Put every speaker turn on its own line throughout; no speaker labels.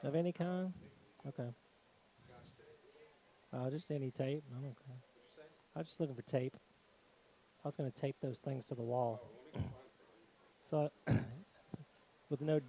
Of any kind? Okay. Just any tape. I'm okay. I was just looking for tape. I was going to tape those things to the wall. So, with no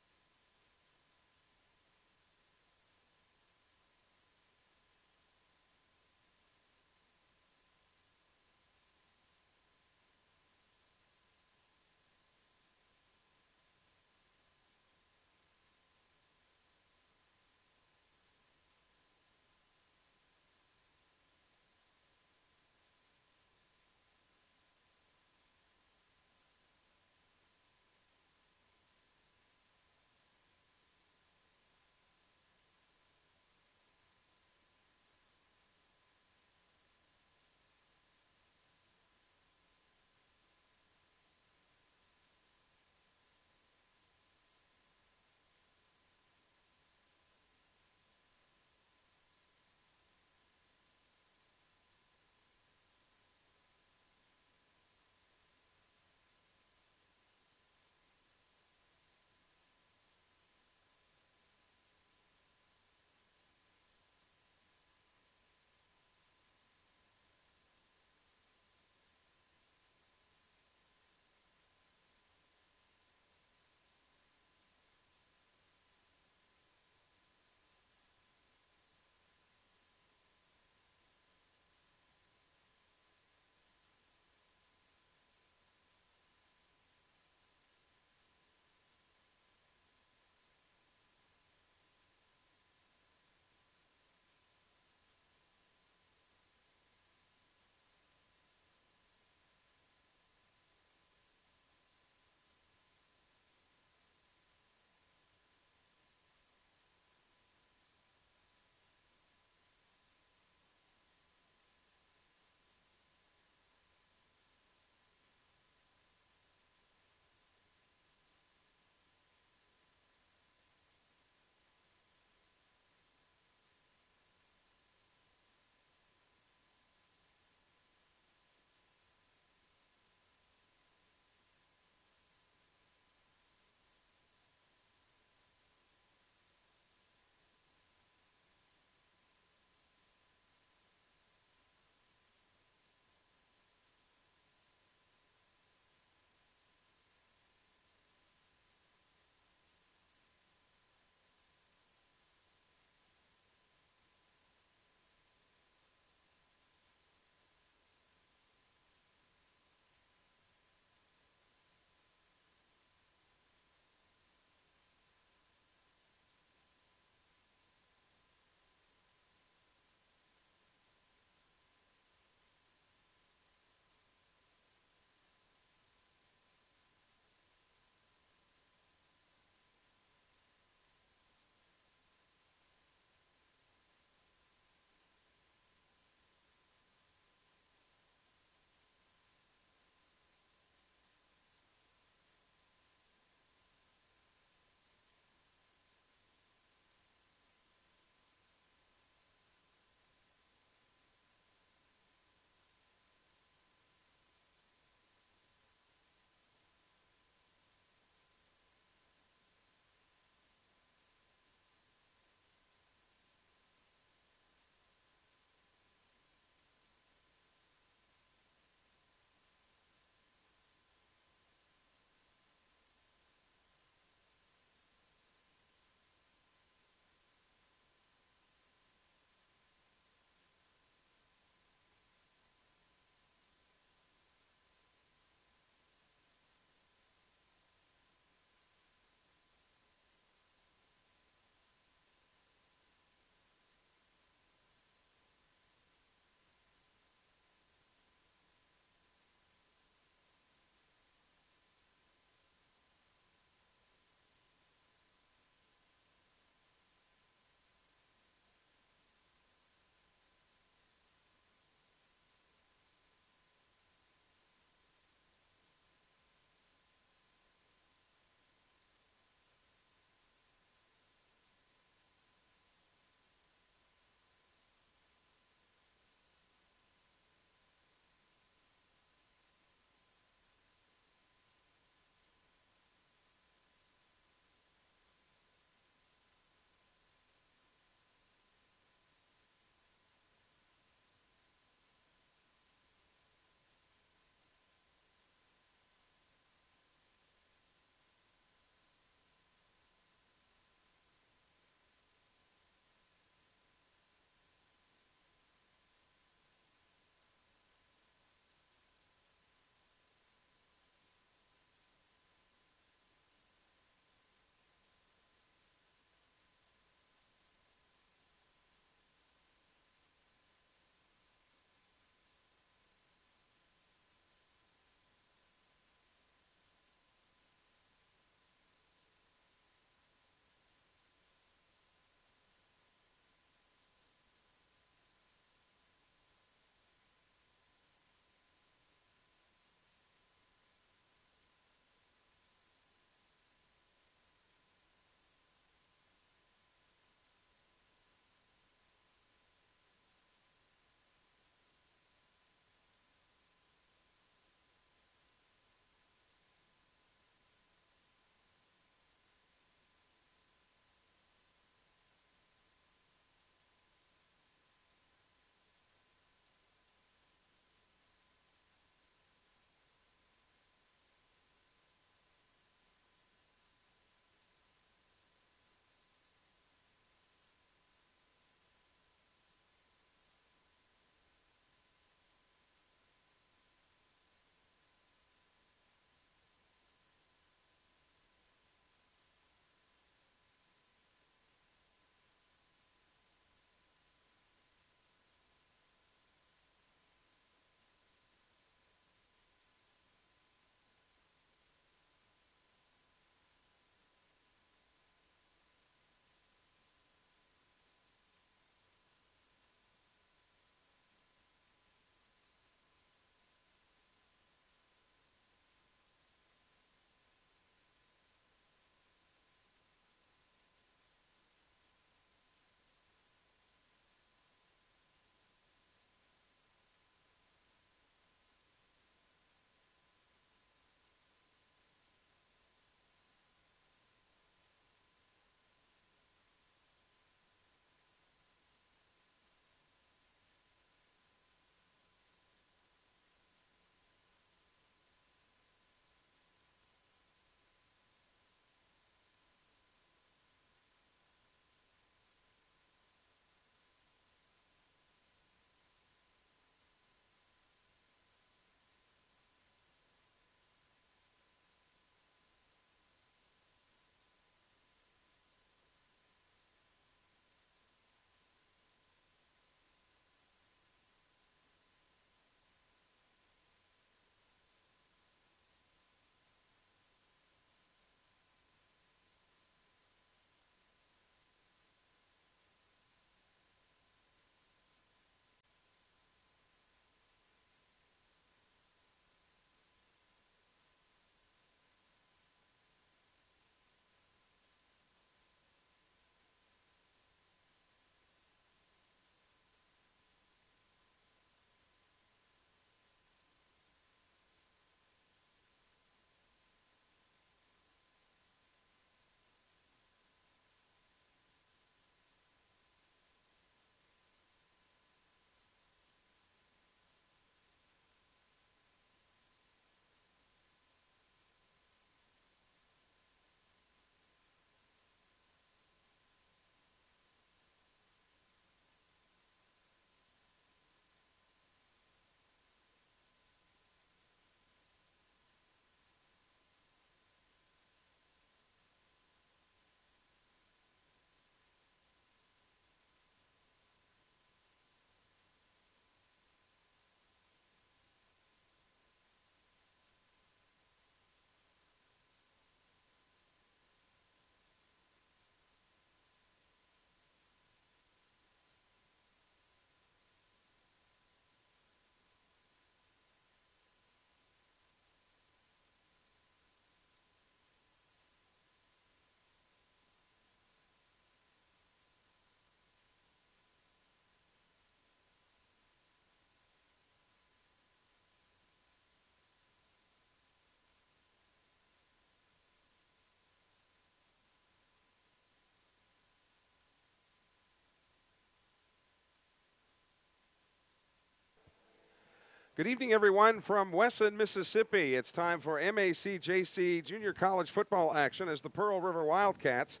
Good evening, everyone, from Wesson, Mississippi. It's time for MACJC junior college football action as the Pearl River Wildcats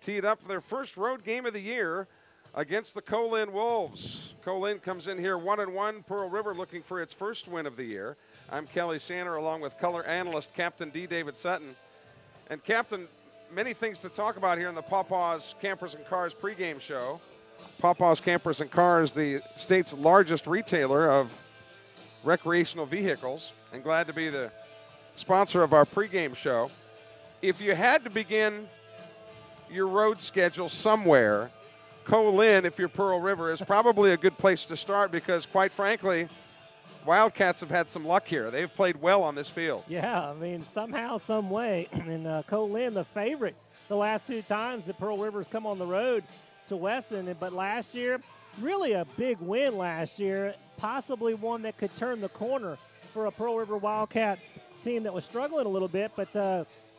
teed up for their first road game of the year against the Co-Lin Wolves. Co-Lin comes in here 1-1. Pearl River looking for its first win of the year. I'm Kelly Sanner along with color analyst Captain D. David Sutton. And Captain, many things to talk about here in the Pawpaws Campers and Cars pregame show. Pawpaws Campers and Cars, the state's largest retailer of recreational vehicles, and glad to be the sponsor of our pregame show. If you had to begin your road schedule somewhere, Co-Lin, if you're Pearl River, is probably a good place to start because, quite frankly, Wildcats have had some luck here. They've played well on this field.
Yeah, I mean, somehow, some way, and Co-Lin, the favorite the last two times that Pearl River's come on the road to Weston, but last year, really a big win last year, possibly one that could turn the corner for a Pearl River Wildcat team that was struggling a little bit, but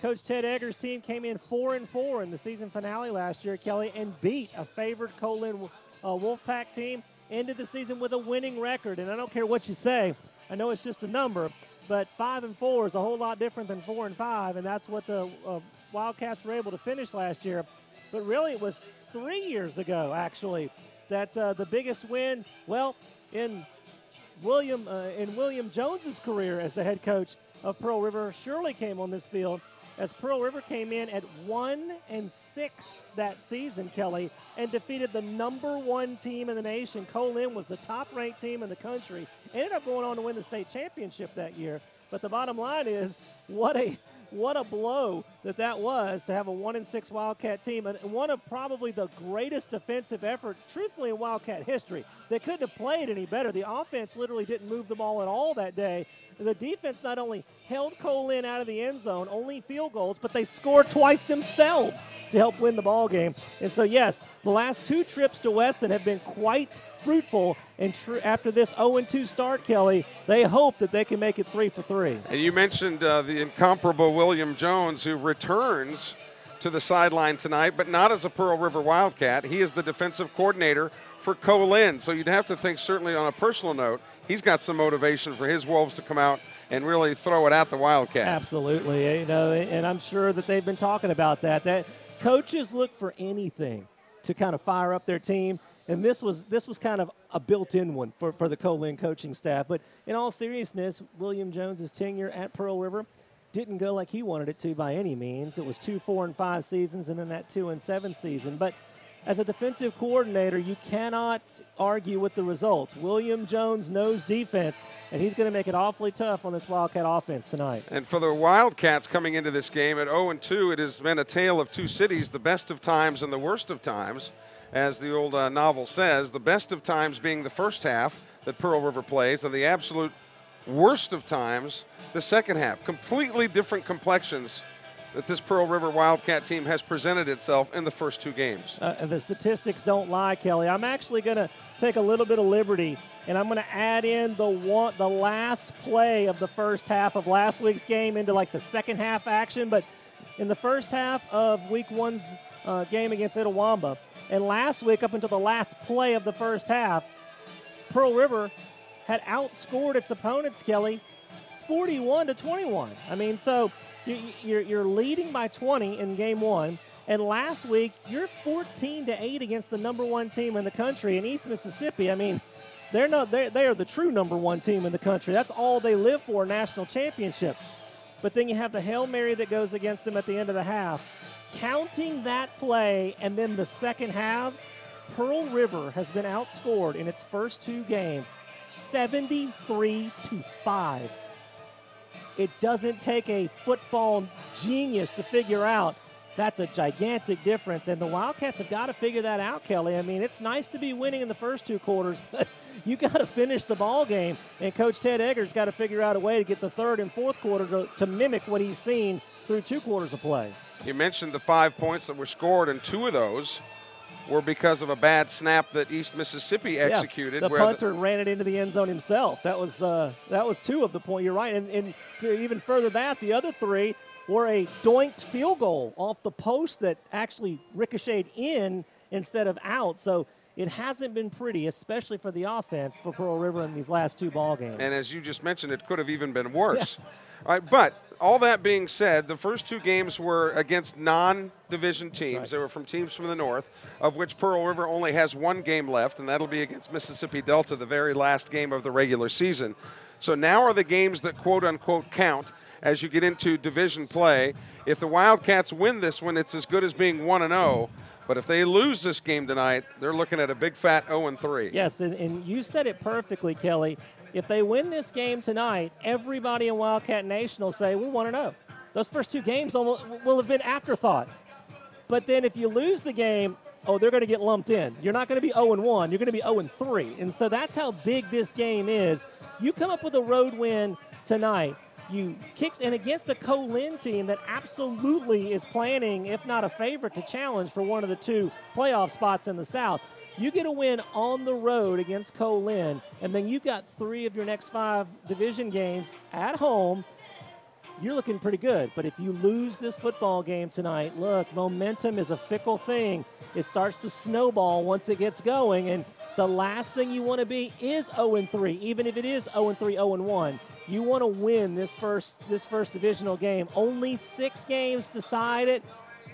Coach Ted Eggers' team came in 4-4 in the season finale last year, Kelly, and beat a favored Co-Lin Wolfpack team, ended the season with a winning record. And I don't care what you say, I know it's just a number, but 5-4 is a whole lot different than 4-5, and that's what the Wildcats were able to finish last year. But really, it was 3 years ago, actually, that the biggest win, well, in William Jones's career as the head coach of Pearl River, surely came on this field as Pearl River came in at 1-6 that season, Kelly, and defeated the #1 team in the nation. Co-Lin was the top-ranked team in the country. Ended up going on to win the state championship that year. But the bottom line is, what a blow that was to have a 1-6 Wildcat team, and one of probably the greatest defensive effort, truthfully, in Wildcat history. They couldn't have played any better. The offense literally didn't move the ball at all that day. The defense not only held Co-Lin out of the end zone, only field goals, but they scored twice themselves to help win the ball game. And so, yes, the last two trips to Weston have been quite fruitful. And after this 0-2 start, Kelly, they hope that they can make it 3 for 3.
And you mentioned the incomparable William Jones, who returns to the sideline tonight, but not as a Pearl River Wildcat. He is the defensive coordinator for Co-Lin. So you'd have to think, certainly on a personal note, he's got some motivation for his Wolves to come out and really throw it at the Wildcats.
Absolutely, and I'm sure that they've been talking about that. That coaches look for anything to kind of fire up their team, and this was kind of a built-in one for the Co-Lin coaching staff. But in all seriousness, William Jones's tenure at Pearl River didn't go like he wanted it to by any means. It was 2 4-5 seasons, and then that 2-7 season. But as a defensive coordinator, you cannot argue with the results. William Jones knows defense, and he's going to make it awfully tough on this Wildcat offense tonight.
And for the Wildcats coming into this game at 0-2, it has been a tale of two cities, the best of times and the worst of times. As the old novel says, the best of times being the first half that Pearl River plays, and the absolute worst of times, the second half. Completely different complexions that this Pearl River Wildcat team has presented itself in the first two games.
The statistics don't lie, Kelly. I'm actually going to take a little bit of liberty, and I'm going to add in the last play of the first half of last week's game into like the second half action. But in the first half of week one's game against Itawamba, and last week up until the last play of the first half, Pearl River had outscored its opponents, Kelly, 41-21. I mean, so you're leading by 20 in game one, and last week you're 14-8 against the #1 team in the country in East Mississippi. I mean, they are the true #1 team in the country. That's all they live for, national championships. But then you have the Hail Mary that goes against them at the end of the half. Counting that play and then the second halves, Pearl River has been outscored in its first two games 73-5. It doesn't take a football genius to figure out that's a gigantic difference, and the Wildcats have got to figure that out, Kelly. I mean, it's nice to be winning in the first two quarters, but you got to finish the ball game, and Coach Ted Eggers got to figure out a way to get the third and fourth quarter to mimic what he's seen through 2 quarters of play.
You mentioned the 5 points that were scored, and 2 of those were because of a bad snap that East Mississippi executed.
Yeah, the punter ran it into the end zone himself. That was 2 of the points. You're right. And to even further that, the other 3 were a doinked field goal off the post that actually ricocheted in instead of out. So it hasn't been pretty, especially for the offense for Pearl River in these last 2 ball games.
And as you just mentioned, it could have even been worse. Yeah. All right, but all that being said, the first 2 games were against non-division teams. Right. They were from teams from the north, of which Pearl River only has 1 game left, and that'll be against Mississippi Delta, the very last game of the regular season. So now are the games that quote-unquote count as you get into division play. If the Wildcats win this one, it's as good as being 1-0. But if they lose this game tonight, they're looking at a big fat 0-3.
Yes, and you said it perfectly, Kelly. If they win this game tonight, everybody in Wildcat Nation will say, we 1-0. Those first 2 games will have been afterthoughts. But then if you lose the game, oh, they're going to get lumped in. You're not going to be 0-1. You're going to be 0-3. And so that's how big this game is. You come up with a road win tonight. You kicks and against a Co-Lin team that absolutely is planning, if not a favorite, to challenge for one of the 2 playoff spots in the South. You get a win on the road against Co-Lin, and then you've got 3 of your next 5 division games at home. You're looking pretty good. But if you lose this football game tonight, look, momentum is a fickle thing. It starts to snowball once it gets going, and the last thing you want to be is 0-3, even if it is 0-3, 0-1. You want to win this first divisional game. Only 6 games decide it.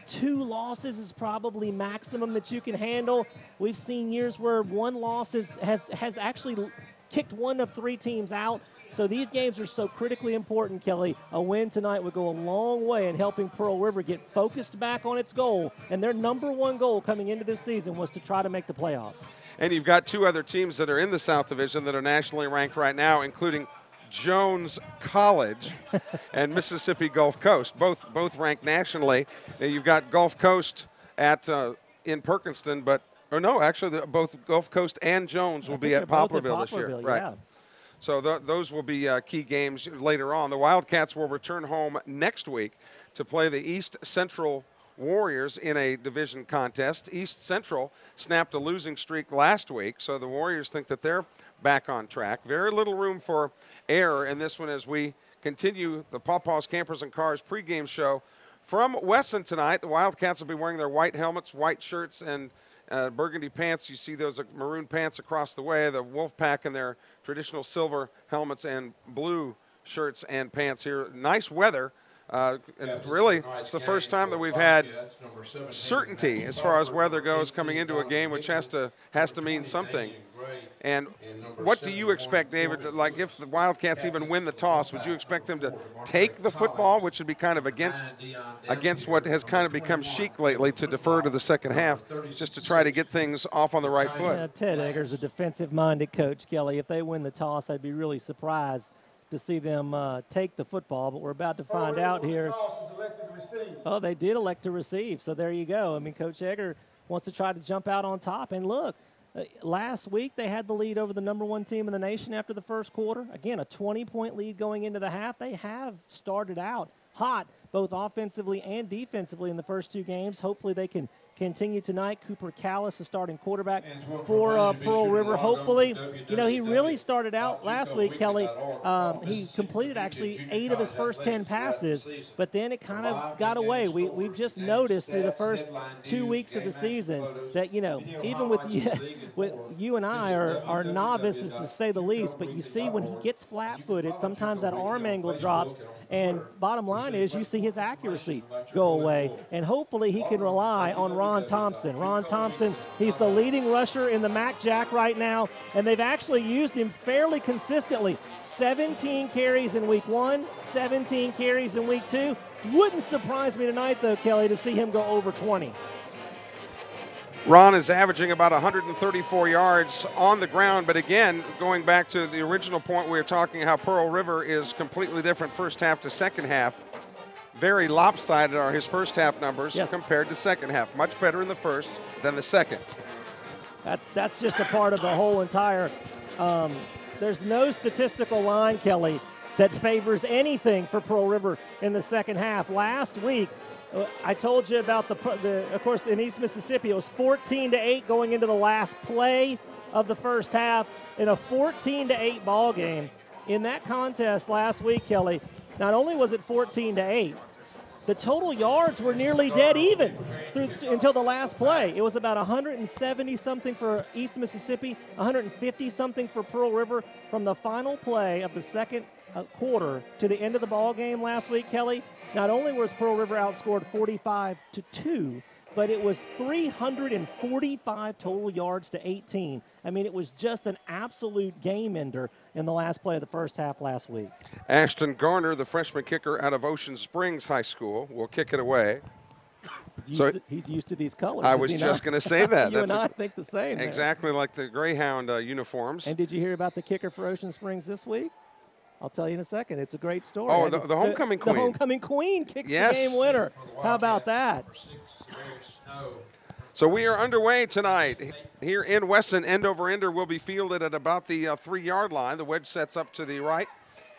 2 losses is probably maximum that you can handle. We've seen years where 1 loss has actually kicked 1 of 3 teams out. So these games are so critically important, Kelly. A win tonight would go a long way in helping Pearl River get focused back on its goal. And their number 1 goal coming into this season was to try to make the playoffs.
And you've got 2 other teams that are in the South Division that are nationally ranked right now, including Jones College and Mississippi Gulf Coast, both ranked nationally. Now you've got Gulf Coast in Perkinston, actually both Gulf Coast and Jones will be at Poplarville this year.
Yeah.
Right. So those will be key games later on. The Wildcats will return home next week to play the East Central Warriors in a division contest. East Central snapped a losing streak last week, so the Warriors think that they're back on track. Very little room for error in this one as we continue the Pawpaws Campers and Cars pregame show from Wesson tonight. The Wildcats will be wearing their white helmets, white shirts, and burgundy pants. You see those maroon pants across the way. The Wolfpack in their traditional silver helmets and blue shirts and pants here. Nice weather. And really, it's the first time that we've had certainty as far as weather goes coming into a game, which has to mean something. And what do you expect, David? Like, if the Wildcats even win the toss, would you expect them to take the football, which would be kind of against what has kind of become chic lately, to defer to the second half, just to try to get things off on the right foot?
Yeah, Ted Egger's a defensive-minded coach, Kelly. If they win the toss, I'd be really surprised to see them take the football, but we're about to find out here. Oh, they did elect to receive, so there you go. I mean, Coach Egger wants to try to jump out on top. And look, last week they had the lead over the number 1 team in the nation after the first quarter. Again, a 20-point lead going into the half. They have started out hot, both offensively and defensively in the first 2 games. Hopefully they can continue tonight. Cooper Callis, the starting quarterback for Pearl River. Hopefully, you know, he really started out last week, Kelly. He completed actually 8 of his first 10 passes, but then it kind of got away. We've just noticed through the first 2 weeks of the season that, you know, even with you and I are novices to say the least, but you see when he gets flat-footed, sometimes that arm angle drops, and bottom line is you see his accuracy go away, and hopefully he can rely on Ron Thompson. Ron Thompson, he's the leading rusher in the MACJC right now, and they've actually used him fairly consistently. 17 carries in week 1, 17 carries in week 2. Wouldn't surprise me tonight, though, Kelly, to see him go over 20.
Ron is averaging about 134 yards on the ground, but again, going back to the original point we were talking, how Pearl River is completely different first half to second half. Very lopsided are his first half numbers compared to second half. Much better in the first than the second.
That's just a part of the whole entire there's no statistical line, Kelly, that favors anything for Pearl River in the second half. Last week, I told you about of course, in East Mississippi, it was 14-8 going into the last play of the first half in a 14-8 ball game. In that contest last week, Kelly, not only was it 14-8, the total yards were nearly dead even. until the last play. It was about 170-something for East Mississippi, 150-something for Pearl River from the final play of the second quarter to the end of the ball game last week, Kelly. Not only was Pearl River outscored 45-2, but it was 345 total yards to 18. I mean, it was just an absolute game ender in the last play of the first half last week.
Ashton Garner, the freshman kicker out of Ocean Springs High School, will kick it away.
He's used to these colors.
I was just going to say that.
You and I think the same.
Exactly like the Greyhound uniforms.
And did you hear about the kicker for Ocean Springs this week? I'll tell you in a second. It's a great story.
Oh, the homecoming queen.
The homecoming queen kicks the game winner. How about that?
So we are underway tonight here in Wesson. End over ender will be fielded at about the 3-yard line. The wedge sets up to the right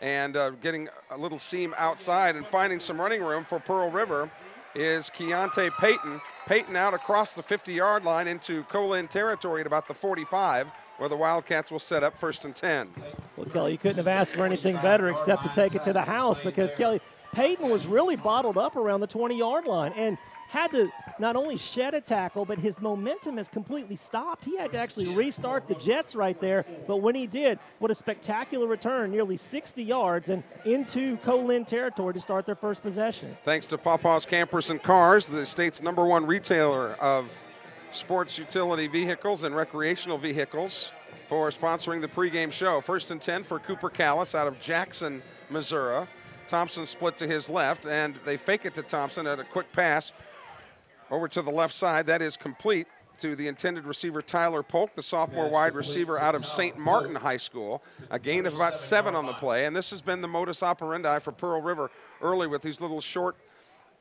and getting a little seam outside and finding some running room for Pearl River is Keontae Payton. Payton out across the 50-yard line into Co-Lin territory at about the 45, where the Wildcats will set up 1st and 10.
Well, Kelly, you couldn't have asked for anything better except to take it to the house because, Kelly, Payton was really bottled up around the 20-yard line and had to not only shed a tackle, but his momentum has completely stopped. He had to actually restart the Jets right there, but when he did, what a spectacular return, nearly 60 yards and into Co-Lin territory to start their first possession.
Thanks to Pawpaw's Campers and Cars, the state's #1 retailer of sports utility vehicles and recreational vehicles, for sponsoring the pregame show. 1st and 10 for Cooper Callis out of Jackson, Missouri. Thompson split to his left, and they fake it to Thompson at a quick pass over to the left side. That is complete to the intended receiver, Tyler Polk, the sophomore wide receiver out of St. Martin High School. A gain of about 7 on the play, and this has been the modus operandi for Pearl River early with these little short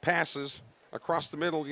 passes across the middle,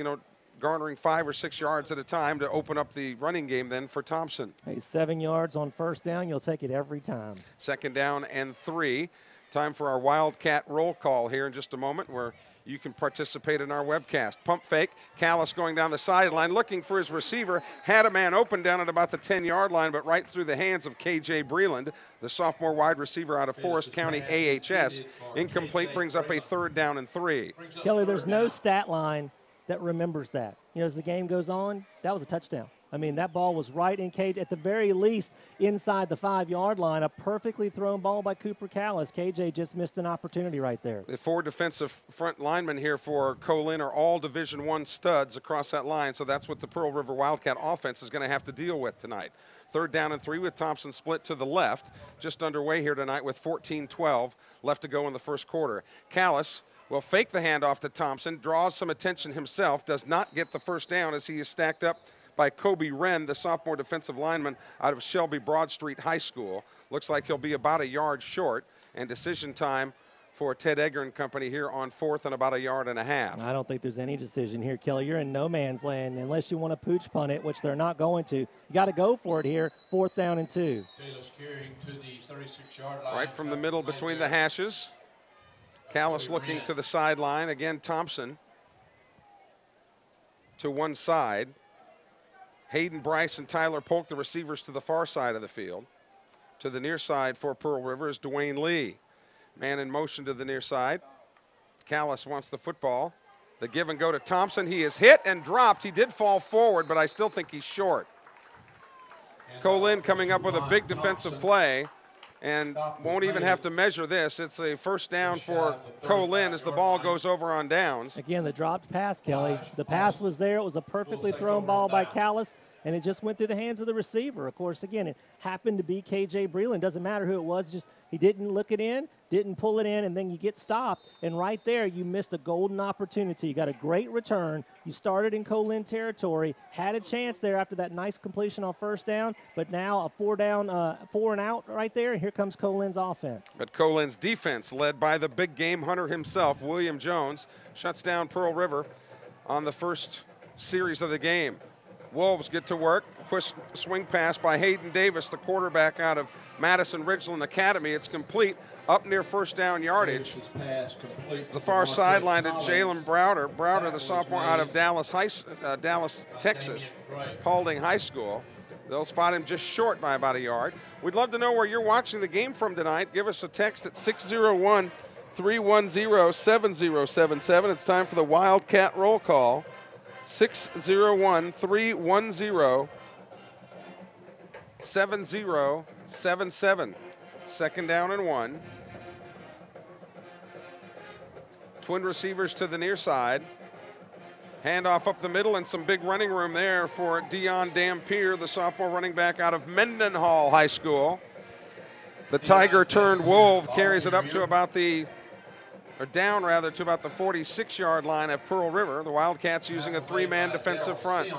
garnering 5 or 6 yards at a time to open up the running game then for Thompson.
Hey, 7 yards on first down, you'll take it every time.
2nd down and 3. Time for our Wildcat roll call here in just a moment, where you can participate in our webcast. Pump fake, Callis going down the sideline, looking for his receiver, had a man open down at about the 10-yard line, but right through the hands of KJ Breland, the sophomore wide receiver out of Forest County AHS. Incomplete, brings up a 3rd down and 3.
Kelly, there's no stat line that remembers that. As the game goes on, that was a touchdown. I mean, that ball was right in KJ, at the very least inside the 5-yard line. A perfectly thrown ball by Cooper Callis. KJ just missed an opportunity right there.
The 4 defensive front linemen here for Co-Lin are all Division I studs across that line, so that's what the Pearl River Wildcat offense is going to have to deal with tonight. 3rd down and 3 with Thompson split to the left. Just underway here tonight with 14-12 left to go in the first quarter. Callis will fake the handoff to Thompson, draws some attention himself, does not get the first down as he is stacked up by Kobe Wren, the sophomore defensive lineman out of Shelby Broad Street High School. Looks like he'll be about a yard short, and decision time for Ted Egger and company here on 4th and about a yard and a half.
I don't think there's any decision here, Kelly. You're in no man's land unless you want to pooch punt it, which they're not going to. You got to go for it here, 4th down and 2.
To the 36-yard line.
Right from the middle between the hashes. Callis looking to the sideline. Again, Thompson to one side. Hayden Bryce and Tyler Polk, the receivers, to the far side of the field. To the near side for Pearl River is Dwayne Lee. Man in motion to the near side. Callis wants the football. The give and go to Thompson. He is hit and dropped. He did fall forward, but I still think he's short. Co-Lin coming up with a big defensive play and won't even have to measure this. It's a 1st down for Co-Lin as the ball goes over on downs.
Again, the dropped pass, Kelly. The pass was there. It was a perfectly thrown ball by Callis, and it just went through the hands of the receiver. Of course, again, it happened to be KJ Breland. Doesn't matter who it was. Just he didn't look it in, didn't pull it in, and then you get stopped. And right there, you missed a golden opportunity. You got a great return. You started in Co-Lin territory, had a chance there after that nice completion on 1st down, but now a 4 and out right there, and here comes Co-Lin's offense.
But Co-Lin's defense, led by the big game hunter himself, William Jones, shuts down Pearl River on the first series of the game. Wolves get to work. Quick swing pass by Hayden Davis, the quarterback out of Madison Ridgeland Academy. It's complete up near 1st down yardage. The far sideline to Jalen Browder. Browder, the sophomore out of Dallas, Texas, Paulding High School. They'll spot him just short by about a yard. We'd love to know where you're watching the game from tonight. Give us a text at 601-310-7077. It's time for the Wildcat roll call. 601-310-7077. Second down and 1. Twin receivers to the near side. Handoff up the middle and some big running room there for Dion Dampier, the sophomore running back out of Mendenhall High School. The Tiger turned Wolf carries it up to about the, or down rather, to about the 46-yard line of Pearl River. The Wildcats using a 3-man defensive front.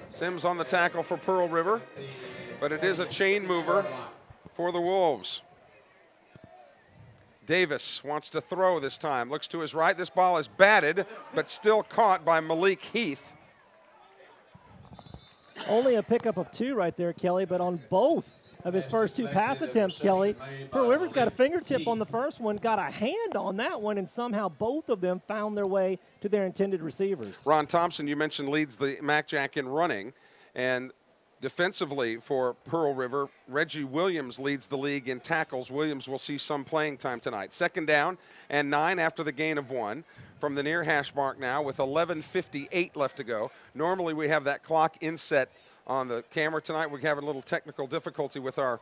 Sims on the tackle for Pearl River, but it is a chain mover for the Wolves. Davis wants to throw this time. Looks to his right. This ball is batted, but still caught by Malik Heath.
Only a pickup of 2 right there, Kelly, but on both of his first 2 pass attempts, Kelly, Pearl River's got a fingertip on the first one, got a hand on that one, and somehow both of them found their way to their intended receivers.
Ron Thompson, you mentioned, leads the MACJC in running, and defensively for Pearl River, Reggie Williams leads the league in tackles. Williams will see some playing time tonight. Second down and 9 after the gain of 1 from the near hash mark now with 11:58 left to go. Normally we have that clock inset on the camera. Tonight we're having a little technical difficulty with our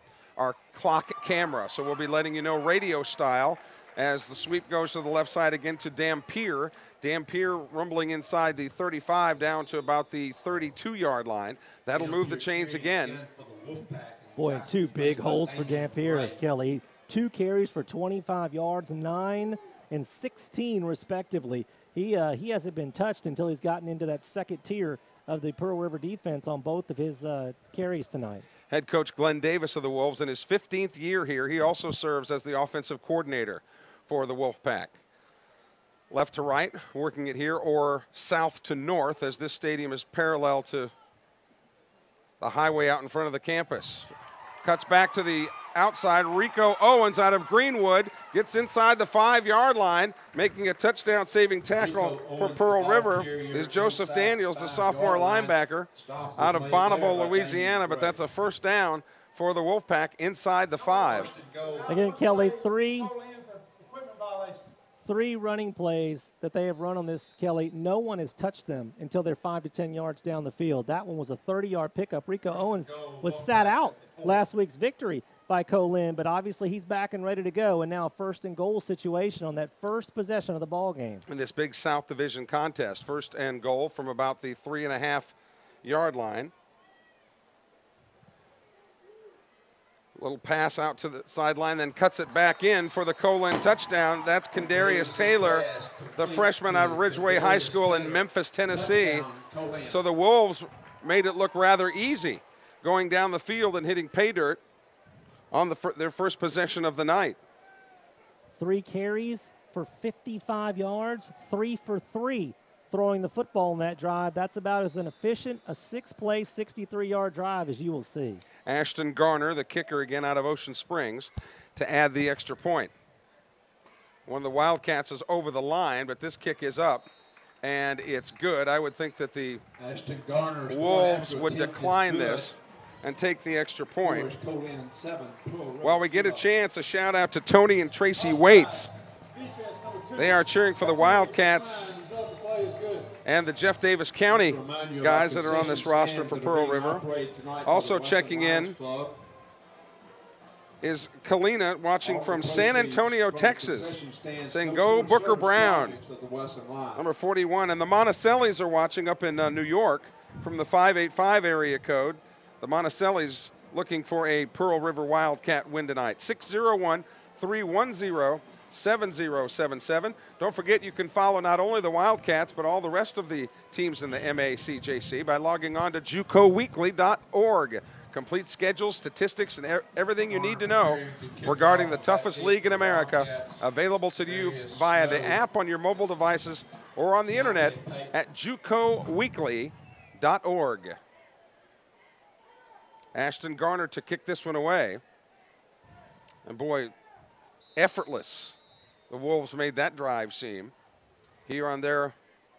clock camera, so we'll be letting you know radio style as the sweep goes to the left side again to Dampier. Dampier rumbling inside the 35 down to about the 32-yard line. That'll move the chains again.
Boy, and 2 big holds for Dampier, Kelly. 2 carries for 25 yards, 9 and 16 respectively. He hasn't been touched until he's gotten into that second tier of the Pearl River defense on both of his carries tonight.
Head coach Glenn Davis of the Wolves in his 15th year here. He also serves as the offensive coordinator for the Wolfpack. Left to right, working it here, or south to north, as this stadium is parallel to the highway out in front of the campus. Cuts back to the outside. Rico Owens out of Greenwood gets inside the 5-yard line, making a touchdown-saving tackle for Pearl River is Joseph Daniels, the sophomore linebacker out of Bonneville, Louisiana, but that's a first down for the Wolfpack inside the 5.
Again, Kelly, three running plays that they have run on this, Kelly. No one has touched them until they're 5 to 10 yards down the field. That one was a 30-yard pickup. Rico Owens was sat out last week's victory by Co-Lin, but obviously he's back and ready to go, and now a first and goal situation on that first possession of the ball game. In
this big South Division contest, first and goal from about the 3.5-yard line. Little pass out to the sideline, then cuts it back in for the Co-Lin touchdown. That's Kendarius Taylor, the freshman out of Ridgeway High School in Memphis, Tennessee. So the Wolves made it look rather easy going down the field and hitting pay dirt on their first possession of the night.
3 carries for 55 yards, 3 for 3 throwing the football in that drive. That's about as an efficient, a 6-play, 63-yard drive as you will see.
Ashton Garner, the kicker again out of Ocean Springs, to add the extra point. One of the Wildcats is over the line, but this kick is up, and it's good. I would think that the Wolves would decline this and take the extra point. While we get a chance, a shout out to Tony and Tracy Waits. They are cheering for the Wildcats and the Jeff Davis County guys that are on this roster for Pearl River. Also checking in is Kalina, watching from San Antonio, Texas, saying, "Go Booker Brown," number 41. And the Monticellis are watching up in New York from the 585 area code. The Monticellis looking for a Pearl River Wildcat win tonight. 601-310-7077. Don't forget you can follow not only the Wildcats but all the rest of the teams in the MACJC by logging on to JUCOweekly.org. Complete schedules, statistics, and everything you need to know regarding the toughest league in America, available to you via the app on your mobile devices or on the internet at JUCOweekly.org. Ashton Garner to kick this one away. And boy, effortless the Wolves made that drive seem. Here on their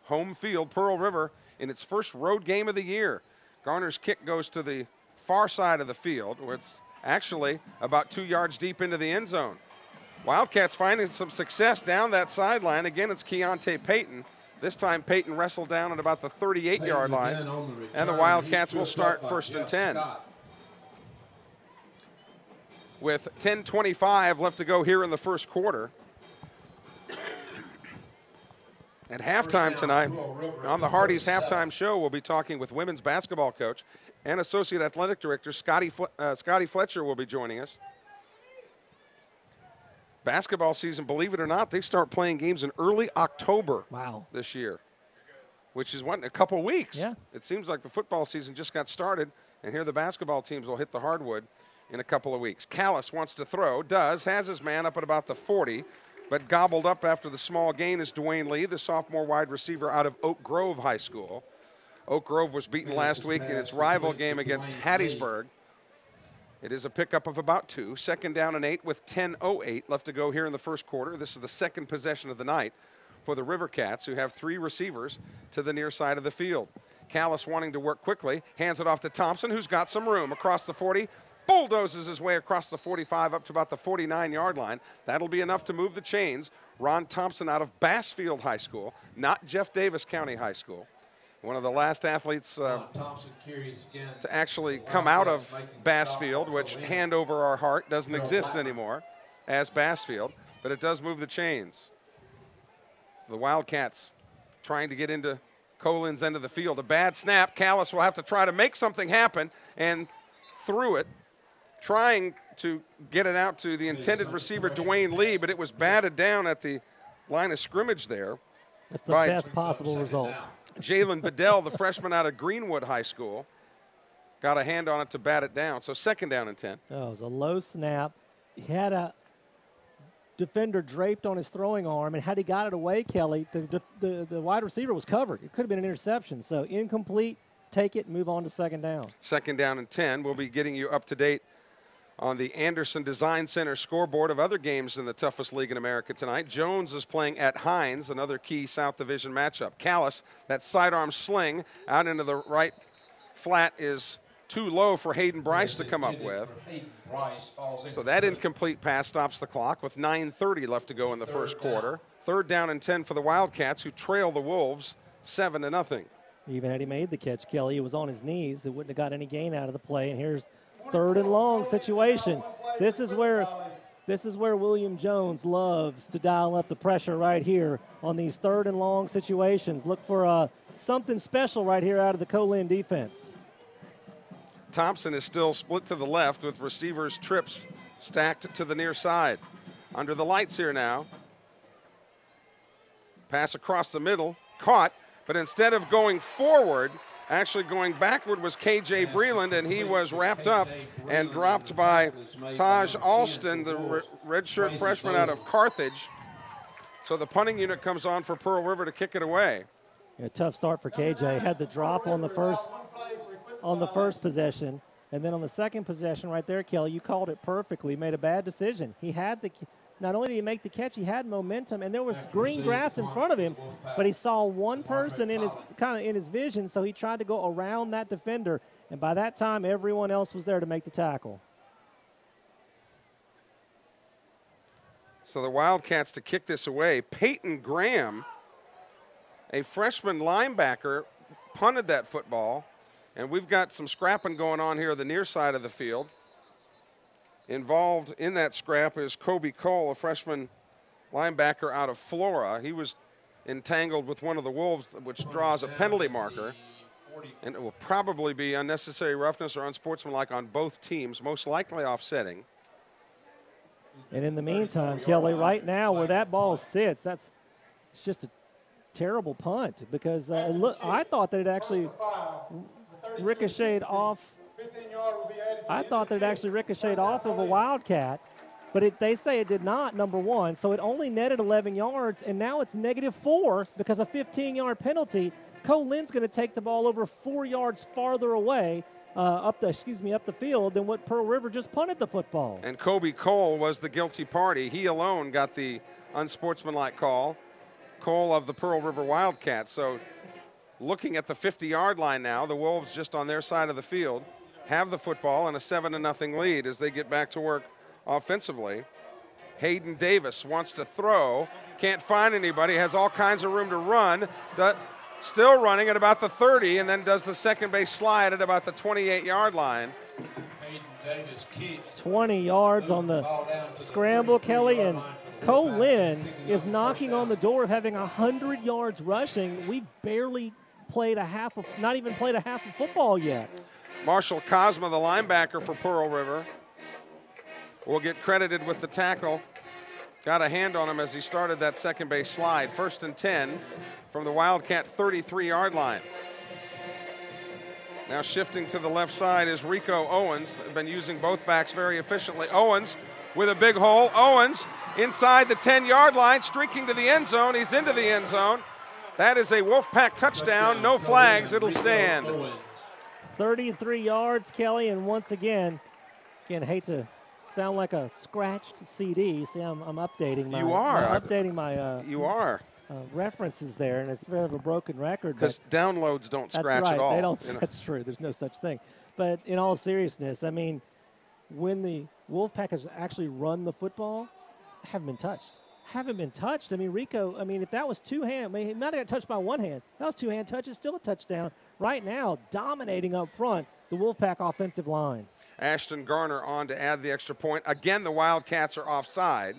home field, Pearl River, in its first road game of the year. Garner's kick goes to the far side of the field, where it's actually about 2 yards deep into the end zone. Wildcats finding some success down that sideline. Again, it's Keontae Payton This time Peyton wrestled down at about the 38-yard line, and the Wildcats will start 1st and 10. With 10:25 left to go here in the first quarter. At halftime tonight, on the Hardee's halftime show, we'll be talking with women's basketball coach and associate athletic director Scotty Fletcher will be joining us. Basketball season, believe it or not, they start playing games in early October this year, which is a couple weeks.
Yeah.
It seems like the football season just got started, and here the basketball teams will hit the hardwood in a couple of weeks. Callis wants to throw, has his man up at about the 40, but gobbled up after the small gain is Dwayne Lee, the sophomore wide receiver out of Oak Grove High School. Oak Grove was beaten last week in its rival game against Hattiesburg. It is a pickup of about 2. 2nd down and 8 with 10:08 left to go here in the first quarter. This is the second possession of the night for the River Cats, who have 3 receivers to the near side of the field. Callis wanting to work quickly, hands it off to Thompson, who's got some room across the 40. Bulldozes his way across the 45 up to about the 49-yard line. That'll be enough to move the chains. Ron Thompson out of Bassfield High School, not Jeff Davis County High School. One of the last athletes to actually come out of Bassfield, which hand over our heart doesn't exist anymore as Bassfield, but it does move the chains. So the Wildcats trying to get into Co-Lin's end of the field. A bad snap. Callis will have to try to make something happen and threw it, trying to get it out to the intended receiver, Dwayne Lee, but it was batted down at the line of scrimmage there.
That's the best possible result.
Jalen Bedell, the freshman out of Greenwood High School, got a hand on it to bat it down. So 2nd down and 10.
Oh, it was a low snap. He had a defender draped on his throwing arm, and had he got it away, Kelly, the wide receiver was covered. It could have been an interception. So incomplete, take it, and move on to 2nd down.
2nd down and 10. We'll be getting you up to date on the Anderson Design Center scoreboard of other games in the toughest league in America tonight. Jones is playing at Hines, another key South Division matchup. Callis, that sidearm sling out into the right flat is too low for Hayden Bryce to come up with. So that incomplete pass stops the clock with 9:30 left to go in the first quarter. 3rd down and 10 for the Wildcats, who trail the Wolves 7-0.
Even had he made the catch, Kelly, it was on his knees. It wouldn't have got any gain out of the play. And here's 3rd and long situation. This is where William Jones loves to dial up the pressure right here on these 3rd and long situations. Look for something special right here out of the Co-Lin defense.
Thompson is still split to the left with receivers trips stacked to the near side. Under the lights here now. Pass across the middle, caught, but instead of going forward, actually going backward was K.J. Breland, and he was wrapped up and dropped by Taj Alston, the redshirt freshman out of Carthage. So the punting unit comes on for Pearl River to kick it away.
A tough start for K.J. Had the drop on the first possession, and then on the second possession right there, Kelly, you called it perfectly. Made a bad decision. He had not only did he make the catch, he had momentum, and there was green grass in front of him, but he saw one person in his vision, so he tried to go around that defender, and by that time, everyone else was there to make the tackle.
So the Wildcats to kick this away. Peyton Graham, a freshman linebacker, punted that football, and we've got some scrapping going on here on the near side of the field. Involved in that scrap is Kobe Cole, a freshman linebacker out of Flora. He was entangled with one of the Wolves, which draws a penalty marker. And it will probably be unnecessary roughness or unsportsmanlike on both teams, most likely offsetting.
And in the meantime, Kelly, right now where that ball sits, it's just a terrible punt because look, I thought that it actually ricocheted off. I thought that it actually ricocheted off of a Wildcat, but they say it did not, number one. So it only netted 11 yards, and now it's -4 because a 15-yard penalty. Co-Lin's going to take the ball over 4 yards farther away up the field than what Pearl River just punted the football.
And Kobe Cole was the guilty party. He alone got the unsportsmanlike call. Cole of the Pearl River Wildcats. So looking at the 50-yard line now, the Wolves just on their side of the field have the football and a 7-0 lead as they get back to work offensively. Hayden Davis wants to throw, Can't find anybody, has all kinds of room to run. Still running at about the 30, and then does the second base slide at about the 28-yard line.
20 yards on the scramble, Kelly, and Co-Lin is knocking on the door of having 100 yards rushing. We've barely played not even played a half of football yet.
Marshall Cosma, the linebacker for Pearl River, will get credited with the tackle. Got a hand on him as he started that second base slide. 1st and 10 from the Wildcat 33-yard line. Now shifting to the left side is Rico Owens. They've been using both backs very efficiently. Owens with a big hole. Owens inside the 10-yard line, streaking to the end zone. He's into the end zone. That is a Wolfpack touchdown. No flags. It'll stand.
33 yards, Kelly, and once again, hate to sound like a scratched CD. See, I'm updating my.
You are.
I'm updating my.
You are.
References there, and it's sort of a broken record.
Because downloads don't scratch at all.
They don't. That's true. There's no such thing. But in all seriousness, I mean, when the Wolfpack has actually run the football, haven't been touched. I mean, Rico, if that was two-hand, he might have got touched by one hand. That was two-hand touch. It's still a touchdown. Right now, dominating up front, the Wolfpack offensive line.
Ashton Garner on to add the extra point. Again, the Wildcats are offside,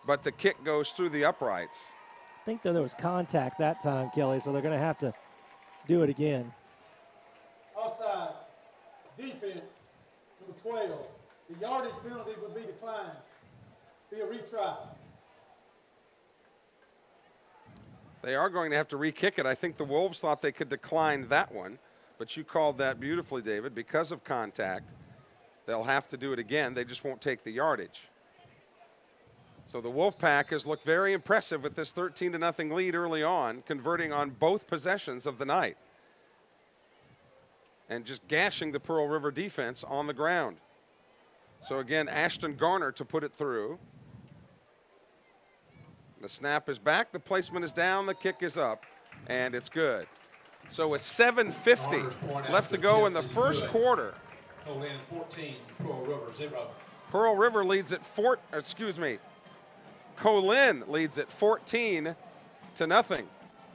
but the kick goes through the uprights.
I think that there was contact that time, Kelly, so they're going to have to do it again.
Offside, defense, number 12. The yardage penalty will be declined. Be a retry.
They are going to have to re-kick it. I think the Wolves thought they could decline that one, but you called that beautifully, David. Because of contact, they'll have to do it again. They just won't take the yardage. So the Wolfpack has looked very impressive with this 13-0 lead early on, converting on both possessions of the night and just gashing the Pearl River defense on the ground. So again, Ashton Garner to put it through. The snap is back, the placement is down, the kick is up, and it's good. So with 7:50 left to go in the first quarter.
Co-Lin 14, Pearl River 0.
Pearl River leads at Co-Lin leads at 14-0.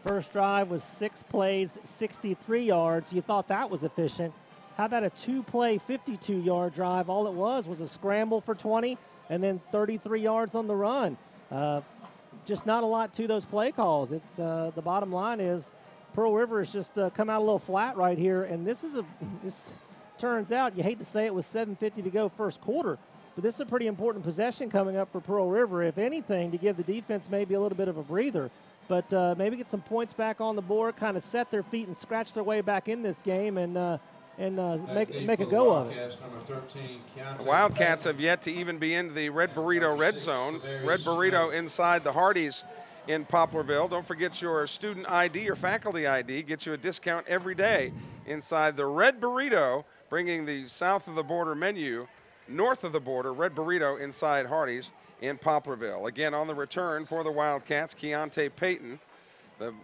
First drive was 6 plays, 63 yards. You thought that was efficient. How about a 2-play, 52-yard drive? All it was a scramble for 20 and then 33 yards on the run. Just not a lot to those play calls. It's the bottom line is Pearl River has just come out a little flat right here, and this turns out, you hate to say it, was 7:50 to go first quarter, but this is a pretty important possession coming up for Pearl River, if anything, to give the defense maybe a little bit of a breather, but maybe get some points back on the board, kind of set their feet and scratch their way back in this game, and make a go of it.
The Wildcats have yet to even be in the Red Burrito red zone. Red Burrito inside the Hardee's in Poplarville. Don't forget your student ID or faculty ID. Gets you a discount every day inside the Red Burrito, bringing the south of the border menu north of the border. Red Burrito inside Hardee's in Poplarville. Again, on the return for the Wildcats, Keontae Payton. The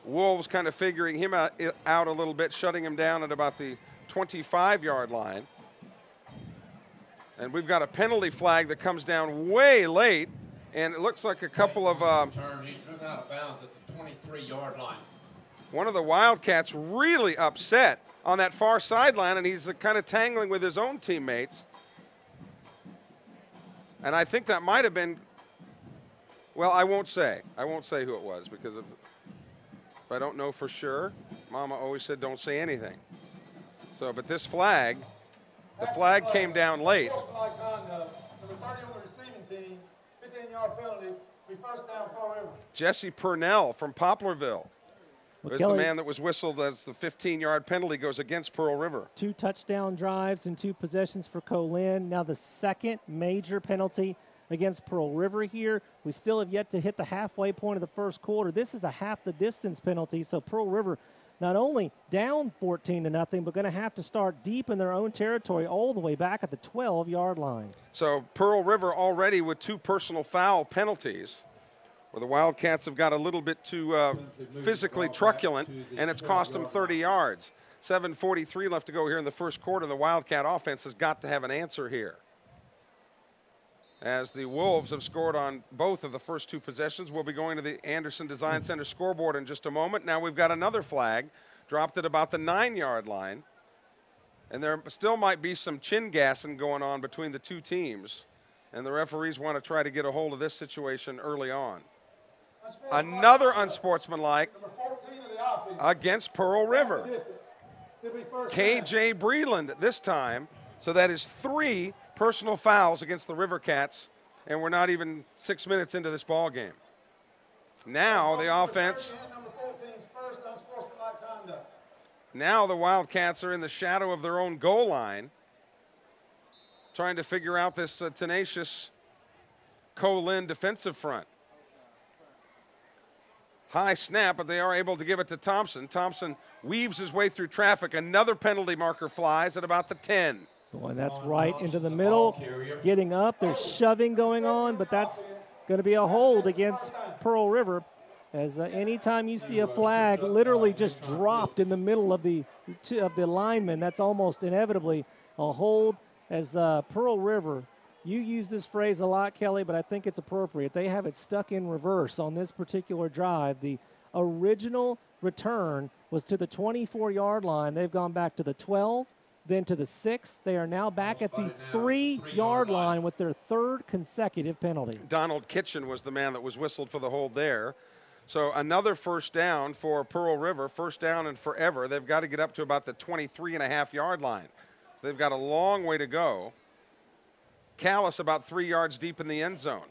Wolves kind of figuring him out a little bit, shutting him down at about the 25-yard line. And we've got a penalty flag that comes down way late, and it looks like a couple of
He's driven out of bounds at the 23-yard line.
One of the Wildcats really upset on that far sideline, and he's kind of tangling with his own teammates. And I think that might have been, well, I won't say who it was because if I don't know for sure. Mama always said don't say anything. So, but this flag, the flag came down late.
Number 30 on the receiving team, 15-yard penalty, we first down Pearl River.
Jesse Purnell from Poplarville was the man that was whistled as the 15-yard penalty goes against Pearl River.
2 touchdown drives and 2 possessions for Co-Lin. Now the second major penalty against Pearl River here. We still have yet to hit the halfway point of the first quarter. This is a half the distance penalty, so Pearl River not only down 14-0, but going to have to start deep in their own territory all the way back at the 12-yard line.
So Pearl River already with 2 personal foul penalties, where the Wildcats have got a little bit too physically truculent, and it's cost them 30 yards. 7:43 left to go here in the first quarter. The Wildcat offense has got to have an answer here. as the Wolves have scored on both of the first two possessions. We'll be going to the Anderson Design Center scoreboard in just a moment. Now we've got another flag dropped at about the 9-yard line. And there still might be some chin gassing going on between the two teams. And the referees want to try to get a hold of this situation early on. Another unsportsmanlike against Pearl River. KJ Breland this time. So that is 3 personal fouls against the River Cats, and we're not even 6 minutes into this ball game. Now the offense. Now the Wildcats are in the shadow of their own goal line, trying to figure out this tenacious Co-Lin defensive front. High snap, but they are able to give it to Thompson. Thompson weaves his way through traffic. Another penalty marker flies at about the 10.
Boy, that's right into the middle, getting up. There's shoving going on, but that's going to be a hold against Pearl River. As anytime you see a flag literally just dropped in the middle of the lineman, that's almost inevitably a hold. As Pearl River, you use this phrase a lot, Kelly, but I think it's appropriate. They have it stuck in reverse on this particular drive. The original return was to the 24-yard line. They've gone back to the 12, then to the 6. They are now back at the 3-yard line with their 3rd consecutive penalty.
Donald Kitchen was the man that was whistled for the hold there. So another first down for Pearl River, first down and forever. They've got to get up to about the 23.5-yard line. So they've got a long way to go. Callis about 3 yards deep in the end zone.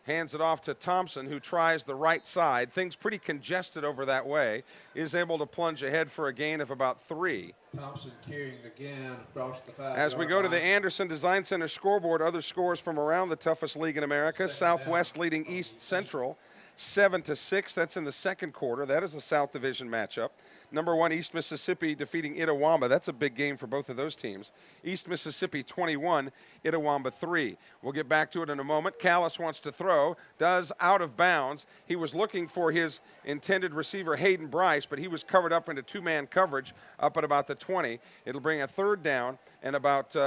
Hands it off to Thompson, who tries the right side. Things pretty congested over that way. Is able to plunge ahead for a gain of about 3.
Thompson carrying again across the 5-yard
As we go to the
line.
Anderson Design Center scoreboard, other scores from around the toughest league in America. Southwest leading East Central 7-6. That's in the second quarter. That is a South Division matchup. Number 1, East Mississippi defeating Itawamba. That's a big game for both of those teams. East Mississippi 21, Itawamba 3. We'll get back to it in a moment. Callis wants to throw, does out of bounds. He was looking for his intended receiver, Hayden Bryce, but he was covered up into 2-man coverage up at about the 20. It'll bring a 3rd down and about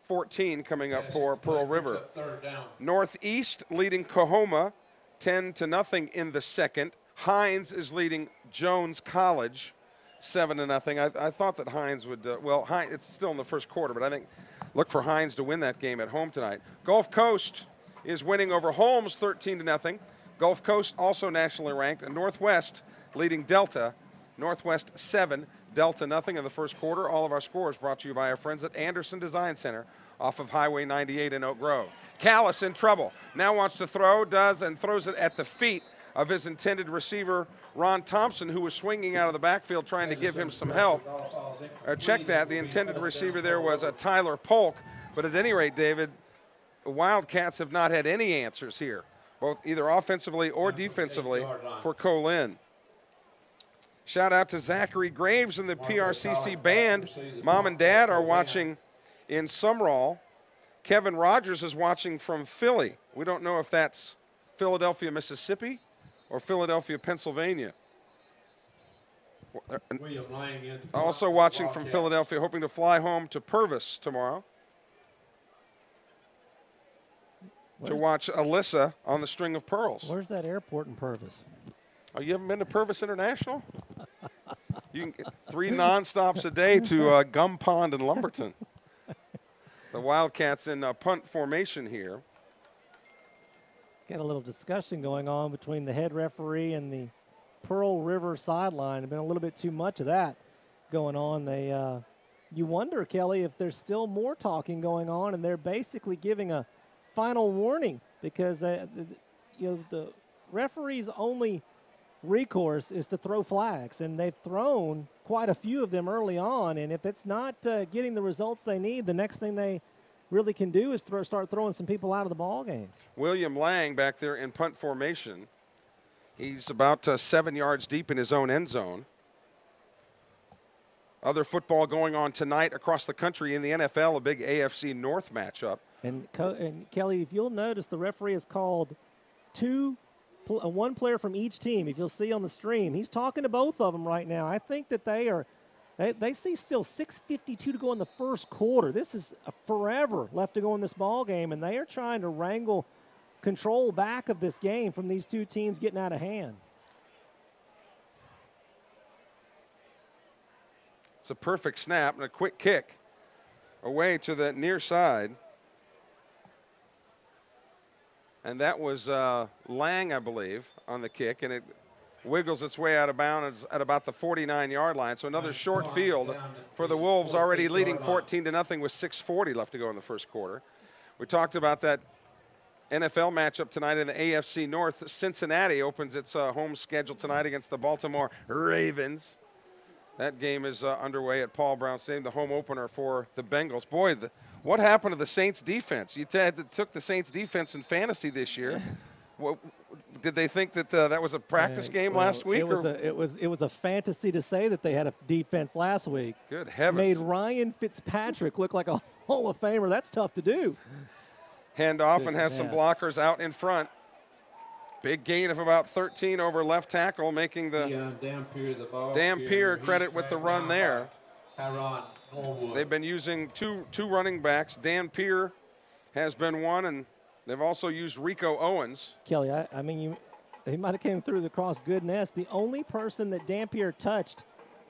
14 coming up for Pearl River. Northeast leading Coahoma 10-0 in the second. Hines is leading Jones College 7-0. I thought that Hines would, it's still in the first quarter, but I think look for Hines to win that game at home tonight. Gulf Coast is winning over Holmes 13-0. Gulf Coast also nationally ranked. And Northwest leading Delta. Northwest 7, Delta nothing in the first quarter. All of our scores brought to you by our friends at Anderson Design Center off of Highway 98 in Oak Grove. Callis in trouble. Now wants to throw, does, and throws it at the feet of his intended receiver, Ron Thompson, who was swinging out of the backfield trying to give him some help. Check that. The intended receiver there was Tyler Polk. But at any rate, David, the Wildcats have not had any answers here, both either offensively or defensively, for Co-Lin. Shout out to Zachary Graves and the PRCC band. Mom and Dad are watching in Sumrall. Kevin Rogers is watching from Philly. We don't know if that's Philadelphia, Mississippi, or Philadelphia, Pennsylvania. Also watching from Philadelphia, hoping to fly home to Purvis tomorrow to watch Alyssa on the String of Pearls.
Where's that airport in Purvis?
Oh, you haven't been to Purvis International? You can 3 nonstops a day to Gum Pond and Lumberton. The Wildcats in punt formation here.
Got a little discussion going on between the head referee and the Pearl River sideline. There's been a little bit too much of that going on. You wonder, Kelly, if there's still more talking going on, and they're basically giving a final warning because the referee's only recourse is to throw flags, and they've thrown quite a few of them early on. And if it's not getting the results they need, the next thing they really can do is start throwing some people out of the ball game.
William Lang back there in punt formation. He's about 7 yards deep in his own end zone. Other football going on tonight across the country in the NFL, a big AFC North matchup.
And Kelly, if you'll notice, the referee has called one player from each team. If you'll see on the stream, he's talking to both of them right now. I think that they are They see still 6:52 to go in the first quarter. This is forever left to go in this ball game, and they are trying to wrangle control back of this game from these two teams getting out of hand.
It's a perfect snap and a quick kick away to the near side. And that was Lang, I believe, on the kick, and it wiggles its way out of bounds at about the 49-yard line. So another short field for the Wolves, already leading 14-0 with 6:40 left to go in the first quarter. We talked about that NFL matchup tonight in the AFC North. Cincinnati opens its home schedule tonight against the Baltimore Ravens. That game is underway at Paul Brown Stadium, the home opener for the Bengals. Boy, what happened to the Saints defense? You took the Saints defense in fantasy this year. Did they think that that was a practice game last week?
It was a fantasy to say that they had a defense last week.
Good heavens.
Made Ryan Fitzpatrick look like a Hall of Famer. That's tough to do.
Handoff and has some blockers out in front. Big gain of about 13 over left tackle, making the Dampier credit with the run there. They've been using two running backs. Dampier has been one, and they've also used Rico Owens.
Kelly, I mean, he might have came through the cross good nest. The only person that Dampier touched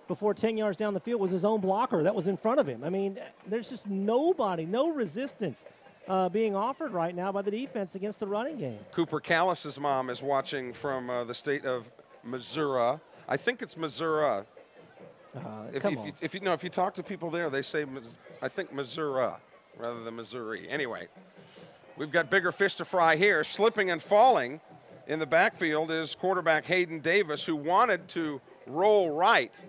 before 10 yards down the field was his own blocker that was in front of him. I mean, there's just nobody, no resistance being offered right now by the defense against the running game.
Cooper Callis's mom is watching from the state of Missouri. I think it's Missouri. If you talk to people there, they say, I think Missouri rather than Missouri. Anyway, we've got bigger fish to fry here. Slipping and falling in the backfield is quarterback Hayden Davis, who wanted to roll right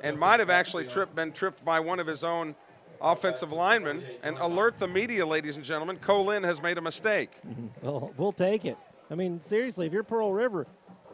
and might have actually been tripped by one of his own offensive linemen. And alert the media, ladies and gentlemen, Co-Lin has made a mistake.
Well, we'll take it. I mean, seriously, if you're Pearl River,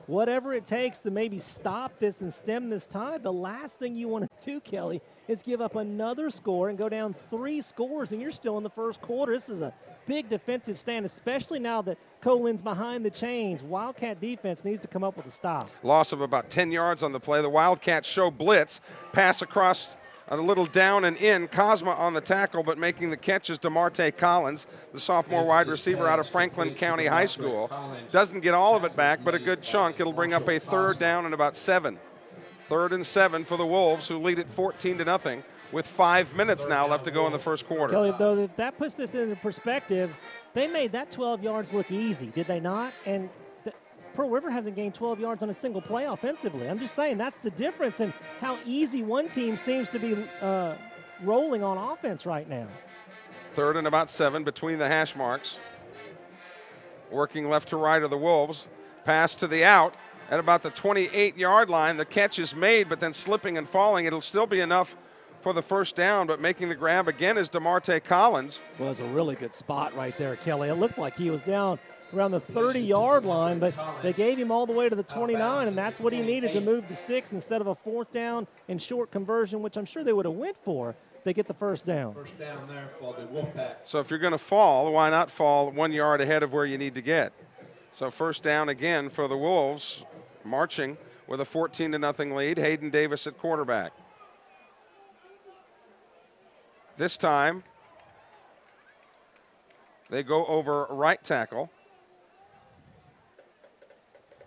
whatever it takes to maybe stop this and stem this tide, the last thing you want to do, Kelly, is give up another score and go down 3 scores, and you're still in the first quarter. This is a big defensive stand, especially now that Co-Lin's behind the chains. Wildcat defense needs to come up with a stop.
Loss of about 10 yards on the play. The Wildcats show blitz. Pass across a little down and in. Cosma on the tackle, but making the catch is DeMarte Collins, the sophomore wide receiver out of Franklin County High School. Doesn't get all of it back, but a good chunk. It'll bring up a 3rd down and about 7. 3rd and 7 for the Wolves, who lead it 14-0 with 5 minutes now left to go in the first quarter.
Kelly, though, that puts this into perspective. They made that 12 yards look easy, did they not? And Pearl River hasn't gained 12 yards on a single play offensively. I'm just saying that's the difference in how easy one team seems to be rolling on offense right now.
3rd and about 7 between the hash marks. Working left to right of the Wolves. Pass to the out at about the 28-yard line. The catch is made, but then slipping and falling. It'll still be enough for the first down, but making the grab again is DeMarte Collins.
Well, it was a really good spot right there, Kelly. It looked like he was down around the 30-yard line, but they gave him all the way to the 29, and that's what he needed to move the sticks instead of a 4th down and short conversion, which I'm sure they would have went for. They get the first down.
First down there for the Wolfpack.
So if you're going to fall, why not fall 1 yard ahead of where you need to get? So first down again for the Wolves, marching with a 14-0 lead. Hayden Davis at quarterback. This time, they go over right tackle.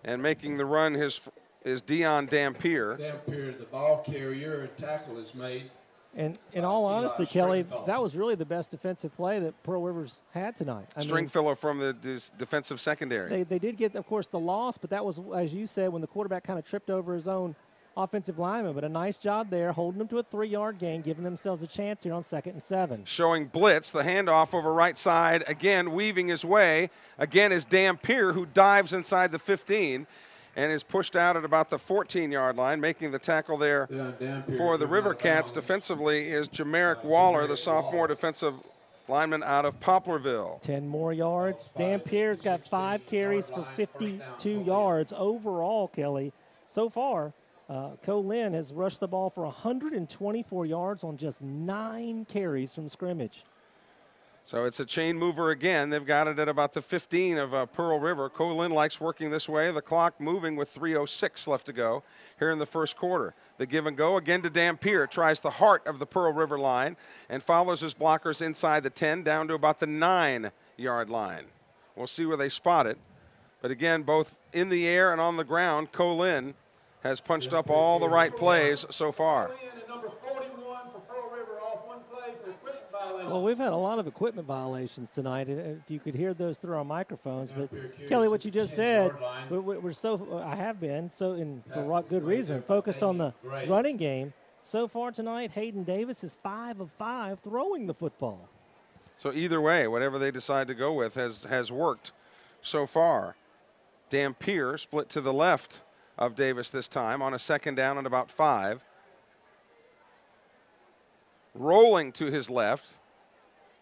And making the run is Dion Dampier.
Dampier, the ball carrier, and tackle is made.
And in all honesty, Kelly, that was really the best defensive play that Pearl Rivers had tonight.
Stringfellow from the defensive secondary.
They did get, of course, the loss, but that was, as you said, when the quarterback kind of tripped over his own offensive lineman. But a nice job there, holding them to a 3-yard gain, giving themselves a chance here on 2nd and 7.
Showing blitz, the handoff over right side, again weaving his way. Again is Dampier, who dives inside the 15 and is pushed out at about the 14-yard line. Making the tackle there for the River Cats defensively is Jamerick Waller, the sophomore defensive lineman out of Poplarville.
10 more yards. Dampier's got 5 carries for 52 yards overall, Kelly. So far, Co-Lin has rushed the ball for 124 yards on just 9 carries from scrimmage.
So it's a chain mover again. They've got it at about the 15 of Pearl River. Co-Lin likes working this way. The clock moving with 3:06 left to go here in the first quarter. The give and go again to Dampier. Tries the heart of the Pearl River line and follows his blockers inside the 10 down to about the 9-yard line. We'll see where they spot it. But again, both in the air and on the ground, Co-Lin has punched up all the right plays so far.
Well, we've had a lot of equipment violations tonight, if you could hear those through our microphones. But, Kelly, what you just said, we're so, I have been, so for good reason, focused on the running game. So far tonight, Hayden Davis is 5 of 5 throwing the football.
So either way, whatever they decide to go with has worked so far. Dampier split to the left of Davis this time on a second down and about 5. Rolling to his left,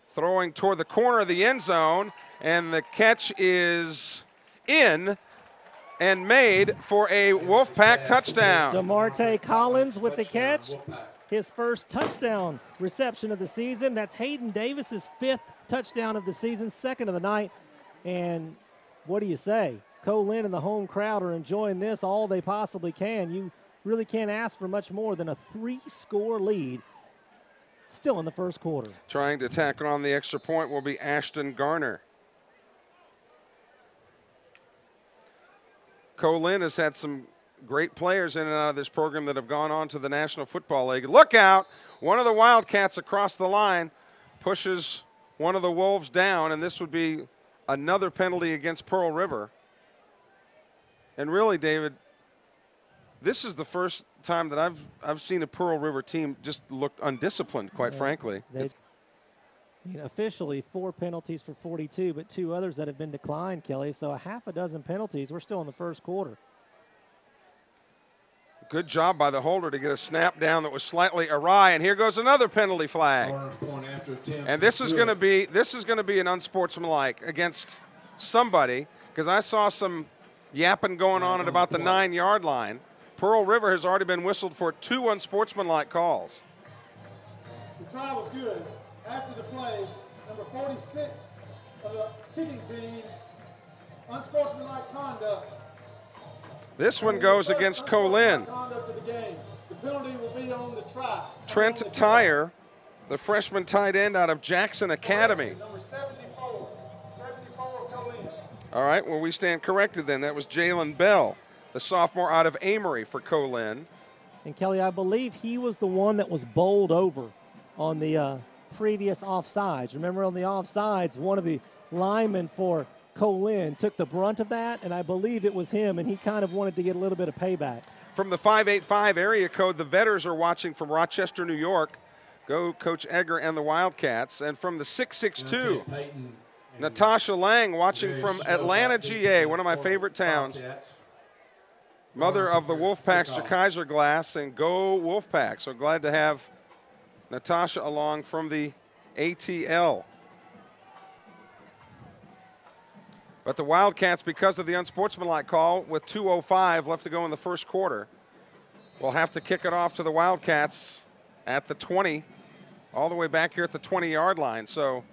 throwing toward the corner of the end zone, and the catch is in and made for a Wolfpack touchdown.
DeMarte Collins with the catch, his first touchdown reception of the season. That's Hayden Davis's 5th touchdown of the season, 2nd of the night. And what do you say? Co-Lin and the home crowd are enjoying this all they possibly can. You really can't ask for much more than a 3-score lead still in the first quarter.
Trying to tack on the extra point will be Ashton Garner. Co-Lin has had some great players in and out of this program that have gone on to the National Football League. Look out! One of the Wildcats across the line pushes one of the Wolves down, and this would be another penalty against Pearl River. And really, David, this is the first time that I've seen a Pearl River team just look undisciplined, quite frankly.
Officially 4 penalties for 42, but 2 others that have been declined, Kelly. So a half a dozen penalties. We're still in the first quarter.
Good job by the holder to get a snap down that was slightly awry, and here goes another penalty flag. And this is going to be an unsportsmanlike against somebody, because I saw some yapping going on at about the 9-yard line. Pearl River has already been whistled for 2 unsportsmanlike calls.
The try was good. After the play, number 46 of the kicking team, unsportsmanlike conduct.
This one goes against Co-Lin.
The penalty will be on the try.
Trent Tyre, the freshman tight end out of Jackson Academy.
Number 74 of Co-Lin.
All right, well, we stand corrected then. That was Jalen Bell, the sophomore out of Amory for Co-Lin.
And, Kelly, I believe he was the one that was bowled over on the previous offsides. Remember, on the offsides, one of the linemen for Co-Lin took the brunt of that, and I believe it was him, and he kind of wanted to get a little bit of payback.
From the 585 area code, the Vetters are watching from Rochester, New York. Go Coach Egger and the Wildcats. And from the 662, Natasha Lang watching from Atlanta, GA, one of my favorite towns. Mother of the Wolfpack's Kaiser Glass, and go Wolfpack. So glad to have Natasha along from the ATL. But the Wildcats, because of the unsportsmanlike call, with 2:05 left to go in the first quarter, will have to kick it off to the Wildcats at the 20, all the way back here at the 20-yard line. So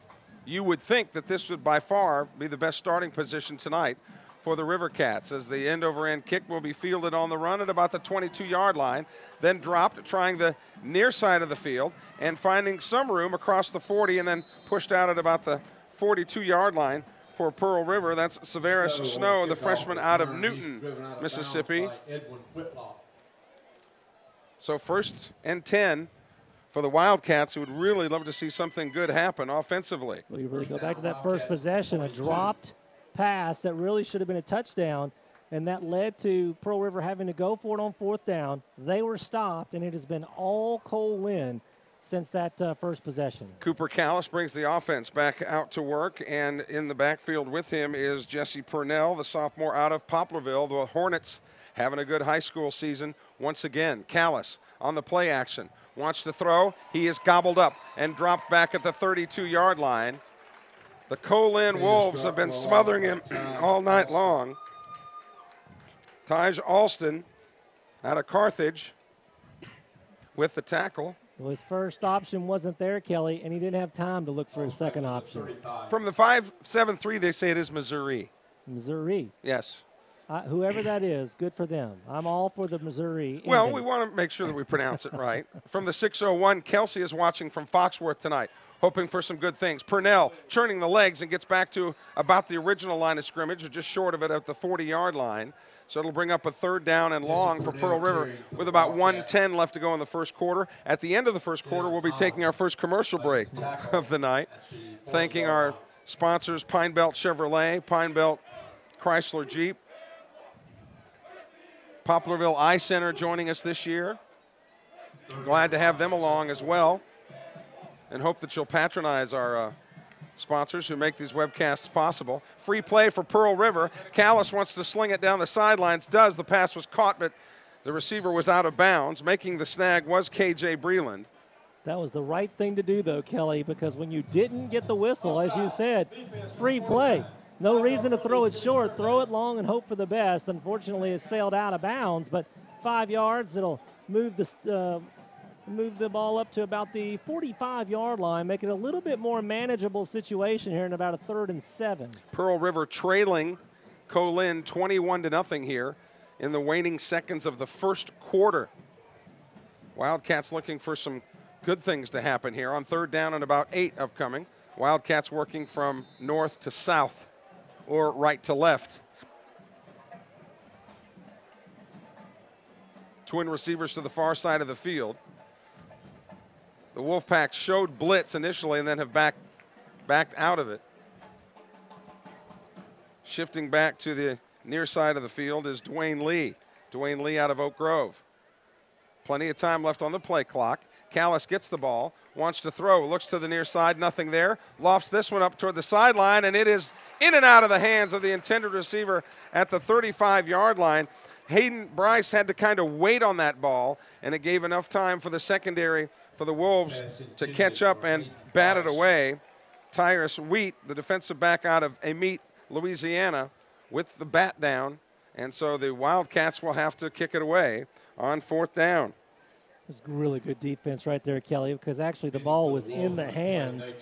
you would think that this would by far be the best starting position tonight for the River Cats, as the end-over-end kick will be fielded on the run at about the 22-yard line, then dropped, trying the near side of the field and finding some room across the 40, and then pushed out at about the 42-yard line for Pearl River. That's Severus Snow, the freshman out of Newton, Mississippi. So 1st and 10 for the Wildcats, who would really love to see something good happen offensively.
Well, you really go back to that first possession, a dropped pass that really should have been a touchdown, and that led to Pearl River having to go for it on 4th down. They were stopped, and it has been all Co-Lin since that first possession.
Cooper Callis brings the offense back out to work, and in the backfield with him is Jesse Purnell, the sophomore out of Poplarville. The Hornets having a good high school season once again. Callis on the play action, wants to throw. He is gobbled up and dropped back at the 32-yard line. The Co-Lin Wolves have been smothering him all night long. Taj Alston out of Carthage with the tackle.
Well, his first option wasn't there, Kelly, and he didn't have time to look for his second option.
From the 5-7-3, they say it is Missouri.
Missouri.
Yes.
Whoever that is, good for them. I'm all for the Missouri.
Well, we want to make sure that we pronounce it right. From the 601, Kelsey is watching from Foxworth tonight, hoping for some good things. Purnell churning the legs and gets back to about the original line of scrimmage, or just short of it at the 40-yard line. So it'll bring up a 3rd down and long for Pearl River with about 1:10 left to go in the first quarter. At the end of the first quarter, we'll be taking our first commercial break of the night, thanking our sponsors, Pine Belt Chevrolet, Pine Belt Chrysler Jeep, Poplarville Eye Center joining us this year. Glad to have them along as well, and hope that you'll patronize our sponsors who make these webcasts possible. Free play for Pearl River. Callis wants to sling it down the sidelines. Does. The pass was caught, but the receiver was out of bounds. Making the snag was KJ Breland.
That was the right thing to do, though, Kelly, because when you didn't get the whistle, as you said, free play. No reason to throw it short. Throw it long and hope for the best. Unfortunately, it sailed out of bounds, but 5 yards, it'll move the ball up to about the 45-yard line, make it a little bit more manageable situation here in about a 3rd and 7.
Pearl River trailing Co-Lin 21-0 here in the waning seconds of the first quarter. Wildcats looking for some good things to happen here on 3rd down and about 8 upcoming. Wildcats working from north to south or right to left. Twin receivers to the far side of the field. The Wolfpack showed blitz initially and then have backed out of it. Shifting back to the near side of the field is Dwayne Lee. Dwayne Lee out of Oak Grove. Plenty of time left on the play clock. Callis gets the ball, wants to throw, looks to the near side, nothing there. Lofts this one up toward the sideline, and it is in and out of the hands of the intended receiver at the 35-yard line. Hayden Bryce had to kind of wait on that ball, and it gave enough time for the secondary for the Wolves to catch up and bat it away. Tyrus Wheat, the defensive back out of Amite, Louisiana, with the bat down, and so the Wildcats will have to kick it away on 4th down.
It's really good defense right there, Kelly, because actually the ball was in the hands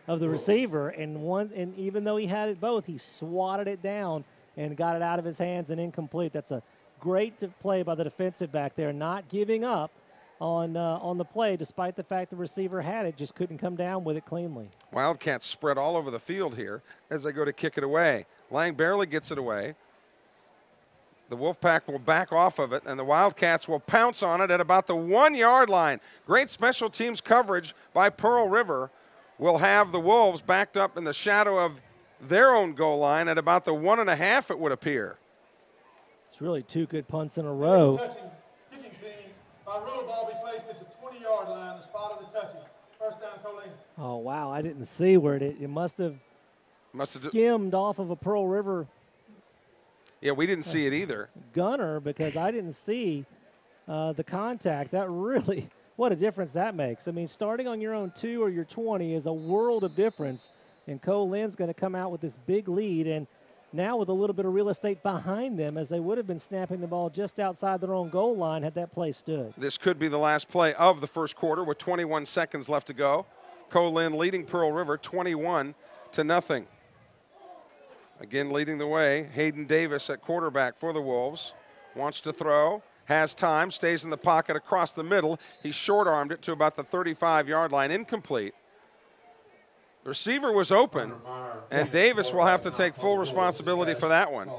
of the receiver, and even though he had it both, he swatted it down and got it out of his hands and incomplete. That's a great play by the defensive back there, not giving up on the play, despite the fact the receiver had it, just couldn't come down with it cleanly.
Wildcats spread all over the field here as they go to kick it away. Lang barely gets it away. The Wolfpack will back off of it, and the Wildcats will pounce on it at about the 1-yard line. Great special teams coverage by Pearl River will have the Wolves backed up in the shadow of their own goal line at about the 1.5, it would appear.
It's really 2 good punts in a row.
Kicking team, by roll ball be placed at the 20-yard line, the spot of the touching. First down, Co-Lin.
Oh, wow, I didn't see where it must have skimmed off of a Pearl River.
Yeah, we didn't see it either.
Gunner, because I didn't see the contact. That really, what a difference that makes. I mean, starting on your own 2 or your 20 is a world of difference, and Co-Lin's going to come out with this big lead, and now with a little bit of real estate behind them, as they would have been snapping the ball just outside their own goal line had that play stood.
This could be the last play of the first quarter with 21 seconds left to go. Co-Lin leading Pearl River 21-0. Again, leading the way, Hayden Davis at quarterback for the Wolves. Wants to throw, has time, stays in the pocket across the middle. He short-armed it to about the 35-yard line, incomplete. The receiver was open, and Davis will have to take full responsibility for that one.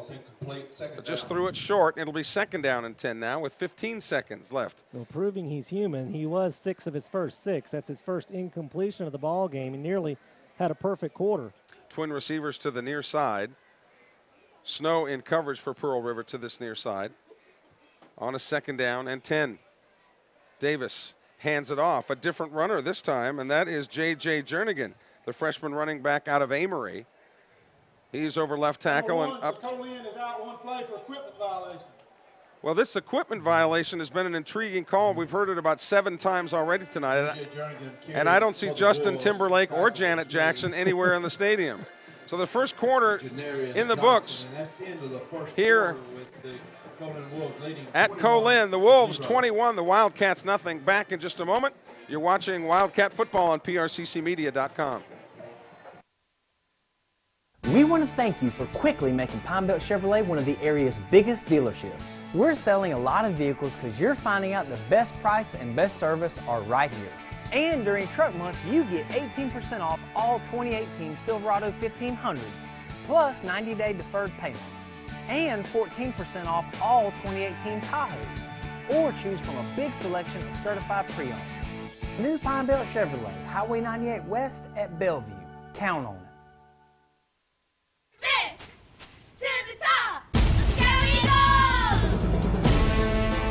But just threw it short. It'll be 2nd down and 10 now with 15 seconds left.
Well, proving he's human, he was 6 of his first 6. That's his first incompletion of the ball game. He nearly had a perfect quarter.
Twin receivers to the near side. Snow in coverage for Pearl River to this near side. On a 2nd down and 10. Davis hands it off. A different runner this time, and that is J.J. Jernigan, the freshman running back out of Amory. He's over left tackle and up.
Co-Lin is out one play for equipment violation.
Well, this equipment violation has been an intriguing call. We've heard it about 7 times already tonight. And I don't see Justin Timberlake or Janet Jackson anywhere in the stadium. So the first quarter in the books here at Co-Lin. The Wolves 21, the Wildcats nothing. Back in just a moment You're watching Wildcat Football on PRCCmedia.com.
We want to thank you for quickly making Pine Belt Chevrolet one of the area's biggest dealerships. We're selling a lot of vehicles because you're finding out the best price and best service are right here. And during Truck Month, you get 18% off all 2018 Silverado 1500s, plus 90-day deferred payment, and 14% off all 2018 Tahoes, or choose from a big selection of certified pre-owned. New Pine Belt Chevrolet, Highway 98 West at Bellevue. Count on it.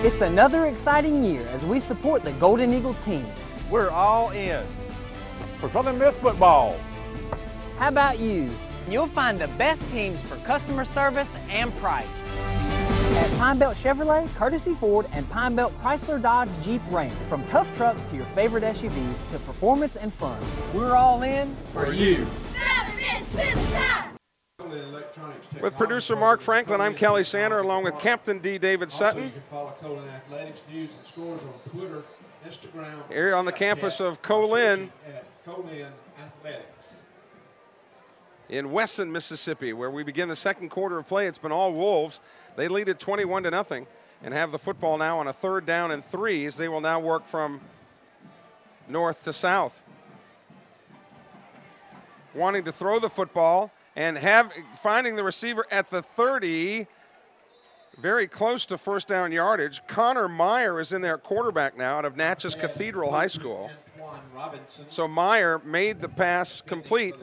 It's another exciting year as we support the Golden Eagle team.
We're all in for Southern Miss football.
How about you? You'll find the best teams for customer service and price. At Pine Belt Chevrolet, Courtesy Ford, and Pine Belt Chrysler Dodge Jeep Ram. From tough trucks to your favorite SUVs to performance and fun. We're all in for you.
Southern Miss to the top.
With producer Mark Franklin, I'm Kelly Sander, along with Captain D. David Sutton.
Also, you can follow Co-Lin Athletics news and scores on Twitter, Instagram.
Here on the campus of Co-Lin
Co-Lin Athletics
in Wesson, Mississippi, where we begin the second quarter of play. It's been all Wolves. They lead it 21-0 and have the football now on a 3rd down and 3 as they will now work from north to south. Wanting to throw the football and finding the receiver at the 30, very close to first down yardage. Connor Meyer is in there at quarterback now out of Natchez Cathedral High School. So Meyer made the pass complete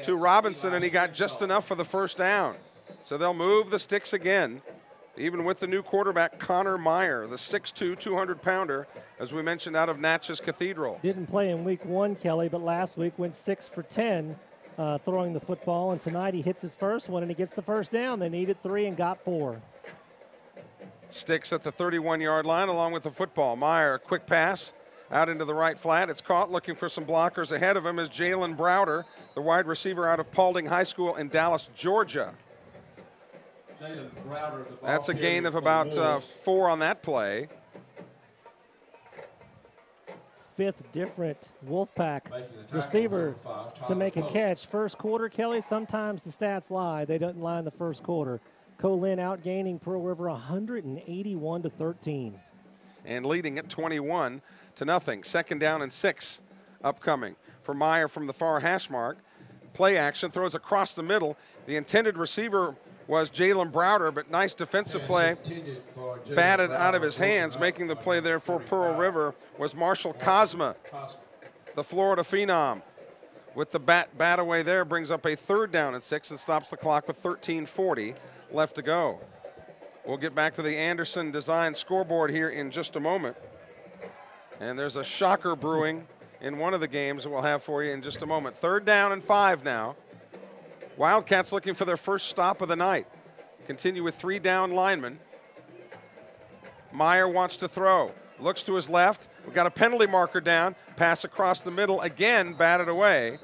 to Robinson, and he got just enough for the first down. So they'll move the sticks again, even with the new quarterback, Connor Meyer, the 6'2", 200-pounder, as we mentioned, out of Natchez Cathedral.
Didn't play in week 1, Kelly, but last week went 6 for 10. Throwing the football, and tonight he hits his first one and he gets the first down. They needed 3 and got 4.
Sticks at the 31-yard line along with the football. Meyer, a quick pass out into the right flat. It's caught. Looking for some blockers ahead of him is Jalen Browder, the wide receiver out of Paulding High School in Dallas, Georgia. That's a gain of about 4 on that play.
5th different Wolfpack receiver to make a catch. First quarter, Kelly, sometimes the stats lie. They don't lie in the first quarter. Co-Lin outgaining Pearl River 181-13.
And leading at 21-0. 2nd down and 6 upcoming for Meyer from the far hash mark. Play action, throws across the middle. The intended receiver was Jalen Browder, but nice defensive play. Batted out of his hands. Making the play there for Pearl River was Marshall Cosma, the Florida phenom. With the bat away there, brings up a 3rd down and 6 and stops the clock with 13:40 left to go. We'll get back to the Anderson design scoreboard here in just a moment. And there's a shocker brewing in one of the games that we'll have for you in just a moment. 3rd down and 5 now. Wildcats looking for their first stop of the night. Continue with 3 down linemen. Meyer wants to throw. Looks to his left. We've got a penalty marker down. Pass across the middle again, batted away.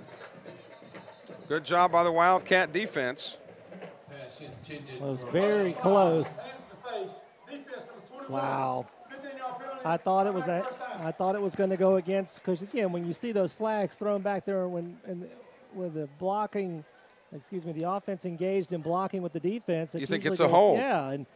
Good job by the Wildcat defense.
It was very close. Wow. I thought it was going to go against, because again, when you see those flags thrown back there with the blocking, the offense engaged in blocking with the defense.
You think it's a hold?
Yeah, and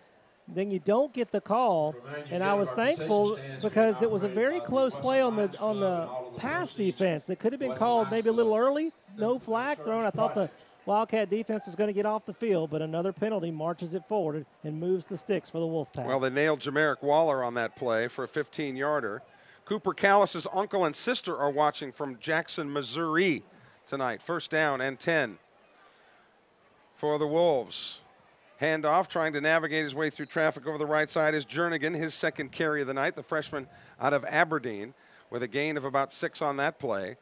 then you don't get the call. And I was thankful because it was a very close play on the pass defense that could have been called maybe a little early. No flag thrown. I thought the Wildcat defense was going to get off the field, but another penalty marches it forward and moves the sticks for the Wolfpack.
Well, they nailed Jamerick Waller on that play for a 15-yarder. Cooper Callis's uncle and sister are watching from Jackson, Missouri tonight. 1st down and 10 for the Wolves. Handoff, trying to navigate his way through traffic over the right side is Jernigan, his 2nd carry of the night, the freshman out of Aberdeen, with a gain of about 6 on that play.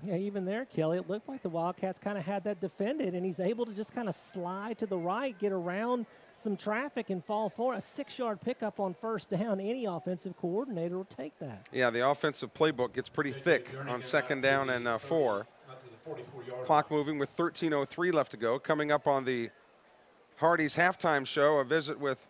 Yeah, even there, Kelly, it looked like the Wildcats kind of had that defended, and he's able to just kind of slide to the right, get around some traffic, and fall for a 6-yard pickup on 1st down. Any offensive coordinator will take that.
Yeah, the offensive playbook gets pretty thick on 2nd down and 4. Clock moving with 13:03 left to go. Coming up on the Hardy's halftime show, a visit with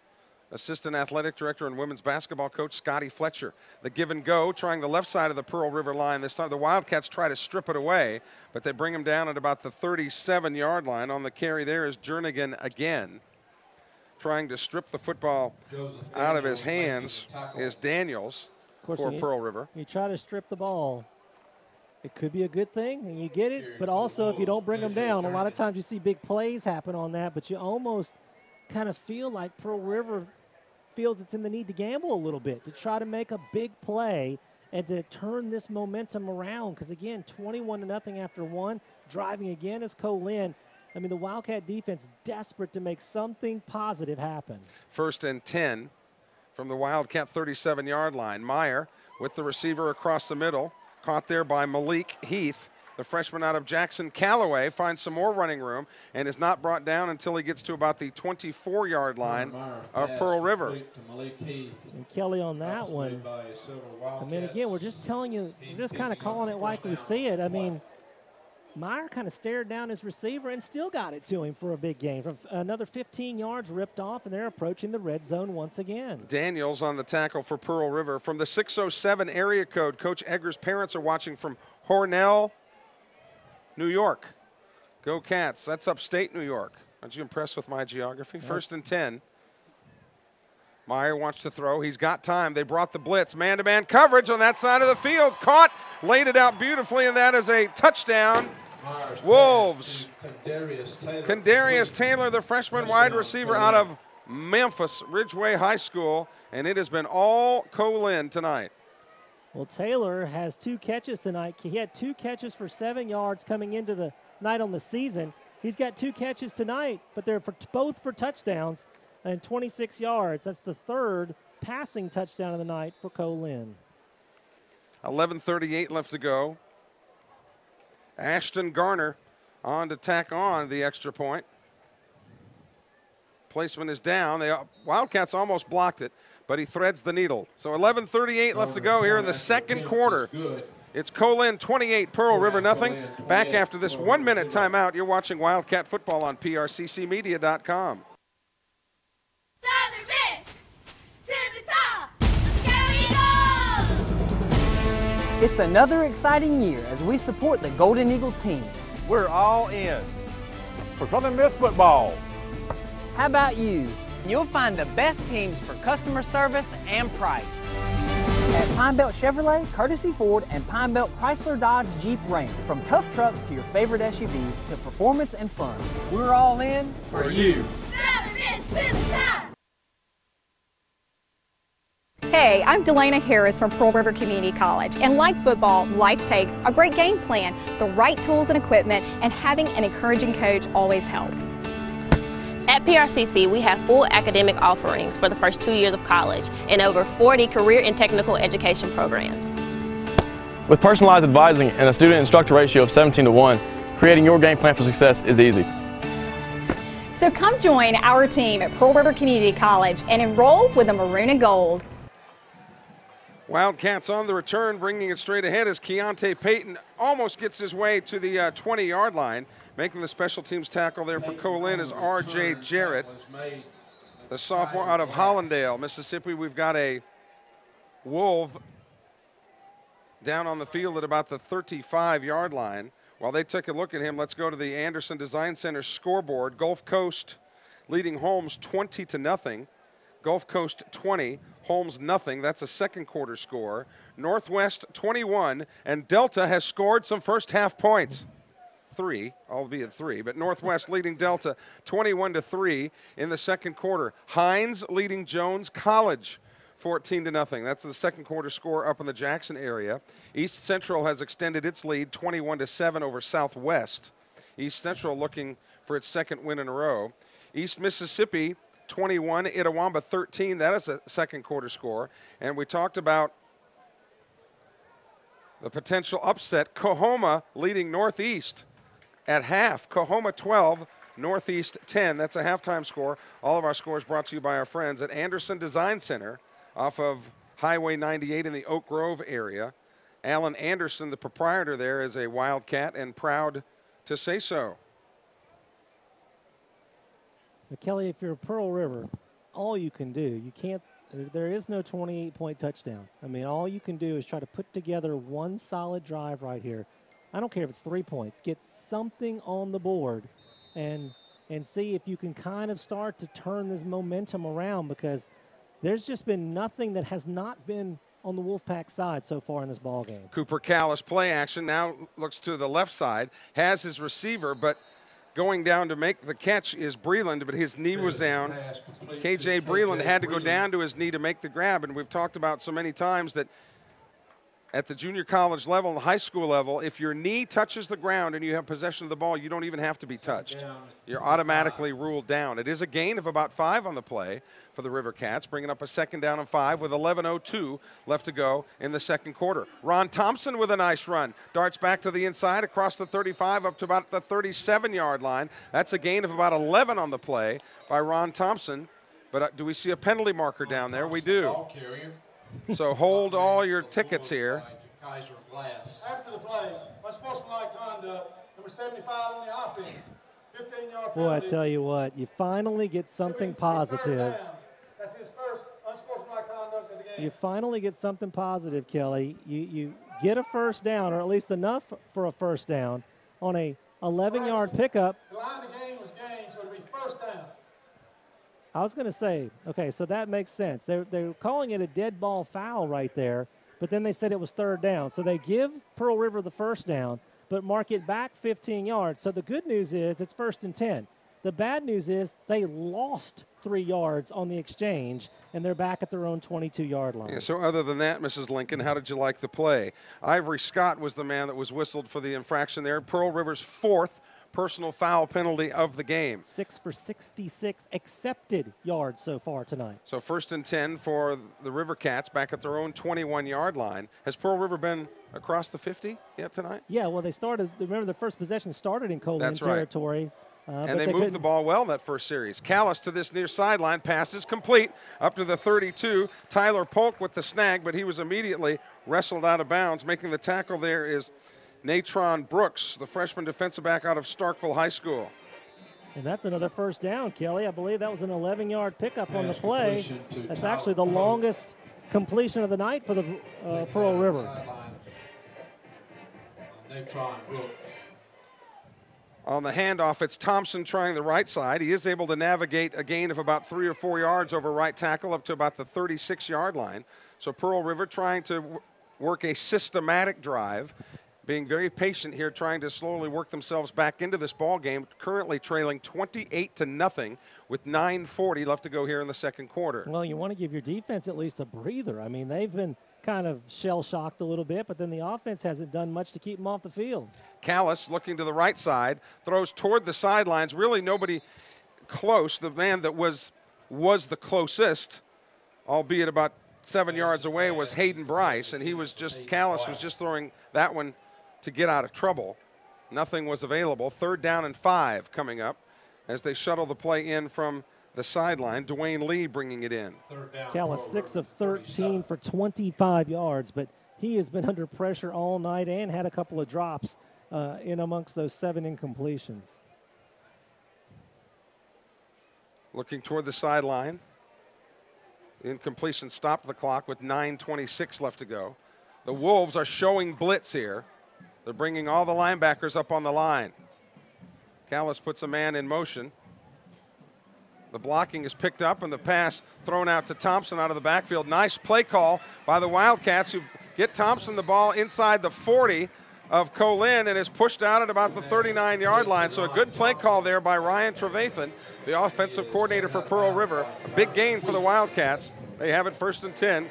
Assistant Athletic Director and Women's Basketball Coach Scotty Fletcher. The give and go, trying the left side of the Pearl River line. This time the Wildcats try to strip it away, but they bring him down at about the 37-yard line. On the carry there is Jernigan again. Trying to strip the football out of his hands is Daniels for Pearl River.
You try to strip the ball. It could be a good thing, and you get it, but also if you don't bring them down, a lot of times you see big plays happen on that, but you almost kind of feel like Pearl River feels it's in the need to gamble a little bit, to try to make a big play and to turn this momentum around. Because, again, 21-0 after one, driving again is Co-Lin. I mean, the Wildcat defense desperate to make something positive happen.
1st and 10 from the Wildcat 37-yard line. Meyer with the receiver across the middle, caught there by Malik Heath. The freshman out of Jackson Callaway finds some more running room and is not brought down until he gets to about the 24-yard line of Pearl River.
And Kelly on that one, I mean, again, we're just telling you, we're just kind of calling it like we see it. I mean, Meyer kind of stared down his receiver and still got it to him for a big gain. Another 15 yards ripped off, and they're approaching the red zone once again.
Daniels on the tackle for Pearl River. From the 607 area code, Coach Egger's parents are watching from Hornell, New York. Go Cats. That's upstate New York. Aren't you impressed with my geography? 1st and 10. Meyer wants to throw. He's got time. They brought the blitz. Man-to-man coverage on that side of the field. Caught, laid it out beautifully, and that is a touchdown. Wolves. Kendarius Taylor, the freshman wide receiver out of Memphis Ridgeway High School, and it has been all Co-Lin tonight.
Well, Taylor has 2 catches tonight. He had 2 catches for 7 yards coming into the night on the season. He's got 2 catches tonight, but they're both for touchdowns and 26 yards. That's the 3rd passing touchdown of the night for Co-Lin.
11:38 left to go. Ashton Garner on to tack on the extra point. Placement is down. The Wildcats almost blocked it, but he threads the needle. So 11:38 left to go here in the second quarter. It's Co-Lin 28, Pearl River nothing. Back after this 1-minute timeout. You're watching Wildcat football on PRCCmedia.com.
Southern Miss to the top. Let's go Eagles!
It's another exciting year as we support the Golden Eagle team.
We're all in for Southern Miss football.
How about you? You'll find the best teams for customer service and price. At Pine Belt Chevrolet, Courtesy Ford, and Pine Belt Chrysler Dodge Jeep Ram. From tough trucks to your favorite SUVs to performance and fun, we're all in for you.
Southern Miss to the top.
Hey, I'm Delana Harris from Pearl River Community College, and like football, life takes a great game plan, the right tools and equipment, and having an encouraging coach always helps.
At PRCC, we have full academic offerings for the first 2 years of college and over 40 career and technical education programs.
With personalized advising and a student-instructor ratio of 17-1, creating your game plan for success is easy.
So come join our team at Pearl River Community College and enroll with the Maroon and Gold.
Wildcats on the return, bringing it straight ahead as Keontae Payton almost gets his way to the 20-yard line. Making the special teams tackle there for Co-Lin is R.J. Jarrett, the sophomore out of Hollandale, Mississippi. We've got a Wolf down on the field at about the 35-yard line. While they took a look at him, let's go to the Anderson Design Center scoreboard. Gulf Coast leading Holmes 20-0. Gulf Coast 20, Holmes nothing. That's a second quarter score. Northwest 21, and Delta has scored some first half points. 3, albeit 3, but Northwest leading Delta 21-3 in the second quarter. Hines leading Jones College 14-0. That's the second quarter score up in the Jackson area. East Central has extended its lead 21-7 over Southwest. East Central looking for its second win in a row. East Mississippi 21, Itawamba 13. That is a second quarter score. And we talked about the potential upset. Coahoma leading Northeast at half. Coahoma 12, Northeast 10. That's a halftime score. All of our scores brought to you by our friends at Anderson Design Center off of Highway 98 in the Oak Grove area. Alan Anderson, the proprietor there, is a Wildcat and proud to say so.
But Kelly, if you're Pearl River, all you can do. You can't. There is no 28-point touchdown. I mean, all you can do is try to put together one solid drive right here. I don't care if it's 3 points. Get something on the board, and see if you can kind of start to turn this momentum around, because there's just been nothing that has not been on the Wolfpack side so far in this ball game.
Cooper Callis play action now looks to the left side, has his receiver, but going down to make the catch is Breland, but his knee was down. KJ Breland had to go down to his knee to make the grab, and we've talked about so many times that at the junior college level and the high school level, if your knee touches the ground and you have possession of the ball, you don't even have to be touched. You're automatically ruled down. It is a gain of about 5 on the play for the River Cats, bringing up a 2nd down and 5 with 11:02 left to go in the second quarter. Ron Thompson with a nice run. Darts back to the inside across the 35 up to about the 37-yard line. That's a gain of about 11 on the play by Ron Thompson. But do we see a penalty marker down there? We do. So hold all your tickets here.
After the play, unsportsmanlike conduct, number 75 on the offense, 15-yard penalty.
Boy, I tell you what, you finally get something positive.
That's his first unsportsmanlike conduct of the game.
You finally get something positive, Kelly. You get a first down, or at least enough for a first down, on a 11-yard pickup.
The line of the game was gained, so it'll be first down.
I was going to say, okay, so that makes sense. They're calling it a dead ball foul right there, but then they said it was 3rd down. So they give Pearl River the first down, but mark it back 15 yards. So the good news is it's 1st and 10. The bad news is they lost 3 yards on the exchange, and they're back at their own 22-yard line.
Yeah, so other than that, Mrs. Lincoln, how did you like the play? Ivory Scott was the man that was whistled for the infraction there. Pearl River's 4th personal foul penalty of the game.
6 for 66 accepted yards so far tonight.
So 1st and 10 for the River Cats back at their own 21-yard line. Has Pearl River been across the 50 yet tonight?
Yeah, well, they started, remember the first possession started in Co-Lin territory.
And they moved the ball well in that first series. Callis to this near sideline, passes complete up to the 32. Tyler Polk with the snag, but he was immediately wrestled out of bounds. Making the tackle there is Natron Brooks, the freshman defensive back out of Starkville High School.
And that's another first down, Kelly. I believe that was an 11-yard pickup on the play. That's actually the longest completion of the night for the Pearl River.
Natron Brooks.
On the handoff, it's Thompson trying the right side. He is able to navigate a gain of about 3 or 4 yards over right tackle up to about the 36-yard line. So Pearl River trying to work a systematic drive, being very patient here, trying to slowly work themselves back into this ball game, currently trailing 28-0 with 9:40 left to go here in the second quarter.
Well, you want to give your defense at least a breather. I mean, they've been kind of shell-shocked a little bit, but then the offense hasn't done much to keep them off the field.
Callis looking to the right side, throws toward the sidelines. Really nobody close. The man that was the closest, albeit about 7 yards away, was Hayden Bryce, and he was just, Callis was just throwing that one to get out of trouble. Nothing was available. 3rd down and 5 coming up as they shuttle the play in from the sideline. Dwayne Lee bringing it in.
Callis 6 of 13 for 25 yards, but he has been under pressure all night and had a couple of drops in amongst those 7 incompletions.
Looking toward the sideline. Incompletion stopped the clock with 9:26 left to go. The Wolves are showing blitz here. They're bringing all the linebackers up on the line. Callis puts a man in motion. The blocking is picked up and the pass thrown out to Thompson out of the backfield. Nice play call by the Wildcats, who get Thompson the ball inside the 40 of Co-Lin and is pushed out at about the 39-yard line. So a good play call there by Ryan Trevathan, the offensive coordinator for Pearl River. A big gain for the Wildcats. They have it 1st and 10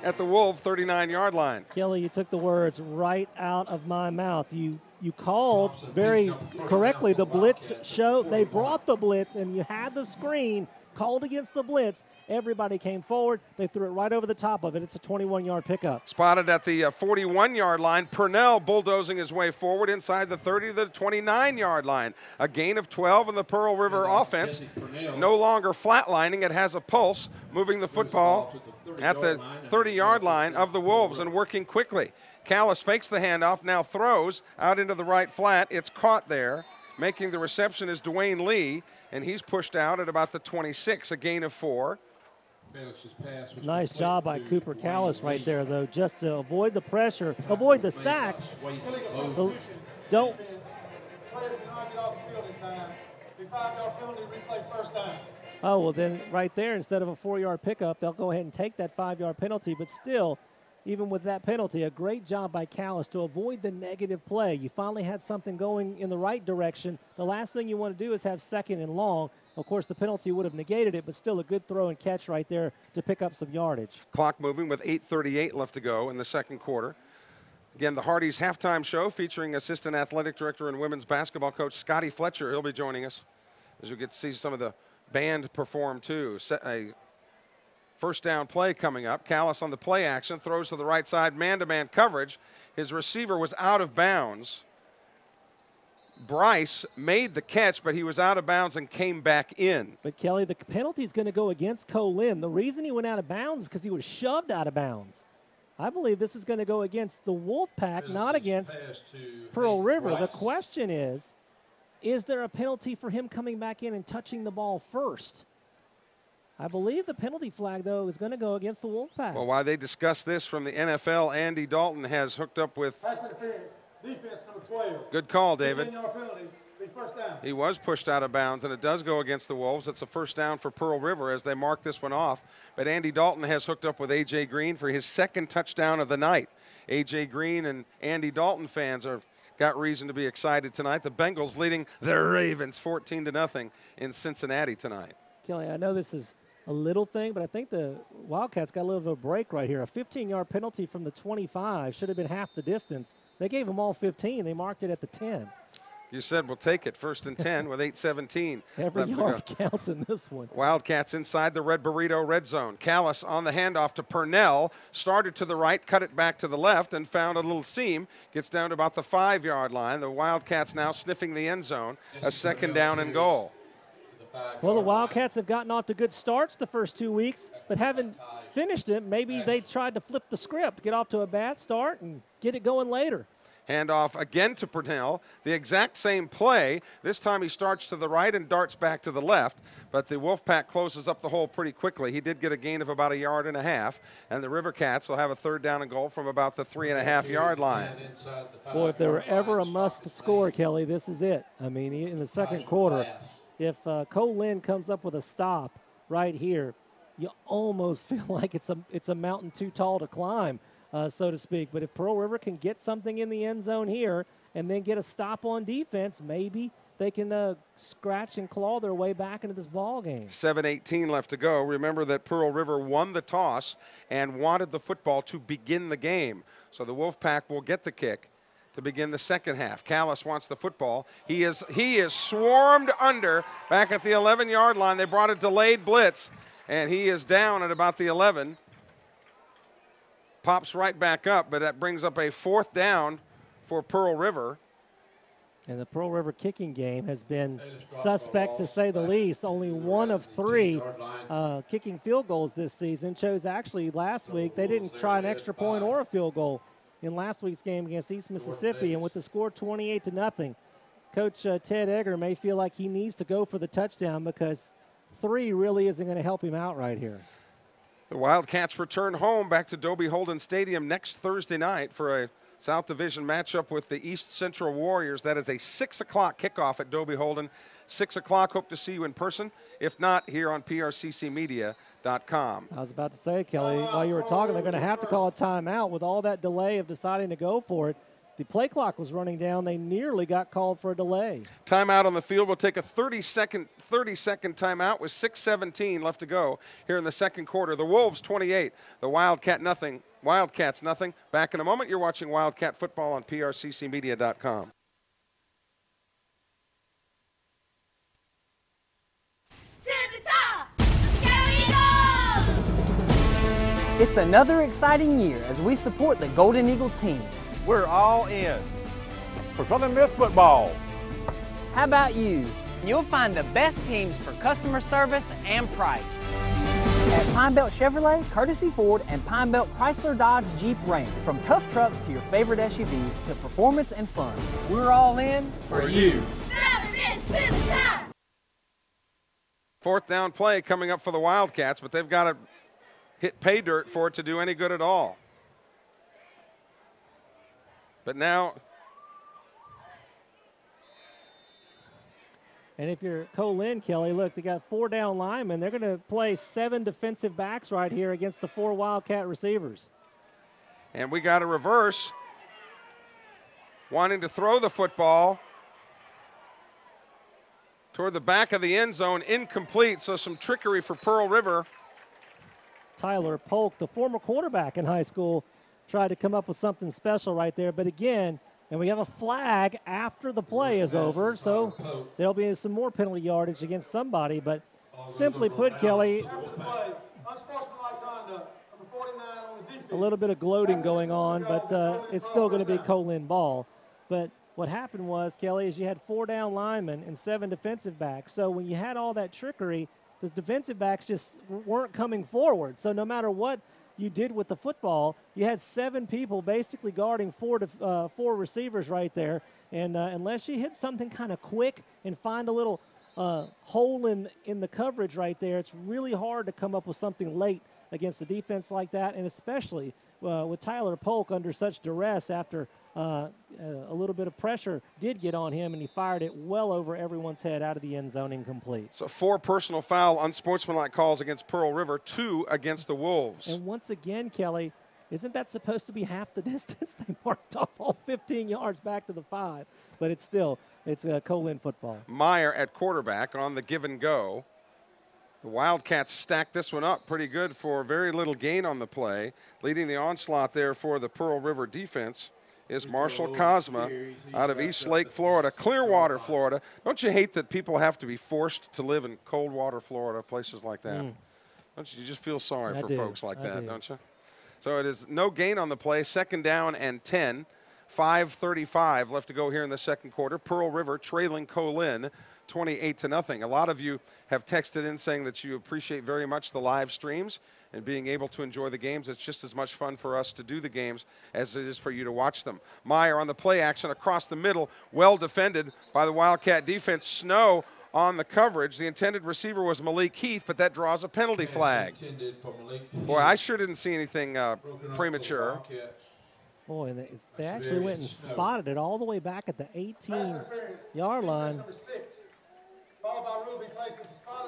at the Wolf 39-yard line.
Kelly, you took the words right out of my mouth. You called very correctly the blitz show. They brought the blitz, and you had the screen called against the blitz. Everybody came forward. They threw it right over the top of it. It's a 21-yard pickup.
Spotted at the 41-yard line. Purnell bulldozing his way forward inside the 30 to the 29-yard line. A gain of 12 in the Pearl River offense. No longer flatlining. It has a pulse, moving the football at the 30-yard line of the Wolves and working quickly. Callis fakes the handoff, now throws out into the right flat. It's caught there Making the reception is Dwayne Lee, and he's pushed out at about the 26, a gain of 4.
Nice job by Cooper Callis right there, though, just to avoid the pressure, avoid the sack. Don't. Oh, well, then right there, instead of a 4-yard pickup, they'll go ahead and take that 5-yard penalty. But still, even with that penalty, a great job by Callis to avoid the negative play. You finally had something going in the right direction. The last thing you want to do is have 2nd and long. Of course, the penalty would have negated it, but still a good throw and catch right there to pick up some yardage.
Clock moving with 8:38 left to go in the second quarter. Again, the Hardee's halftime show featuring Assistant Athletic Director and Women's Basketball Coach Scotty Fletcher. He'll be joining us as we get to see some of the band perform too. A first down play coming up. Callis on the play action, throws to the right side, man-to-man coverage. His receiver was out of bounds. Bryce made the catch, but he was out of bounds and came back in.
But, Kelly, the penalty is going to go against Co-Lin. The reason he went out of bounds is because he was shoved out of bounds. I believe this is going to go against the Wolfpack, not against Pearl River. The question is there a penalty for him coming back in and touching the ball first? I believe the penalty flag, though, is going to go against the Wolfpack.
Well, while they discuss this from the NFL, Andy Dalton has hooked up with...
Defense number 12.
Good call, David.
Penalty, first down.
He was pushed out of bounds, and it does go against the Wolves. It's a first down for Pearl River as they mark this one off. But Andy Dalton has hooked up with A.J. Green for his 2nd touchdown of the night. A.J. Green and Andy Dalton fans have got reason to be excited tonight. The Bengals leading the Ravens 14-0 in Cincinnati tonight.
Kelly, I know this is a little thing, but I think the Wildcats got a little bit of a break right here. A 15-yard penalty from the 25 should have been half the distance. They gave them all 15. They marked it at the 10.
You said we'll take it. 1st and 10 with 8:17.
Every yard counts in this one.
Wildcats inside the Red Burrito red zone. Callis on the handoff to Purnell. Started to the right, cut it back to the left, and found a little seam. Gets down to about the 5-yard line. The Wildcats now sniffing the end zone. A 2nd down and goal.
Well, the Wildcats have gotten off to good starts the first 2 weeks, but haven't finished it. Maybe they tried to flip the script, get off to a bad start, and get it going later.
Handoff again to Purnell. The exact same play. This time he starts to the right and darts back to the left, but the Wolfpack closes up the hole pretty quickly. He did get a gain of about 1.5 yards, and the River Cats will have a 3rd down and goal from about the 3.5-yard line.
Boy, if there were ever a must score, Kelly, this is it. I mean, in the second quarter, if Co-Lin comes up with a stop right here, you almost feel like it's a mountain too tall to climb, so to speak. But if Pearl River can get something in the end zone here and then get a stop on defense, maybe they can scratch and claw their way back into this ball game.
7:18 left to go. Remember that Pearl River won the toss and wanted the football to begin the game. So the Wolfpack will get the kick to begin the second half. Callis wants the football. He is swarmed under back at the 11-yard line. They brought a delayed blitz, and he is down at about the 11. Pops right back up, but that brings up a 4th down for Pearl River.
And the Pearl River kicking game has been suspect to say the least. Only 1 of 3 kicking field goals this season. Chose actually last week, they didn't try an extra point or a field goal in last week's game against East Mississippi, and with the score 28-0, Coach Ted Egger may feel like he needs to go for the touchdown because 3 really isn't going to help him out right here.
The Wildcats return home back to Dobie Holden Stadium next Thursday night for a South Division matchup with the East Central Warriors. That is a 6 o'clock kickoff at Dobie Holden. 6 o'clock, hope to see you in person. If not, here on PRCCmedia.com.
I was about to say, Kelly, while you were talking, they're going to have to call a timeout with all that delay of deciding to go for it. The play clock was running down. They nearly got called for a delay.
Timeout on the field. We'll take a 30-second timeout with 6:17 left to go here in the second quarter. The Wolves 28, the Wildcats nothing. Back in a moment. You're watching Wildcat football on PRCCmedia.com.
To the top! Let's go Eagles!
It's another exciting year as we support the Golden Eagle team.
We're all in for Southern Miss football.
How about you? You'll find the best teams for customer service and price. At Pine Belt Chevrolet, Courtesy Ford, and Pine Belt Chrysler Dodge Jeep Ram. From tough trucks to your favorite SUVs to performance and fun, we're all in
for you.
Southern To the top.
Fourth down play coming up for the Wildcats, but they've got to hit pay dirt for it to do any good at all. But now,
and if you're Co-Lin, Kelly, look, they got 4 down linemen. They're going to play 7 defensive backs right here against the 4 Wildcat receivers.
and we got a reverse. Wanting to throw the football toward the back of the end zone, incomplete, so some trickery for Pearl River.
Tyler Polk, the former quarterback in high school, tried to come up with something special right there. But again, and we have a flag after the play is over, so there'll be some more penalty yardage against somebody. But simply put, Kelly, a little bit of gloating going on, but it's still going to be Co-Lin ball. But what happened was, Kelly, is you had 4 down linemen and 7 defensive backs. So when you had all that trickery, the defensive backs just weren't coming forward. So no matter what you did with the football, you had 7 people basically guarding 4 receivers right there. And unless you hit something kind of quick and find a little hole in the coverage right there, it's really hard to come up with something late against a defense like that, and especially with Tyler Polk under such duress after a little bit of pressure did get on him, and he fired it well over everyone's head out of the end zone, incomplete.
So 4 personal foul, unsportsmanlike calls against Pearl River, 2 against the Wolves.
And once again, Kelly, isn't that supposed to be half the distance? They marked off all 15 yards back to the 5, but it's a Co-Lin football.
Meyer at quarterback on the give and go. The Wildcats stacked this one up pretty good for very little gain on the play. Leading the onslaught there for the Pearl River defense is Marshall Cosma out of East Lake, Florida, Clearwater, Florida. Don't you hate that people have to be forced to live in Coldwater, Florida, places like that? Don't you just feel sorry for folks like that, don't you? So it is no gain on the play, 2nd down and 10. 5:35 left to go here in the second quarter. Pearl River trailing Co-Lin 28-0. A lot of you have texted in saying that you appreciate very much the live streams and being able to enjoy the games. It's just as much fun for us to do the games as it is for you to watch them. Meyer on the play action across the middle, well defended by the Wildcat defense. Snow on the coverage. The intended receiver was Malik Heath, but that draws a penalty flag. Boy, I sure didn't see anything premature.
Boy, and they actually went and spotted it all the way back at the 18-yard line.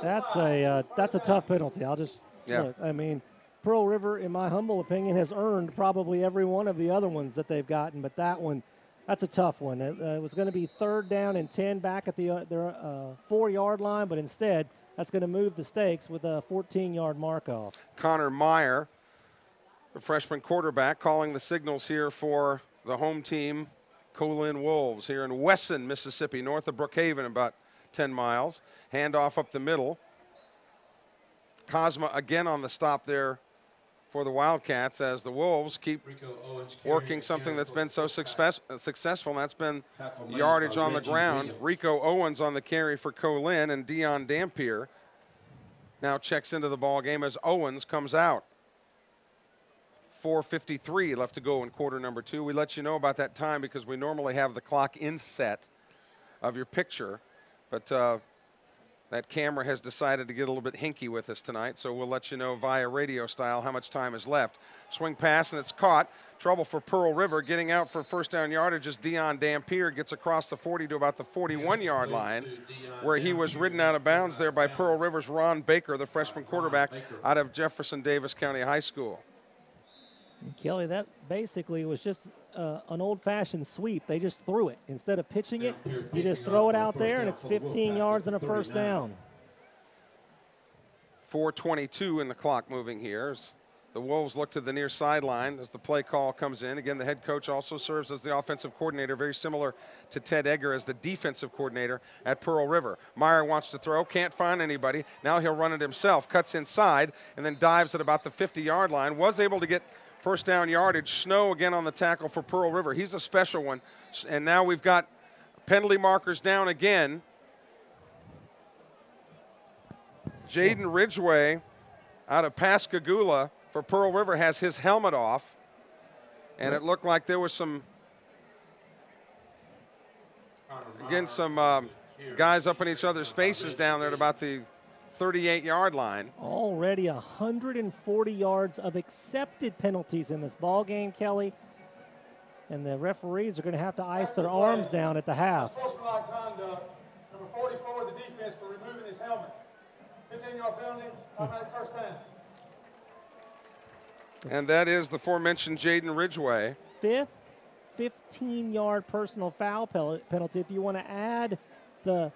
That's a tough penalty. I'll just look. I mean, Pearl River, in my humble opinion, has earned probably every one of the other ones that they've gotten, but that one, that's a tough one. It was going to be 3rd down and 10 back at their 4-yard line, but instead, that's going to move the stakes with a 14-yard mark off.
Connor Meyer, the freshman quarterback, calling the signals here for the home team, Co-Lin Wolves, here in Wesson, Mississippi, north of Brookhaven, about 10 miles. Handoff up the middle. Cosma again on the stop there for the Wildcats as the Wolves keep working something that's been so successful, and that's been yardage on the ground. Rico Owens on the carry for Co-Lin, and Dion Dampier now checks into the ball game as Owens comes out. 4:53 left to go in quarter number 2. We let you know about that time because we normally have the clock inset of your picture, but that camera has decided to get a little bit hinky with us tonight, so we'll let you know via radio style how much time is left. Swing pass, and it's caught. Trouble for Pearl River. Getting out for 1st down yardage as Dion Dampier gets across the 40 to about the 41-yard line, where he was ridden out of bounds there by Pearl River's Ron Baker, the freshman quarterback out of Jefferson Davis County High School.
Kelly, that basically was just an old-fashioned sweep. They just threw it. Instead of pitching it, you just throw it out there, and it's 15 yards and a 1st down.
4:22 in the clock moving here. As the Wolves look to the near sideline as the play call comes in. Again, the head coach also serves as the offensive coordinator, very similar to Ted Egger as the defensive coordinator at Pearl River. Meyer wants to throw, can't find anybody. Now he'll run it himself, cuts inside, and then dives at about the 50-yard line. Was able to get 1st down yardage. Snow again on the tackle for Pearl River. He's a special one. And now we've got penalty markers down again. Jaden Ridgway out of Pascagoula for Pearl River has his helmet off. And it looked like there was some guys up in each other's faces down there at about the 38-yard line.
Already 140 yards of accepted penalties in this ball game, Kelly. And the referees are going to have to ice their arms down at the half.
Unsportsmanlike conduct, number 44, the defense, for removing his helmet. 15-yard penalty, automatic first down.
And that is the aforementioned Jaden Ridgway.
Fifth 15-yard personal foul penalty. If you want to add the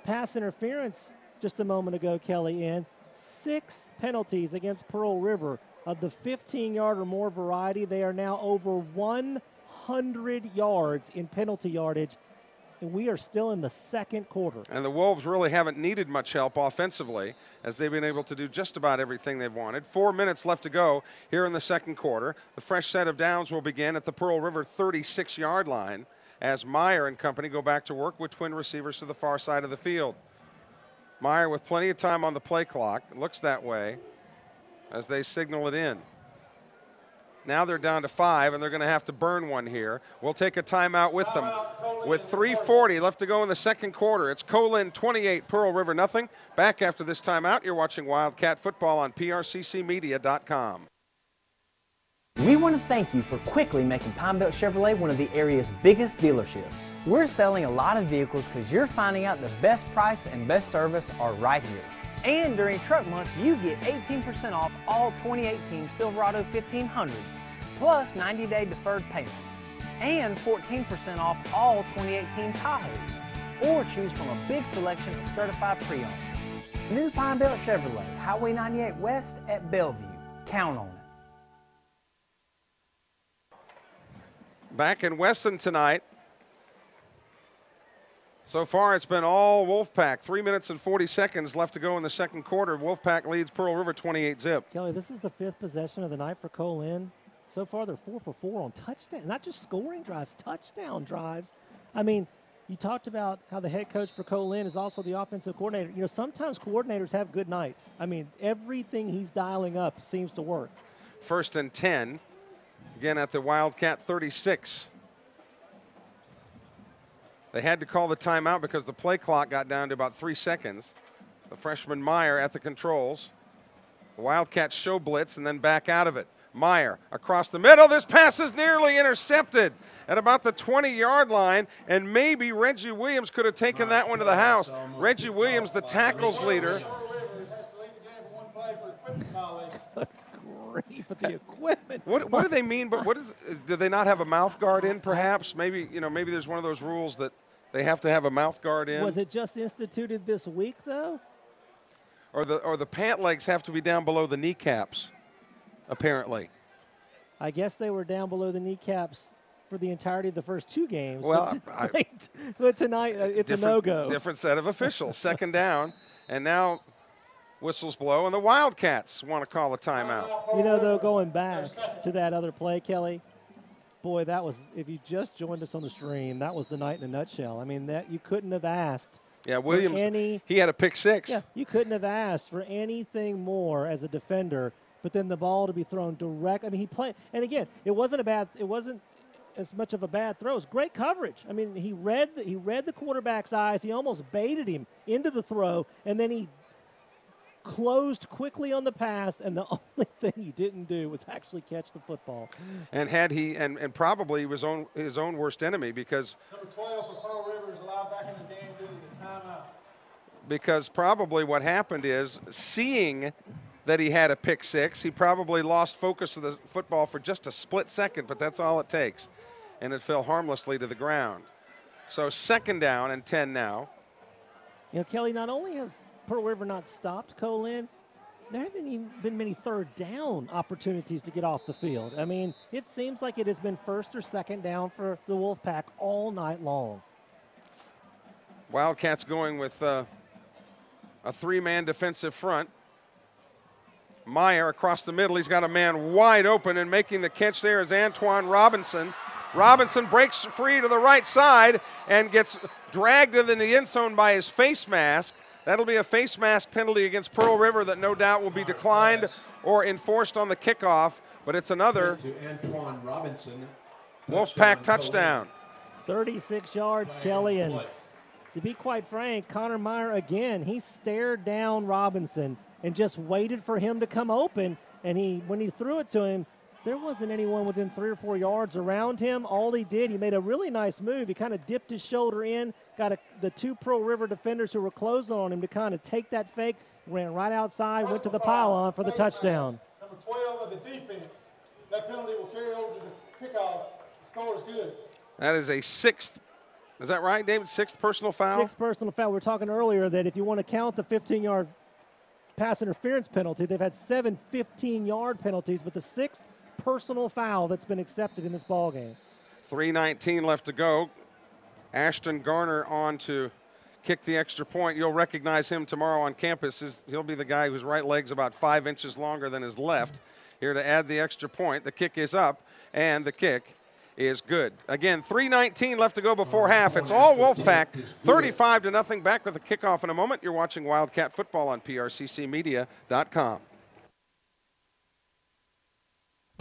pass interference just a moment ago, Kelly, in 6 penalties against Pearl River. Of the 15-yard or more variety, they are now over 100 yards in penalty yardage, and we are still in the second quarter.
And the Wolves really haven't needed much help offensively, as they've been able to do just about everything they've wanted. 4 minutes left to go here in the second quarter. The fresh set of downs will begin at the Pearl River 36-yard line as Meyer and company go back to work with twin receivers to the far side of the field. Meyer with plenty of time on the play clock. It looks that way as they signal it in. Now they're down to 5, and they're going to have to burn one here. We'll take a timeout with them. With 3:40 left to go in the second quarter, it's Co-Lin 28, Pearl River nothing. Back after this timeout, you're watching Wildcat Football on PRCCmedia.com.
We want to thank you for quickly making Pine Belt Chevrolet one of the area's biggest dealerships. We're selling a lot of vehicles because you're finding out the best price and best service are right here. And during Truck Month, you get 18% off all 2018 Silverado 1500s, plus 90-day deferred payment, and 14% off all 2018 Tahoes, or choose from a big selection of certified pre-owned. New Pine Belt Chevrolet, Highway 98 West at Bellevue. Count on it.
Back in Weston tonight. So far, it's been all Wolfpack. 3 minutes and 40 seconds left to go in the second quarter. Wolfpack leads Pearl River 28-zip.
Kelly, this is the 5th possession of the night for Co-Lin. So far, they're 4 for 4 on touchdown. Not just scoring drives, touchdown drives. I mean, you talked about how the head coach for Co-Lin is also the offensive coordinator. You know, sometimes coordinators have good nights. I mean, everything he's dialing up seems to work.
1st and 10. Again at the Wildcat 36. They had to call the timeout because the play clock got down to about 3 seconds. The freshman Meyer at the controls. The Wildcats show blitz and then back out of it. Meyer across the middle. This pass is nearly intercepted at about the 20-yard line, and maybe Reggie Williams could have taken that one to the house. Reggie Williams, the tackles leader.
For the equipment.
What do they mean? But do they not have a mouth guard in? Perhaps maybe there's one of those rules that they have to have a mouth guard in.
Was it just instituted this week though?
Or the pant legs have to be down below the kneecaps, apparently.
I guess they were down below the kneecaps for the entirety of the first 2 games.
Well,
but tonight it's a no-go.
Different set of officials. Second down, and now whistles blow, and the Wildcats want to call a timeout.
You know, though, going back to that other play, Kelly, boy, that was, if you just joined us on the stream, that was the night in a nutshell. I mean, that you couldn't have asked.
Yeah, Williams, he had a pick 6.
Yeah, you couldn't have asked for anything more as a defender, but then the ball to be thrown direct. I mean, he played, and again, it wasn't as much of a bad throw. It was great coverage. I mean, he read the quarterback's eyes. He almost baited him into the throw, and then he closed quickly on the pass, and the only thing he didn't do was actually catch the football.
And had he, and probably was his own worst enemy, because
number 12 for Pearl River is allowed back in the game due to the timeout.
Because probably what happened is, seeing that he had a pick 6, he probably lost focus of the football for just a split second, but that's all it takes, and it fell harmlessly to the ground. So second down and 10 now.
You know, Kelly, not only has Pearl River not stopped Co-Lin, there haven't even been many third down opportunities to get off the field. I mean, it seems like it has been first or second down for the Wolfpack all night long.
Wildcats going with a 3-man defensive front. Meyer across the middle. He's got a man wide open, and making the catch there is Antoine Robinson. Robinson breaks free to the right side and gets dragged into the end zone by his face mask. That'll be a face mask penalty against Pearl River that no doubt will be declined or enforced on the kickoff, but it's another
Antoine Robinson.
Wolfpack touchdown.
36 yards, Kelly, and to be quite frank, Connor Meyer, again, he stared down Robinson and just waited for him to come open. And when he threw it to him, there wasn't anyone within 3 or 4 yards around him. All he did, he made a really nice move. He kind of dipped his shoulder in, got the 2 Pearl River defenders who were closing on him to kind of take that fake, ran right outside, went to the pylon for the touchdown.
Number 12 of the defense. That penalty will carry over to the kickoff. Score is good.
That is a 6th. Is that right, David? 6th personal foul?
6th personal foul. We were talking earlier that if you want to count the 15-yard pass interference penalty, they've had 7 15-yard penalties, but the 6th personal foul that's been accepted in this ball game.
3:19 left to go. Ashton Garner on to kick the extra point. You'll recognize him tomorrow on campus. He'll be the guy whose right leg's about 5 inches longer than his left. Here to add the extra point. The kick is up, and the kick is good. Again, 3:19 left to go before half. It's all Wolfpack, 35-0. Back with the kickoff in a moment. You're watching Wildcat Football on PRCCmedia.com.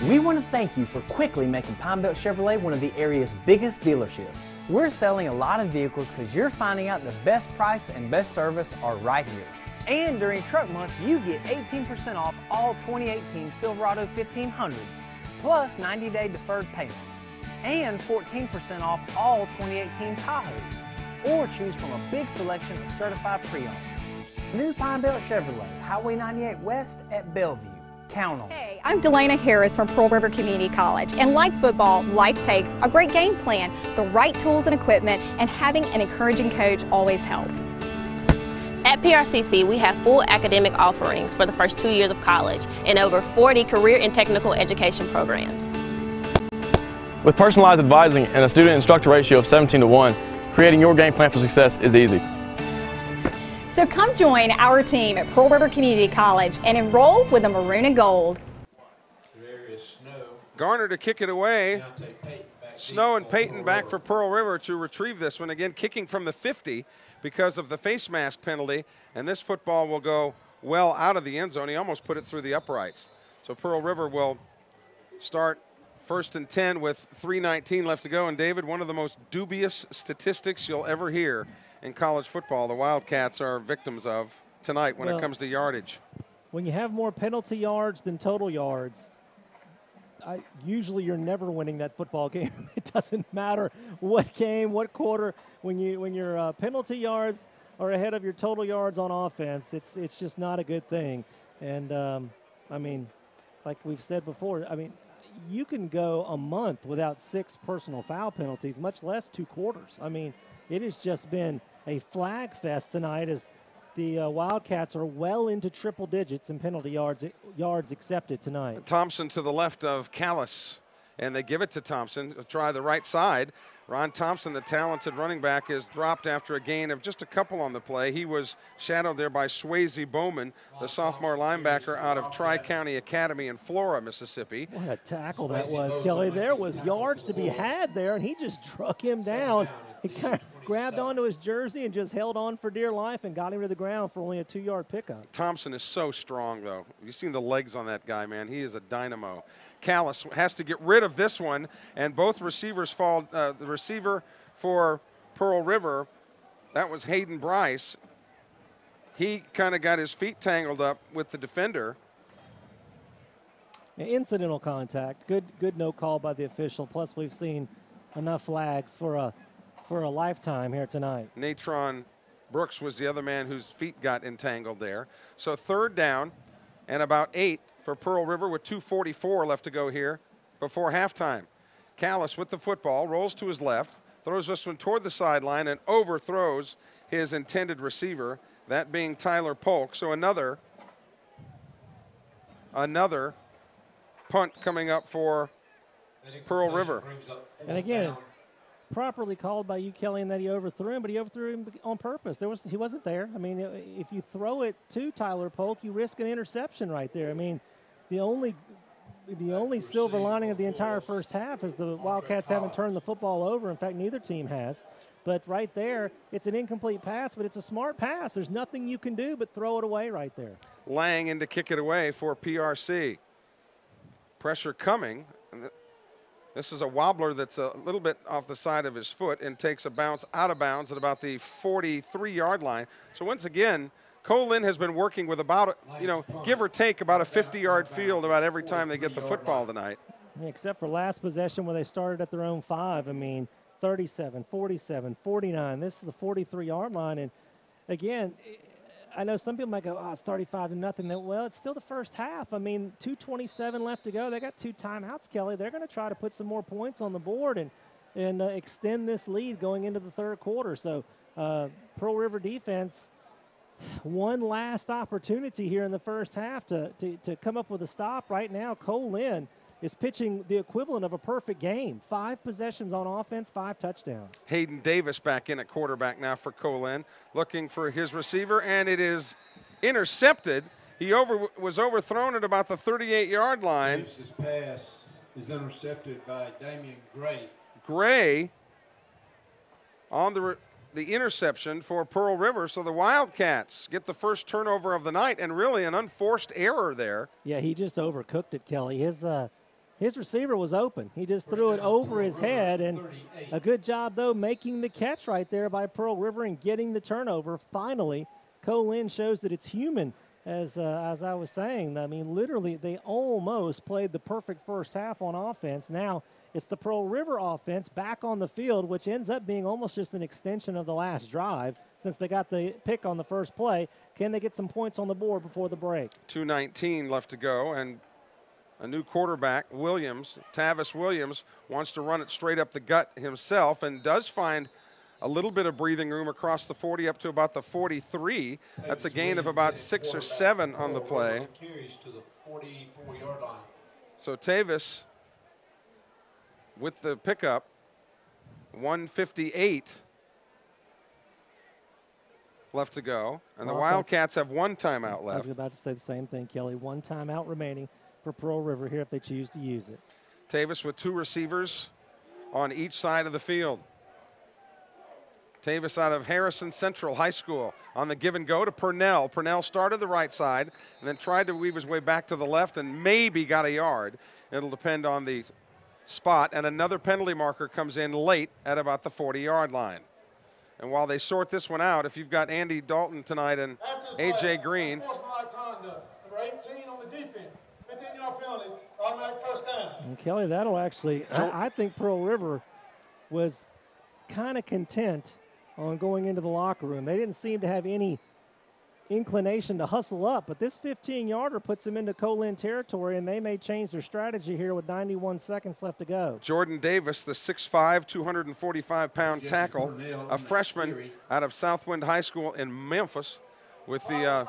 We want to thank you for quickly making Pine Belt Chevrolet one of the area's biggest dealerships. We're selling a lot of vehicles because you're finding out the best price and best service are right here. And during Truck Month, you get 18% off all 2018 Silverado 1500s, plus 90-day deferred payment, and 14% off all 2018 Tahoes, or choose from a big selection of certified pre-owned. New Pine Belt Chevrolet, Highway 98 West at Bellevue. Count on.
Hey, I'm Delana Harris from Pearl River Community College, and like football, life takes a great game plan, the right tools and equipment, and having an encouraging coach always helps.
At PRCC, we have full academic offerings for the first 2 years of college and over 40 career and technical education programs.
With personalized advising and a student-instructor ratio of 17-1, creating your game plan for success is easy.
So come join our team at Pearl River Community College and enroll with the Maroon and Gold.
There is Snow.
Garner to kick it away. Snow and Peyton back for Pearl River to retrieve this one. Again, kicking from the 50 because of the face mask penalty. And this football will go well out of the end zone. He almost put it through the uprights. So Pearl River will start 1st and 10 with 3:19 left to go. And David, one of the most dubious statistics you'll ever hear in college football, the Wildcats are victims of tonight when it comes to yardage.
When you have more penalty yards than total yards, usually you're never winning that football game. It doesn't matter what game, what quarter. When your penalty yards are ahead of your total yards on offense, it's just not a good thing. And I mean, like we've said before, I mean, you can go a month without 6 personal foul penalties, much less 2 quarters. I mean, it has just been a flag fest tonight as the Wildcats are well into triple digits in penalty yards accepted tonight.
Thompson to the left of Callis, and they give it to Thompson to try the right side. Ron Thompson, the talented running back, is dropped after a gain of just a couple on the play. He was shadowed there by Swayze Bowman, the sophomore linebacker out of Tri-County Academy in Flora, Mississippi.
What a tackle that was, Kelly. There was yards to be had there, and he just struck him down. He kind of grabbed onto his jersey and just held on for dear life and got him to the ground for only a 2-yard pickup.
Thompson is so strong, though. You've seen the legs on that guy, man. He is a dynamo. Callis has to get rid of this one, and both receivers fall. The receiver for Pearl River, that was Hayden Bryce. He kind of got his feet tangled up with the defender.
Incidental contact. Good no call by the official. Plus, we've seen enough flags for a lifetime here tonight.
Natron Brooks was the other man whose feet got entangled there. So 3rd down and about 8 for Pearl River with 2:44 left to go here before halftime. Callis with the football, rolls to his left, throws this one toward the sideline and overthrows his intended receiver, that being Tyler Polk. So another punt coming up for Pearl River.
And again, properly called by you, Kelly, in that he overthrew him, but he overthrew him on purpose. He wasn't there. I mean, if you throw it to Tyler Polk, you risk an interception right there. I mean, the only silver lining of the entire first half is the Wildcats haven't turned the football over. In fact, neither team has. But right there, it's an incomplete pass, but it's a smart pass. There's nothing you can do but throw it away right there.
Lang in to kick it away for PRC. Pressure coming. This is a wobbler that's a little bit off the side of his foot and takes a bounce out of bounds at about the 43-yard line. So once again, Co-Lin has been working with about, give or take about a 50-yard field about every time they get the football tonight.
Yeah, except for last possession where they started at their own 5. I mean, 37, 47, 49. This is the 43-yard line. And, again, I know some people might go, oh, it's 35-0. Well, it's still the first half. I mean, 2:27 left to go. They got 2 timeouts, Kelly. They're going to try to put some more points on the board and extend this lead going into the third quarter. So Pearl River defense, one last opportunity here in the first half to come up with a stop. Right now, Co-Lin is pitching the equivalent of a perfect game. 5 possessions on offense, 5 touchdowns.
Hayden Davis back in at quarterback now for Co-Lin, looking for his receiver, and it is intercepted. He was overthrown at about the 38-yard line.
Davis's pass is intercepted by Damian Gray.
Gray on the interception for Pearl River, so the Wildcats get the first turnover of the night, and really an unforced error there.
Yeah, he just overcooked it, Kelly. His receiver was open. He just threw it over his head, and a good job, though, making the catch right there by Pearl River and getting the turnover. Finally, Co-Lin shows that it's human, as I was saying. I mean, literally, they almost played the perfect first half on offense. Now it's the Pearl River offense back on the field, which ends up being almost just an extension of the last drive since they got the pick on the first play. Can they get some points on the board before the break?
2:19 left to go, and a new quarterback, Tavis Williams, wants to run it straight up the gut himself and does find a little bit of breathing room across the 40 up to about the 43. That's a gain of about 6 or 7 on the play.
Carries to the 44-yard line.
So Tavis with the pickup, 1:58 left to go, and the Wildcats have 1 timeout left.
I was about to say the same thing, Kelly. 1 timeout remaining for Pearl River here if they choose to use it.
Tavis with 2 receivers on each side of the field. Tavis out of Harrison Central High School on the give and go to Purnell. Purnell started the right side and then tried to weave his way back to the left and maybe got a yard. It'll depend on the spot, and another penalty marker comes in late at about the 40-yard line. And while they sort this one out, if you've got Andy Dalton tonight and A.J. Green.
Number 18 on the defense, 15-yard penalty, automatic first down.
And Kelly, that'll actually, I think Pearl River was kind of content on going into the locker room. They didn't seem to have any inclination to hustle up, but this 15-yarder puts them into Co-Lin territory, and they may change their strategy here with 91 seconds left to go.
Jordan Davis, the 6'5", 245-pound tackle, a freshman out of Southwind High School in Memphis with the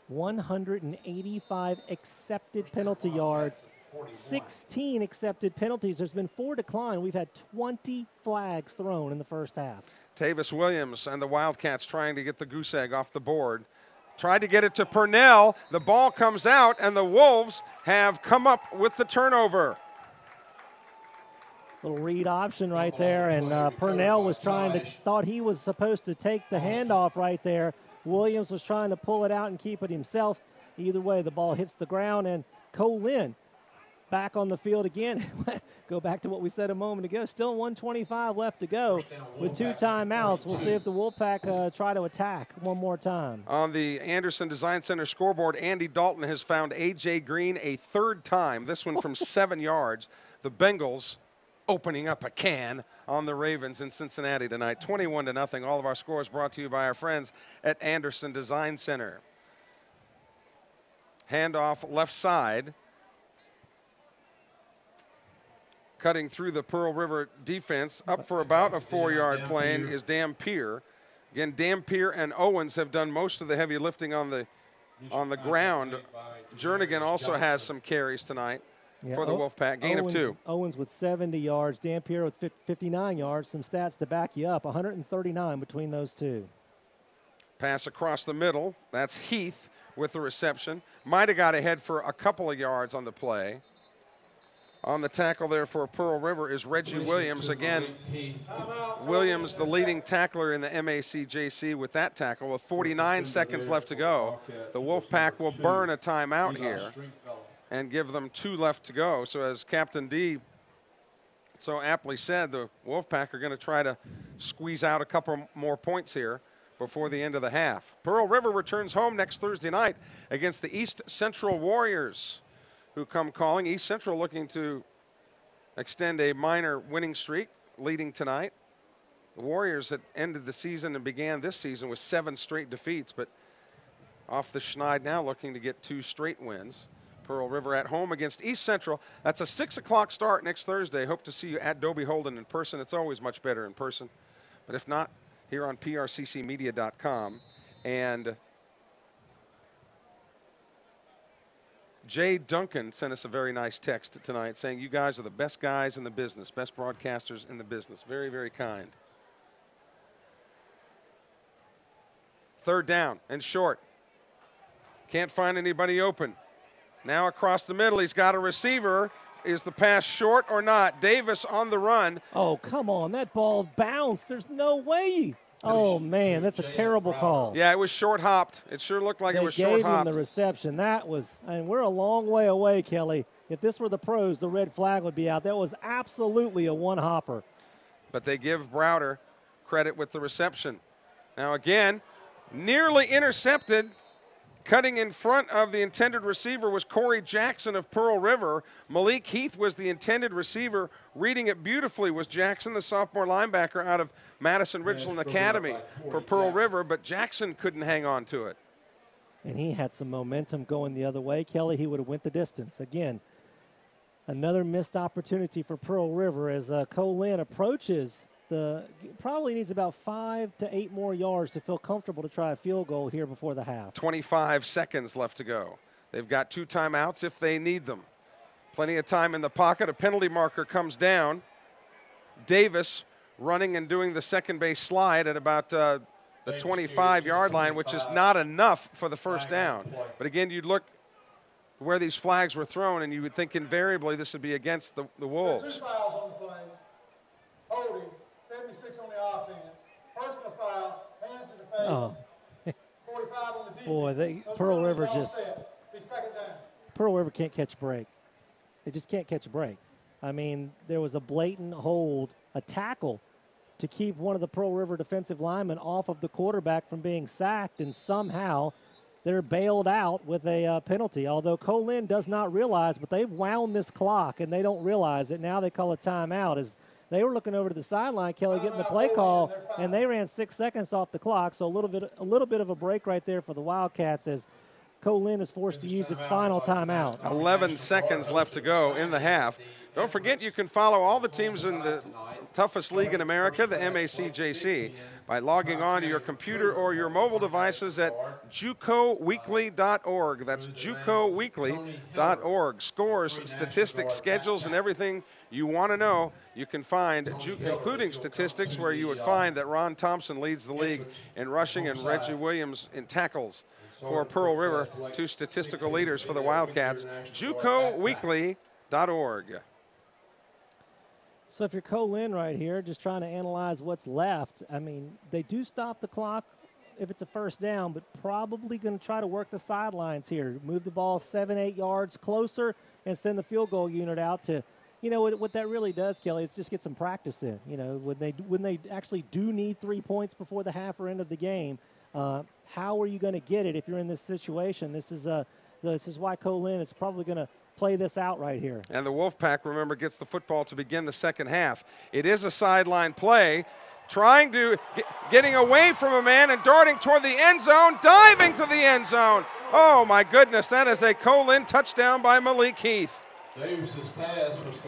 185 accepted penalty yards, 16 accepted penalties. There's been 4 decline. We've had 20 flags thrown in the first half.
Tavis Williams and the Wildcats trying to get the goose egg off the board. Tried to get it to Purnell. The ball comes out, and the Wolves have come up with the turnover.
Little read option right there, and Purnell was thought he was supposed to take the handoff right there. Williams was trying to pull it out and keep it himself. Either way, the ball hits the ground, and Co-Lin back on the field again. Go back to what we said a moment ago. Still 1:25 left to go with 2 timeouts. We'll see if the Wolfpack try to attack one more time.
On the Anderson Design Center scoreboard, Andy Dalton has found A.J. Green a 3rd time, this one from 7 yards. The Bengals opening up a can on the Ravens in Cincinnati tonight, 21-0. All of our scores brought to you by our friends at Anderson Design Center. Handoff left side. Cutting through the Pearl River defense, up for about a 4-yard play is Dampier. Again, Dampier and Owens have done most of the heavy lifting on the ground. Jernigan also has some carries tonight for the Wolfpack. Gain of 2.
Owens with 70 yards, Dampier with 59 yards. Some stats to back you up, 139 between those 2.
Pass across the middle. That's Heath with the reception. Might have got ahead for a couple of yards on the play. On the tackle there for Pearl River is Reggie Williams. Again, Williams, the leading tackler in the MACJC with that tackle with 49 seconds left to go. The Wolfpack will burn a timeout here. and give them 2 left to go. So as Captain D so aptly said, the Wolfpack are going to try to squeeze out a couple more points here before the end of the half. Pearl River returns home next Thursday night against the East Central Warriors, who come calling. East Central looking to extend a minor winning streak, leading tonight. The Warriors had ended the season and began this season with 7 straight defeats, but off the schneid now, looking to get 2 straight wins. Pearl River at home against East Central. That's a 6 o'clock start next Thursday. Hope to see you at Dobie Holden in person. It's always much better in person. But if not, here on prccmedia.com. And Jay Duncan sent us a very nice text tonight saying, you guys are the best guys in the business, best broadcasters in the business. Very, very kind. 3rd down and short. Can't find anybody open. Now across the middle, he's got a receiver. Is the pass short or not? Davis on the run.
Oh, come on. That ball bounced. There's no way. Oh, man, that's a terrible call.
Yeah, it was short hopped. It sure looked like it was short hopped.
They gave him the reception. That was, I mean, we're a long way away, Kelly. If this were the pros, the red flag would be out. That was absolutely a one-hopper.
But they give Browder credit with the reception. Now, again, nearly intercepted. Cutting in front of the intended receiver was Corey Jackson of Pearl River. Malik Heath was the intended receiver. Reading it beautifully was Jackson, the sophomore linebacker out of Madison Ridgeland Academy for Pearl River, but Jackson couldn't hang on to it.
And he had some momentum going the other way. Kelly, he would have went the distance. Again, another missed opportunity for Pearl River as Co-Lin approaches probably needs about 5 to 8 more yards to feel comfortable to try a field goal here before the half.
25 seconds left to go. They've got 2 timeouts if they need them. Plenty of time in the pocket. A penalty marker comes down. Davis running and doing the second base slide at about the 25-yard line, which is not enough for the first down. But again, you'd look where these flags were thrown, and you would think invariably this would be against the Wolves.
2 fouls on the play. Holding. 76 on the offense. Personal foul, hands to the face.
Oh.
45 on the defense.
Boy, Pearl River just.
Be second down.
Pearl River can't catch a break. They just can't catch a break. I mean, there was a blatant hold, a tackle to keep one of the Pearl River defensive linemen off of the quarterback from being sacked, and somehow they're bailed out with a penalty. Although Co-Lin does not realize, but they've wound this clock and they don't realize it. Now they call a timeout as they were looking over to the sideline, Kelly, getting the play call, and they ran 6 seconds off the clock. So a little bit of a break right there for the Wildcats as Co-Lin is forced to use its final timeout.
11 seconds left to go in the half. Don't forget you can follow all the teams in the toughest league in America, the MACJC, by logging on to your computer or your mobile devices at jucoweekly.org. That's jucoweekly.org. Scores, statistics, schedules, and everything you want to know, you can find, including statistics where you would find that Ron Thompson leads the league in rushing and Reggie Williams in tackles for Pearl River, 2 statistical leaders for the Wildcats. jucoweekly.org.
So if you're Co-Lin right here, just trying to analyze what's left, I mean, they do stop the clock if it's a first down, but probably going to try to work the sidelines here, move the ball 7-8 yards closer and send the field goal unit out to, you know, what that really does, Kelly, is just get some practice in. You know, when they actually do need 3 points before the half or end of the game, how are you going to get it if you're in this situation? This is why Co-Lin is probably going to play this out right here.
And the Wolfpack, remember, gets the football to begin the second half. It is a sideline play, trying to getting away from a man and darting toward the end zone, diving to the end zone. Oh my goodness, that is a Co-Lin touchdown by Malik Heath.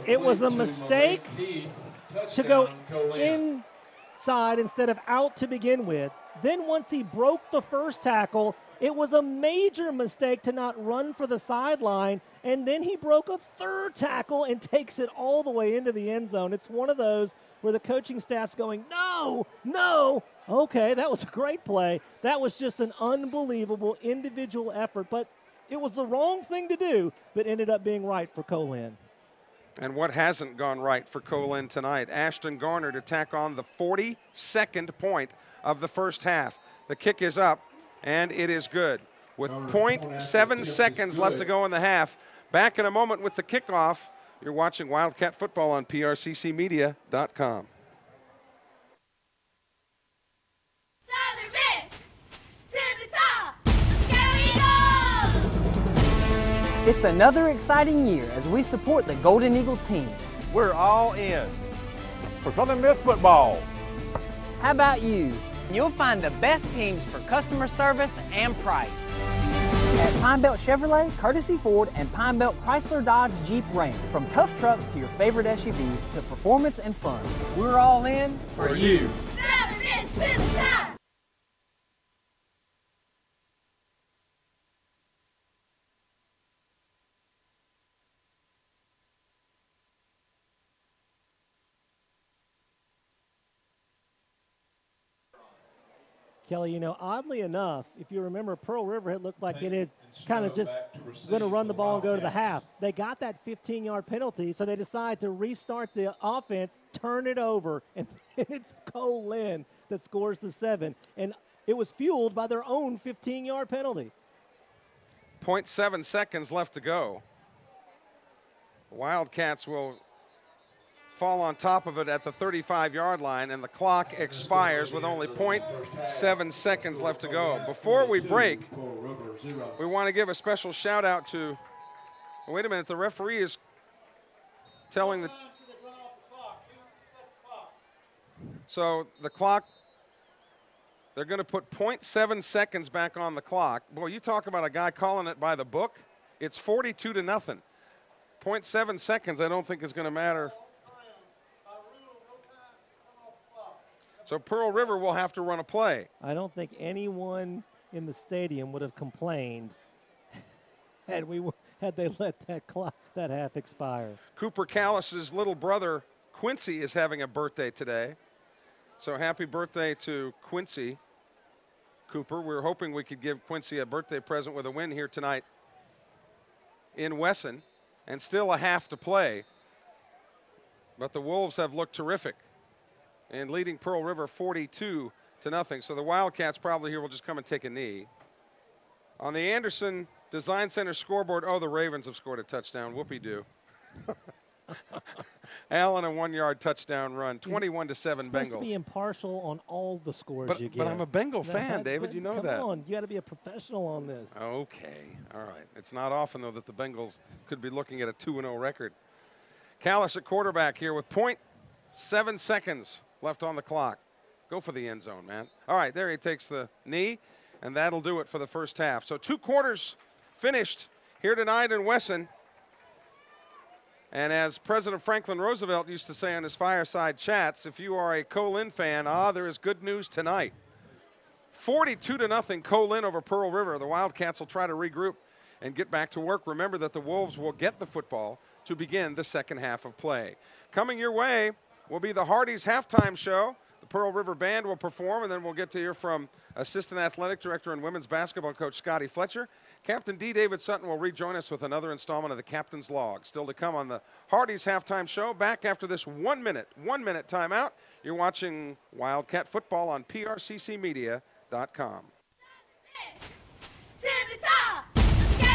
It was a mistake to go inside instead of out to begin with. Then once he broke the first tackle, it was a major mistake to not run for the sideline, and then he broke a third tackle and takes it all the way into the end zone. It's one of those where the coaching staff's going, no, no. Okay, that was a great play. That was just an unbelievable individual effort, but it was the wrong thing to do, but ended up being right for Co-Lin.
And what hasn't gone right for Co-Lin tonight? Ashton Garner to tack on the 42nd point of the first half. The kick is up, and it is good. With 0.7 seconds left to go in the half, Back in a moment with the kickoff. You're watching Wildcat Football on PRCCmedia.com.
Southern Miss to the top. Let's go Eagles!
It's another exciting year as we support the Golden Eagle team.
We're all in for Southern Miss football.
How about you? You'll find the best teams for customer service and price. At Pine Belt Chevrolet, Courtesy Ford, and Pine Belt Chrysler Dodge Jeep Ram. From tough trucks to your favorite SUVs to performance and fun, we're all in for you.
Southern Miss to the top.
Kelly, you know, oddly enough, if you remember, Pearl River had looked like it had kind of just going to run the ball and go to the half. They got that 15-yard penalty, so they decided to restart the offense, turn it over, and it's Co-Lin that scores the 7. And it was fueled by their own 15-yard penalty.
0.7 seconds left to go. The Wildcats will fall on top of it at the 35-yard line, and the clock expires with only 0.7 seconds left to go. Before we break, we want to give a special shout out to, wait a minute, the referee is telling the, so the clock, they're going to put 0.7 seconds back on the clock. Boy, you talk about a guy calling it by the book. It's 42-0. 0.7 seconds I don't think is going to matter. So Pearl River will have to run a play.
I don't think anyone in the stadium would have complained had they let that half expire.
Cooper Callis's little brother Quincy is having a birthday today. So happy birthday to Quincy Cooper. We were hoping we could give Quincy a birthday present with a win here tonight in Wesson, and still a half to play. But the Wolves have looked terrific and leading Pearl River 42-0. So the Wildcats probably here will just come and take a knee. On the Anderson Design Center scoreboard, oh, the Ravens have scored a touchdown. Whoopie-doo. Allen, a 1-yard touchdown run, 21-7 Bengals.
Supposed to be impartial on all the scores you get.
But I'm a Bengal fan, David. You know that.
Come on, you got to be a professional on this.
Okay, all right. It's not often, though, that the Bengals could be looking at a 2-0 record. Callis at quarterback here with 0.7 seconds left on the clock. Go for the end zone, man. All right, there he takes the knee, and that'll do it for the first half. So 2 quarters finished here tonight in Wesson. And as President Franklin Roosevelt used to say on his fireside chats, if you are a Co-Lin fan, there is good news tonight. 42-0 Co-Lin over Pearl River. The Wildcats will try to regroup and get back to work. Remember that the Wolves will get the football to begin the second half of play. Coming your way will be the Hardee's halftime show. The Pearl River Band will perform, and then we'll get to hear from Assistant Athletic Director and Women's Basketball Coach Scotty Fletcher. Captain D. David Sutton will rejoin us with another installment of the Captain's Log. Still to come on the Hardee's halftime show. Back after this 1 minute timeout. You're watching Wildcat Football on PRCCmedia.com.
To the top. Let's go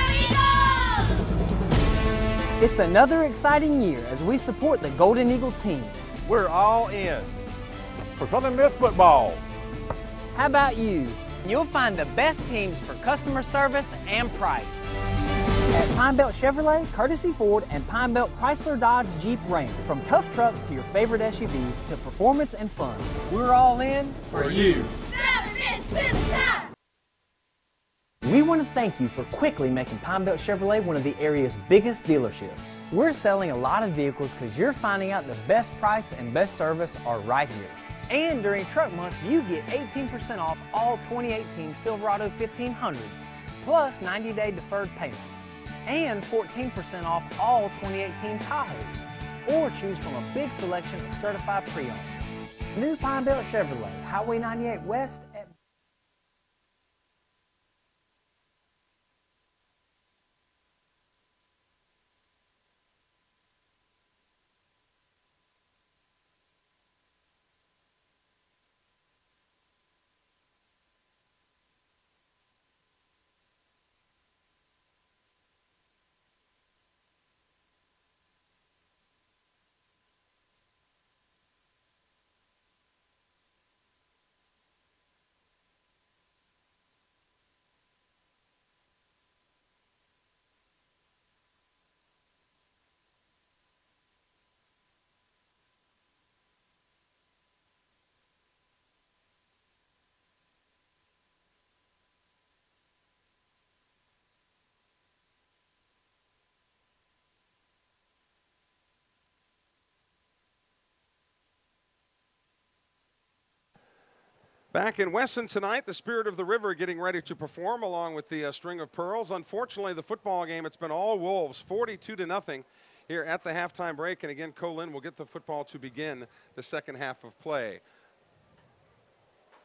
Eagles!
It's another exciting year as we support the Golden Eagle team.
We're all in for Southern Miss football.
How about you? You'll find the best teams for customer service and price. At Pine Belt Chevrolet, Courtesy Ford, and Pine Belt Chrysler Dodge Jeep Ram. From tough trucks to your favorite SUVs to performance and fun, we're all in for you.
Southern Miss to the top.
We want to thank you for quickly making Pine Belt Chevrolet one of the area's biggest dealerships. We're selling a lot of vehicles because you're finding out the best price and best service are right here. And during Truck Month, you get 18% off all 2018 Silverado 1500s, plus 90-day deferred payment, and 14% off all 2018 Tahoes, or choose from a big selection of certified pre-owned. New Pine Belt Chevrolet, Highway 98 West at
Back in Wesson tonight, the Spirit of the River getting ready to perform along with the String of Pearls. Unfortunately, the football game, it's been all Wolves, 42-0 here at the halftime break. And again, Co-Lin will get the football to begin the second half of play.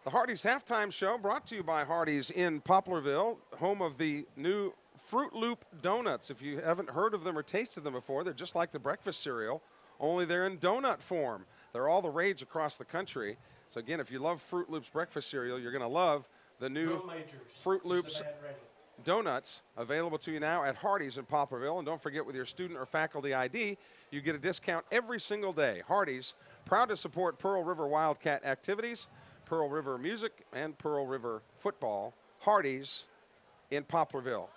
The Hardee's halftime show brought to you by Hardee's in Poplarville, home of the new Fruit Loop Donuts. If you haven't heard of them or tasted them before, they're just like the breakfast cereal, only they're in donut form. They're all the rage across the country. So again, if you love Fruit Loops breakfast cereal, you're going to love the new Fruit Loops Donuts, available to you now at Hardee's in Poplarville. And don't forget, with your student or faculty ID, you get a discount every single day. Hardee's, proud to support Pearl River Wildcat activities, Pearl River music, and Pearl River football. Hardee's in Poplarville.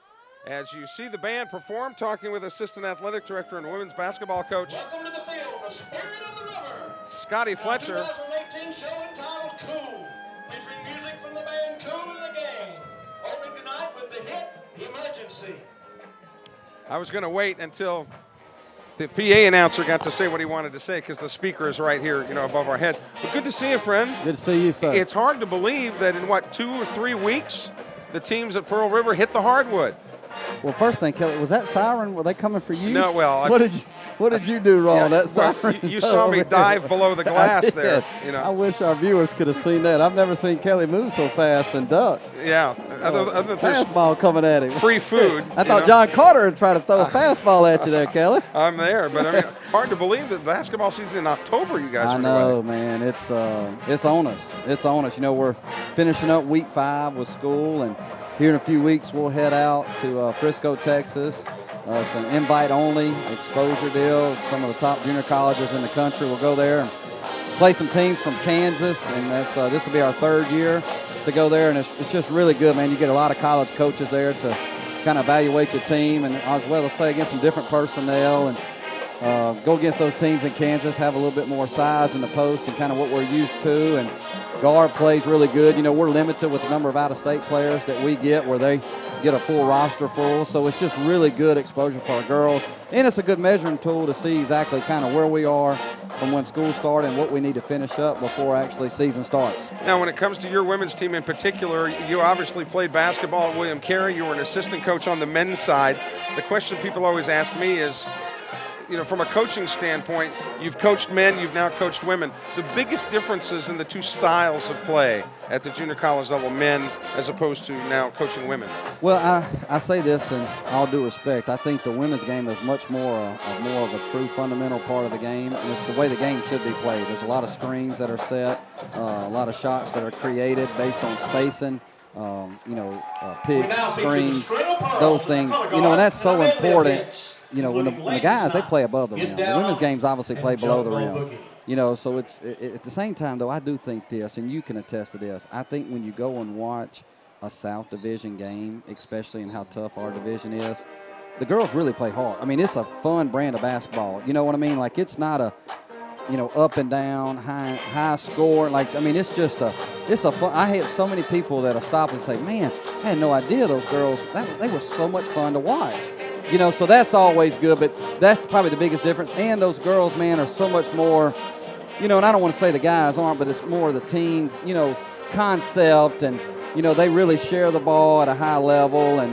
As you see the band perform, talking with Assistant Athletic Director and Women's Basketball Coach
Welcome to the field, the Spirit of the River.
Scotty Fletcher.
2018 show entitled Cool, featuring music from the band Co-Lin the Gang. Opening tonight with the hit, Emergency.
I was going to wait until the PA announcer got to say what he wanted to say, because the speaker is right here, above our head. But good to see you, friend.
Good to see you, sir.
It's hard to believe that in, 2 or 3 weeks, the teams at Pearl River hit the hardwood.
Well, first thing, Kelly, was that siren? Were they coming for you?
No, well,
what did you do wrong? That siren.
Well, you saw me dive below the glass there.
I wish our viewers could have seen that. I've never seen Kelly move so fast and duck.
Yeah, other than
fastball coming at him.
Free food.
I thought John Carter would try to throw a fastball at you there, Kelly.
I'm there, but I mean, hard to believe that basketball season in October, you guys.
I know, man. It's on us. It's on us. We're finishing up week 5 with school, and here in a few weeks we'll head out to Frisco, Texas. It's an invite-only exposure deal. Some of the top junior colleges in the country will go there and play some teams from Kansas, and this will be our 3rd year to go there, and it's just really good, man. You get a lot of college coaches there to kind of evaluate your team, and as well as play against some different personnel and go against those teams in Kansas, have a little bit more size in the post and kind of what we're used to, and guard plays really good. We're limited with the number of out-of-state players that we get, where they get a full roster full, so it's just really good exposure for our girls, and it's a good measuring tool to see exactly kind of where we are from when school started and what we need to finish up before actually season starts.
Now, when it comes to your women's team in particular, you obviously played basketball at William Carey. You were an assistant coach on the men's side. The question people always ask me is, from a coaching standpoint, you've coached men, you've now coached women. The biggest differences in the 2 styles of play at the junior college level, men as opposed to now coaching women?
Well, I say this in all due respect. I think the women's game is much more of a true fundamental part of the game, and it's the way the game should be played. There's a lot of screens that are set, a lot of shots that are created based on spacing. Picks, screens, those things, and that's so important. When the guys, they play above the rim. The women's games obviously play below the rim. So it's at the same time, though, I do think this, and you can attest to this. I think when you go and watch a South Division game, especially in how tough our division is, the girls really play hard. I mean, it's a fun brand of basketball. You know what I mean? Like, it's not a up and down, high score. It's just it's a fun. I had so many people that'll stop and say, man, I had no idea those girls, they were so much fun to watch. So that's always good, but that's probably the biggest difference. And those girls, man, are so much more, and I don't want to say the guys aren't, but it's more the team, concept, and, they really share the ball at a high level, and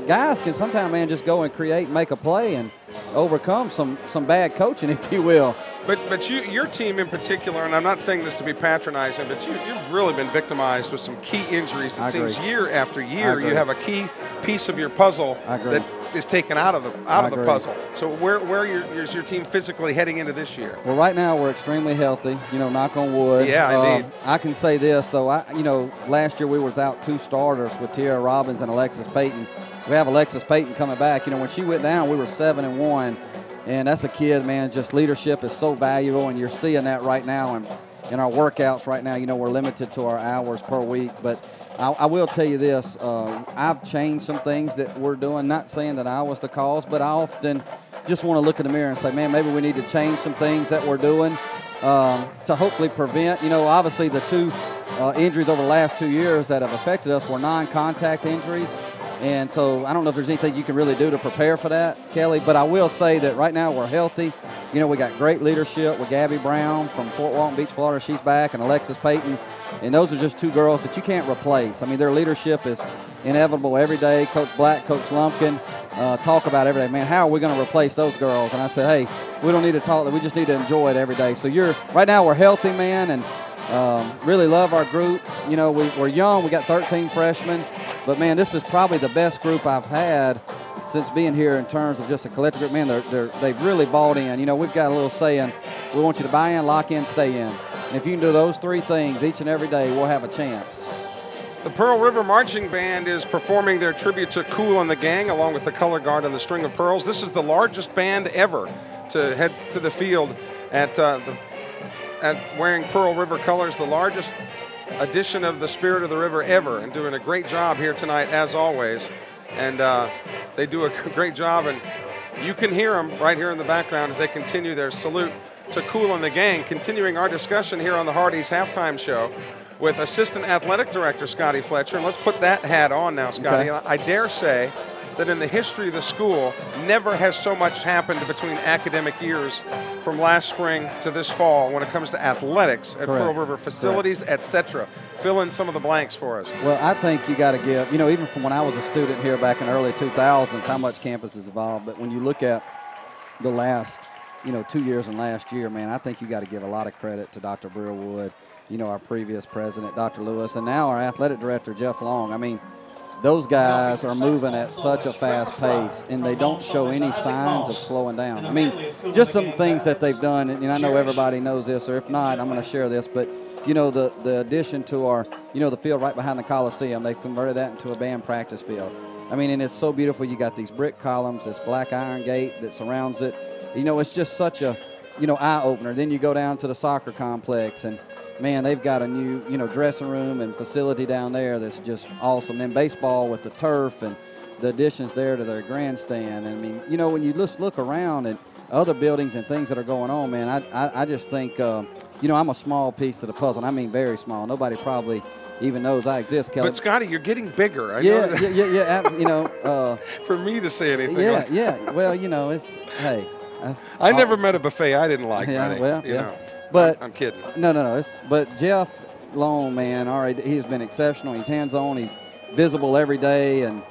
guys can sometimes, man, just go and create and make a play and overcome some bad coaching, if you will.
But your team in particular, and I'm not saying this to be patronizing, but you've really been victimized with some key injuries. It seems year after year you have a key piece of your puzzle that is taken out of the puzzle. So where is your team physically heading into this year?
Well, right now we're extremely healthy. Knock on wood.
Yeah, indeed.
I can say this though. Last year we were without 2 starters with Tiara Robbins and Alexis Payton. We have Alexis Payton coming back. When she went down, we were 7-1. And that's a kid, man, just leadership is so valuable, and you're seeing that right now in our workouts right now. We're limited to our hours per week. But I will tell you this, I've changed some things that we're doing, not saying that I was the cause, but I often just want to look in the mirror and say, man, maybe we need to change some things that we're doing to hopefully prevent. Obviously the 2 injuries over the last 2 years that have affected us were non-contact injuries. And so I don't know if there's anything you can really do to prepare for that, Kelly, but I will say that right now we're healthy. You know, we got great leadership with Gabby Brown from Fort Walton Beach, Florida. She's back, and Alexis Payton. And those are just two girls that you can't replace. I mean, their leadership is inevitable every day. Coach Black, Coach Lumpkin talk about every day. Man, how are we going to replace those girls? And I said, hey, we don't need to talk. We just need to enjoy it every day. So right now we're healthy, man, and really love our group. You know, we're young. We got 13 freshmen. But, man, this is probably the best group I've had since being here in terms of just a collective group. Man, they've really bought in. You know, we've got a little saying, we want you to buy in, lock in, stay in. And if you can do those three things each and every day, we'll have a chance.
The Pearl River Marching Band is performing their tribute to Co-Lin the gang along with the Color Guard and the String of Pearls. This is the largest band ever to head to the field at wearing Pearl River colors, the largest edition of the Spirit of the River ever, and doing a great job here tonight as always. And they do a great job, and you can hear them right here in the background as they continue their salute to Co-Lin the gang. Continuing our discussion here on the Hardee's Halftime Show with Assistant Athletic Director Scotty Fletcher. And let's put that hat on now, Scotty. Okay. I dare say that in the history of the school, never has so much happened between academic years from last spring to this fall when it comes to athletics at Pearl River, facilities, etc. Fill in some of the blanks for us.
Well, I think you got to give, you know, even from when I was a student here back in the early 2000s, how much campus has evolved. But when you look at the last, 2 years and last year, man, I think you got to give a lot of credit to Dr. Brewerwood, our previous president, Dr. Lewis, and now our athletic director, Jeff Long. I mean, those guys are moving at such a fast pace, and they don't show any signs of slowing down. I mean, just some things that they've done, and I know everybody knows this, or if not, I'm going to share this, but, the addition to our, the field right behind the Coliseum, they've converted that into a band practice field. I mean, and it's so beautiful. You got these brick columns, this black iron gate that surrounds it. It's just such a, eye-opener. Then you go down to the soccer complex, and, man, they've got a new, dressing room and facility down there that's just awesome. Then baseball with the turf and the additions there to their grandstand. And, I mean, when you just look around at other buildings and things that are going on, man, I just think, I'm a small piece of the puzzle. And I mean very small. Nobody probably even knows I exist, Kelly.
But, Scotty, you're getting bigger.
Yeah.
For me to say anything.
Yeah. Well, it's, hey.
I never met a buffet I didn't like.
Yeah,
right?
But
I'm kidding.
No. But Jeff Long, man, all right, he's been exceptional. He's hands-on. He's visible every day, and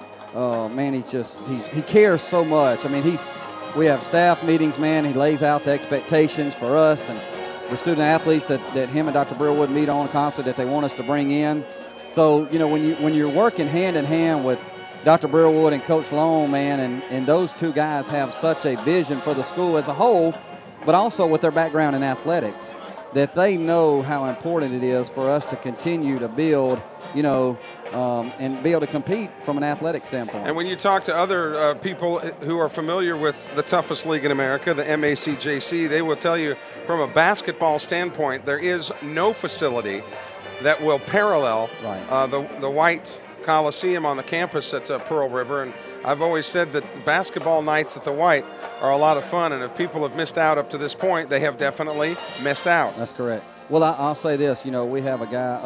man, he cares so much. I mean, we have staff meetings, man. He lays out the expectations for us and the student athletes that him and Dr. Brewerwood meet on constantly that they want us to bring in. So when you're working hand in hand with Dr. Brewerwood and Coach Long, man, and those two guys have such a vision for the school as a whole, but also with their background in athletics, that they know how important it is for us to continue to build, and be able to compete from an athletic standpoint.
And when you talk to other people who are familiar with the toughest league in America, the MACJC, they will tell you from a basketball standpoint, there is no facility that will parallel the white Coliseum on the campus at Pearl River. And I've always said that basketball nights at the White are a lot of fun, and if people have missed out up to this point, they have definitely missed out.
That's correct. Well, I'll say this, we have a guy,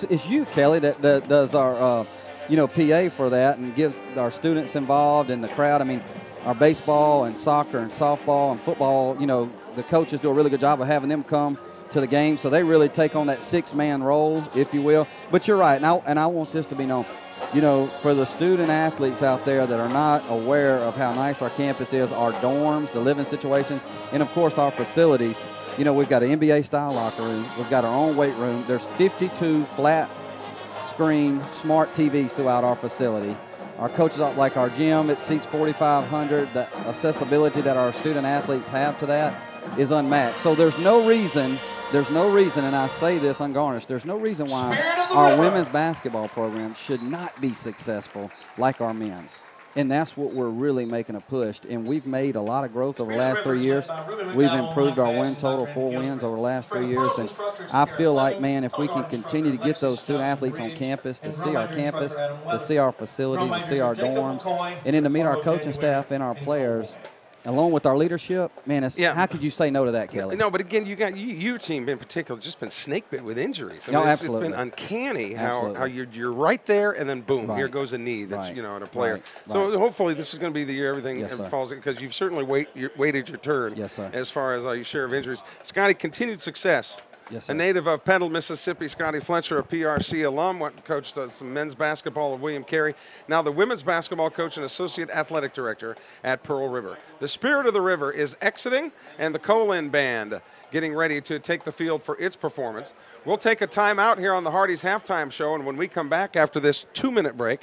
it's you, Kelly, that does our, PA for that and gives our students involved in the crowd. I mean, our baseball and soccer and softball and football, the coaches do a really good job of having them come to the game, so they really take on that six-man role, if you will. But you're right, and I want this to be known. For the student athletes out there that are not aware of how nice our campus is, our dorms, the living situations, and, of course, our facilities, we've got an NBA-style locker room. We've got our own weight room. There's 52 flat-screen smart TVs throughout our facility. Our coaches, like our gym, it seats 4,500. The accessibility that our student athletes have to that is unmatched. So there's no reason, and I say this ungarnished, there's no reason why our women's basketball program should not be successful like our men's. And that's what we're really making a push. And we've made a lot of growth over the last 3 years. We've improved our win total, 4 wins over the last 3 years. And I feel like, man, if we can continue to get those student athletes on campus, to see our campus, to see our facilities, to see our dorms, and then to meet our coaching staff and our players, Along with our leadership, man, how could you say no to that, Kelly?
No, but again, you got your team in particular just been snake bit with injuries. I mean,
No,
it's
absolutely.
been uncanny how you're right there, and then boom, here goes a knee that's in a player. So hopefully this is going to be the year everything falls, because you've certainly waited your turn as far as your share of injuries. Scotty, continued success.
Yes,
a native of Pendle, Mississippi, Scotty Fletcher, a PRC alum, coached some men's basketball at William Carey. Now the women's basketball coach and associate athletic director at Pearl River. The Spirit of the River is exiting, and the Co-Lin band getting ready to take the field for its performance. We'll take a timeout here on the Hardy's halftime show, and when we come back after this 2-minute break,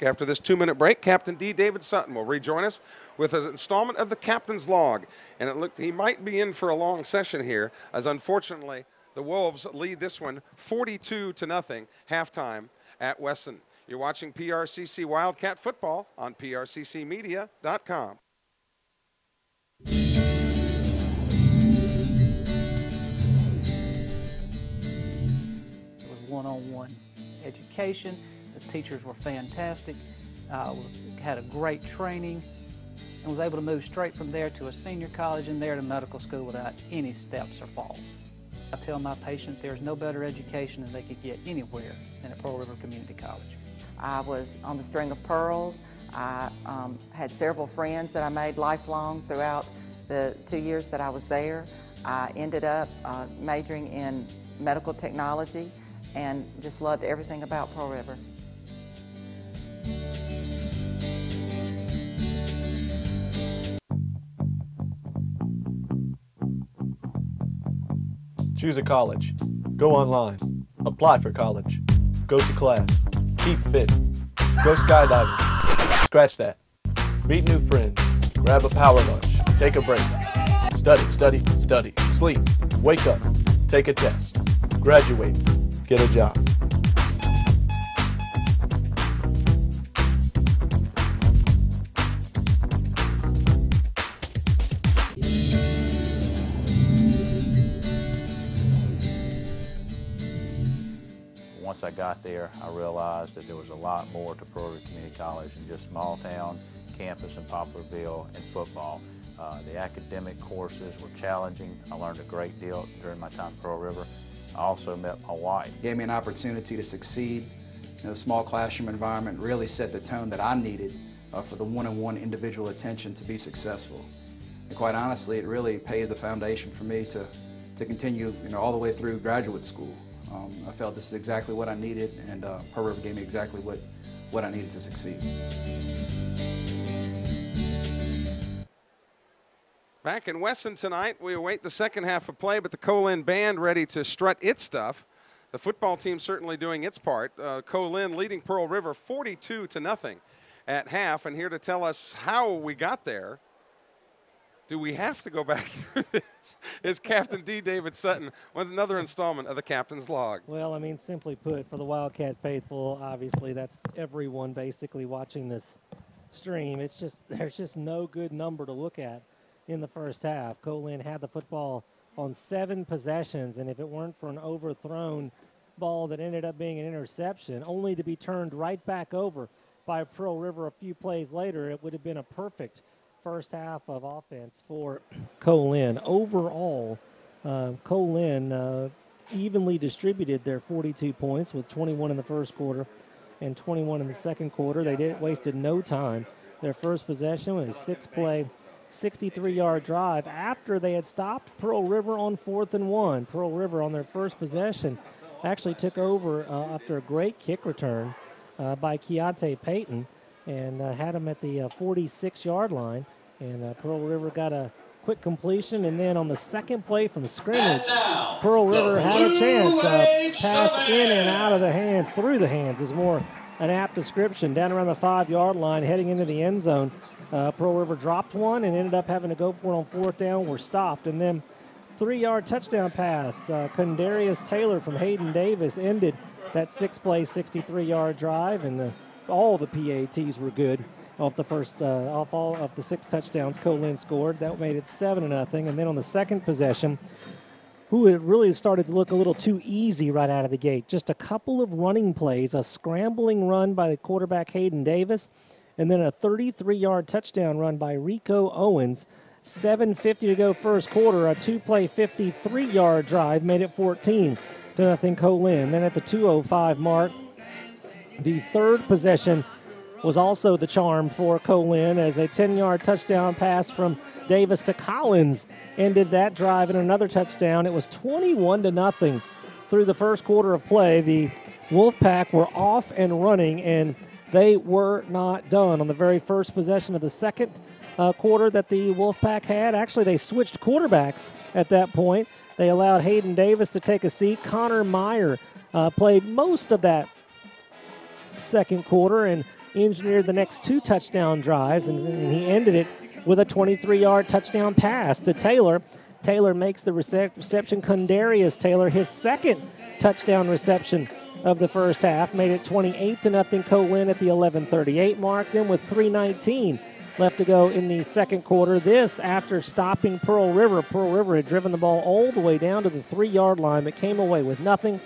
Captain D. David Sutton will rejoin us with an installment of the Captain's Log. And it looked he might be in for a long session here, as unfortunately the Wolves lead this one 42-0 halftime at Wesson. You're watching PRCC Wildcat football on prccmedia.com.
It was one-on-one education. The teachers were fantastic. Had a great training, and was able to move straight from there to a senior college and there to medical school without any steps or falls. I tell my patients there's no better education than they could get anywhere than at Pearl River Community College.
I was on the string of pearls. I had several friends that I made lifelong throughout the 2 years that I was there. I ended up majoring in medical technology and just loved everything about Pearl River.
Choose a college. Go online. Apply for college. Go to class. Keep fit. Go skydiving. Scratch that. Meet new friends. Grab a power lunch. Take a break. Study, study, study. Sleep. Wake up. Take a test. Graduate. Get a job.
Once I got there, I realized that there was a lot more to Pearl River Community College than just small town, campus in Poplarville, and football. The academic courses were challenging. I learned a great deal during my time at Pearl River. I also met my wife.
Gave me an opportunity to succeed. The small classroom environment really set the tone that I needed for the one-on-one individual attention to be successful. And quite honestly, it really paved the foundation for me to continue all the way through graduate school. I felt this is exactly what I needed, and Pearl River gave me exactly what I needed to succeed.
Back in Wesson tonight, we await the second half of play, but the Co-Lin band ready to strut its stuff. The football team certainly doing its part. Co-Lin leading Pearl River 42-0 at half, and here to tell us how we got there, do we have to go back through this, is Captain D. David Sutton with another installment of the Captain's Log.
Well, I mean, simply put, for the Wildcat faithful, obviously that's everyone basically watching this stream. It's just, there's just no good number to look at in the first half. Co-Lin had the football on 7 possessions, and if it weren't for an overthrown ball that ended up being an interception, only to be turned right back over by Pearl River a few plays later, it would have been a perfect first half of offense for Co-Lin. Overall, Co-Lin evenly distributed their 42 points with 21 in the first quarter and 21 in the second quarter. They wasted no time. Their first possession was a 6-play, 63-yard drive after they had stopped Pearl River on 4th and 1. Pearl River on their first possession actually took over after a great kick return by Keontae Payton and had him at the 46-yard line. And Pearl River got a quick completion, and then on the second play from scrimmage, Pearl River had a chance. Pass in and out of the hands, through the hands is more an apt description. Down around the 5-yard line, heading into the end zone. Pearl River dropped one and ended up having to go for it on 4th down. Were stopped, and then 3-yard touchdown pass. Condarius Taylor from Hayden Davis ended that 6-play, 63-yard drive, and all the PATs were good. Off all of the 6 touchdowns Co-Lin scored. That made it 7-0. And then on the second possession, it really started to look a little too easy right out of the gate. Just a couple of running plays, a scrambling run by the quarterback Hayden Davis, and then a 33-yard touchdown run by Rico Owens 7:50 to go first quarter. A two-play 53-yard drive made it 14-0 Co-Lin. Then at the 2:05 mark, the third possession was also the charm for Co-Lin as a 10-yard touchdown pass from Davis to Collins ended that drive in another touchdown. It was 21-0 through the first quarter of play. The Wolfpack were off and running, and they were not done. On the very first possession of the second quarter that the Wolfpack had, actually they switched quarterbacks at that point. They allowed Hayden Davis to take a seat. Connor Meyer played most of that second quarter and engineered the next two touchdown drives, and he ended it with a 23-yard touchdown pass to Taylor. Taylor makes the reception. Condarius Taylor, his second touchdown reception of the first half, made it 28-0 Co-Lin at the 11:38 mark. Then with 3:19 left to go in the second quarter, this after stopping Pearl River. Pearl River had driven the ball all the way down to the 3-yard line, but came away with nothing.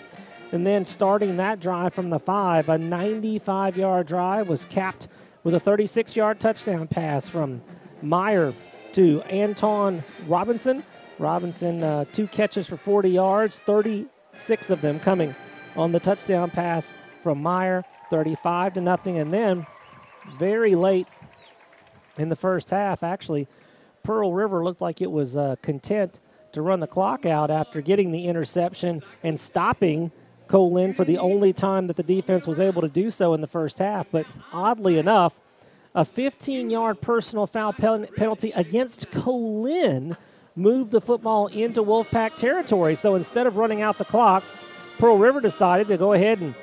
And then starting that drive from the 5, a 95-yard drive was capped with a 36-yard touchdown pass from Meyer to Anton Robinson. Robinson, 2 catches for 40 yards, 36 of them coming on the touchdown pass from Meyer, 35-0. And then very late in the first half, actually, Pearl River looked like it was content to run the clock out after getting the interception and stopping Co-Lin for the only time that the defense was able to do so in the first half. But oddly enough, a 15-yard personal foul penalty against Co-Lin moved the football into Wolfpack territory. So instead of running out the clock, Pearl River decided to go ahead and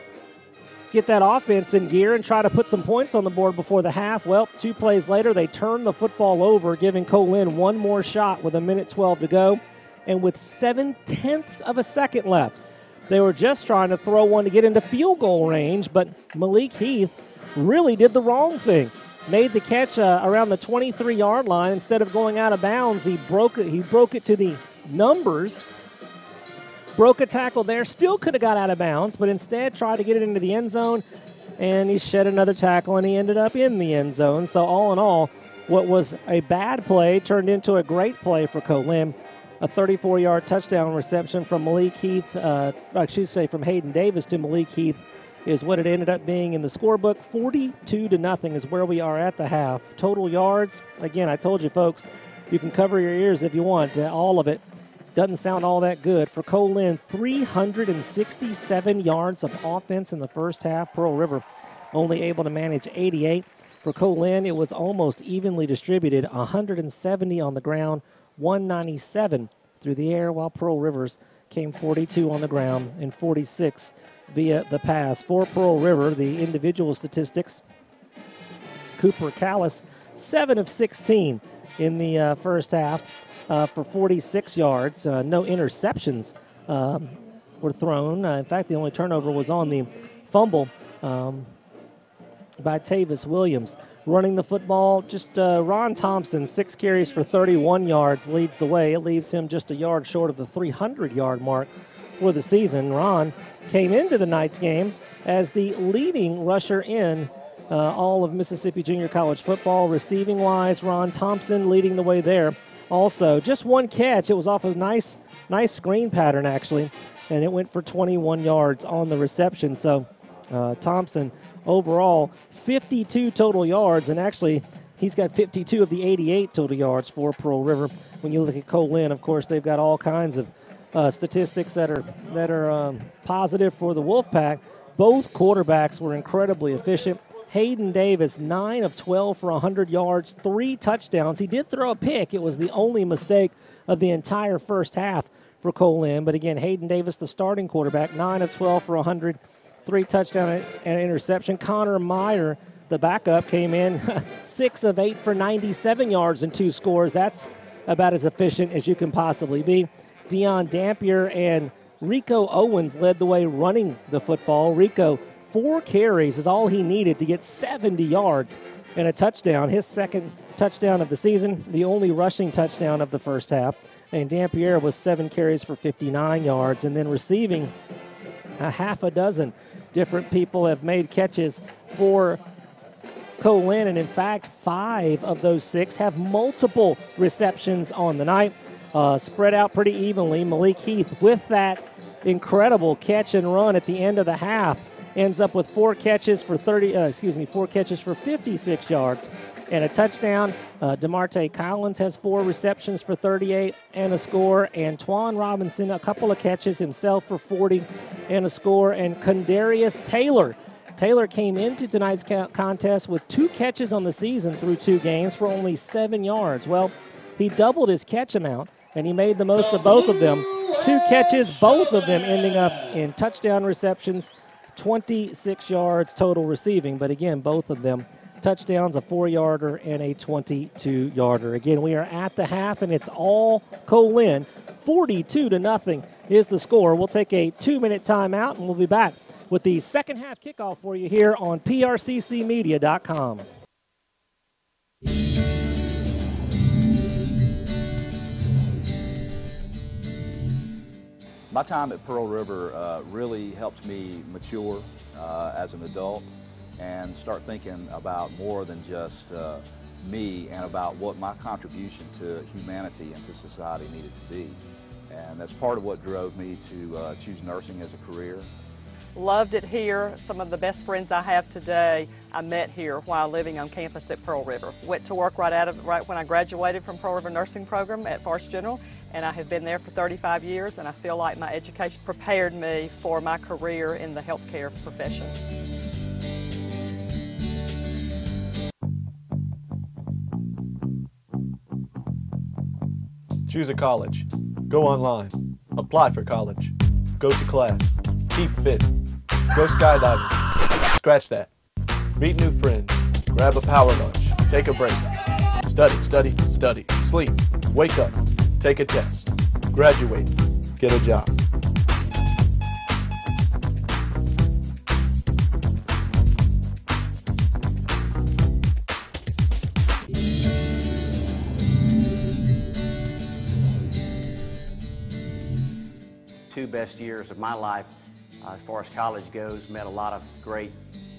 get that offense in gear and try to put some points on the board before the half. Well, 2 plays later, they turned the football over, giving Co-Lin one more shot with 1:12 to go. And with 0.7 of a second left, they were just trying to throw one to get into field goal range, but Malik Heath really did the wrong thing. Made the catch around the 23-yard line. Instead of going out of bounds, he broke it to the numbers. Broke a tackle there. Still could have got out of bounds, but instead tried to get it into the end zone, and he shed another tackle, and he ended up in the end zone. So all in all, what was a bad play turned into a great play for Co-Lin. A 34-yard touchdown reception from Malik Heath, from Hayden Davis to Malik Heath is what it ended up being in the scorebook. 42-0 is where we are at the half. Total yards, again, I told you folks, you can cover your ears if you want. All of it doesn't sound all that good. For Co-Lin, 367 yards of offense in the first half. Pearl River only able to manage 88. For Co-Lin, it was almost evenly distributed, 170 on the ground, 197 through the air, while Pearl Rivers came 42 on the ground and 46 via the pass. For Pearl River, the individual statistics, Cooper Callis, 7 of 16 in the first half for 46 yards. No interceptions were thrown. In fact, the only turnover was on the fumble by Tavis Williams. Running the football, just Ron Thompson, 6 carries for 31 yards, leads the way. It leaves him just a yard short of the 300-yard mark for the season. Ron came into the night's game as the leading rusher in all of Mississippi Junior College football. Receiving-wise, Ron Thompson leading the way there. Also, just 1 catch. It was off a nice screen pattern, actually, and it went for 21 yards on the reception. So Thompson, overall, 52 total yards, and actually he's got 52 of the 88 total yards for Pearl River. When you look at Co-Lin, of course, they've got all kinds of statistics that are positive for the Wolfpack. Both quarterbacks were incredibly efficient. Hayden Davis, 9 of 12 for 100 yards, 3 touchdowns. He did throw a pick. It was the only mistake of the entire first half for Co-Lin. But again, Hayden Davis, the starting quarterback, 9 of 12 for 100, 3 touchdowns and interception. Connor Meyer, the backup, came in 6 of 8 for 97 yards and 2 scores. That's about as efficient as you can possibly be. Deion Dampier and Rico Owens led the way running the football. Rico, 4 carries is all he needed to get 70 yards and a touchdown. His second touchdown of the season, the only rushing touchdown of the first half. And Dampier was 7 carries for 59 yards. And then receiving, a half a dozen different people have made catches for Co-Lin, and in fact, 5 of those 6 have multiple receptions on the night. Spread out pretty evenly. Malik Heath with that incredible catch and run at the end of the half ends up with 4 catches for 56 yards and a touchdown. DeMarte Collins has 4 receptions for 38 and a score. And Twan Robinson, a couple of catches himself for 40 and a score. And Condarius Taylor came into tonight's contest with 2 catches on the season through 2 games for only 7 yards. Well, he doubled his catch amount, and he made the most of both of them. 2 catches, both of them ending up in touchdown receptions, 26 yards total receiving. But again, both of them touchdowns, a 4-yarder and a 22-yarder. Again, we are at the half, and it's all Co-Lin. 42-0 is the score. We'll take a 2-minute timeout, and we'll be back with the second half kickoff for you here on PRCCmedia.com.
My time at Pearl River really helped me mature as an adult and start thinking about more than just me and about what my contribution to humanity and to society needed to be. And that's part of what drove me to choose nursing as a career.
Loved it here. Some of the best friends I have today I met here while living on campus at Pearl River. Went to work right when I graduated from Pearl River Nursing Program at Forest General, and I have been there for 35 years, and I feel like my education prepared me for my career in the healthcare profession.
Choose a college. Go online. Apply for college. Go to class. Keep fit. Go skydiving. Scratch that. Meet new friends. Grab a power lunch. Take a break. Study, study, study. Sleep. Wake up. Take a test. Graduate. Get a job.
Two best years of my life as far as college goes. Met a lot of great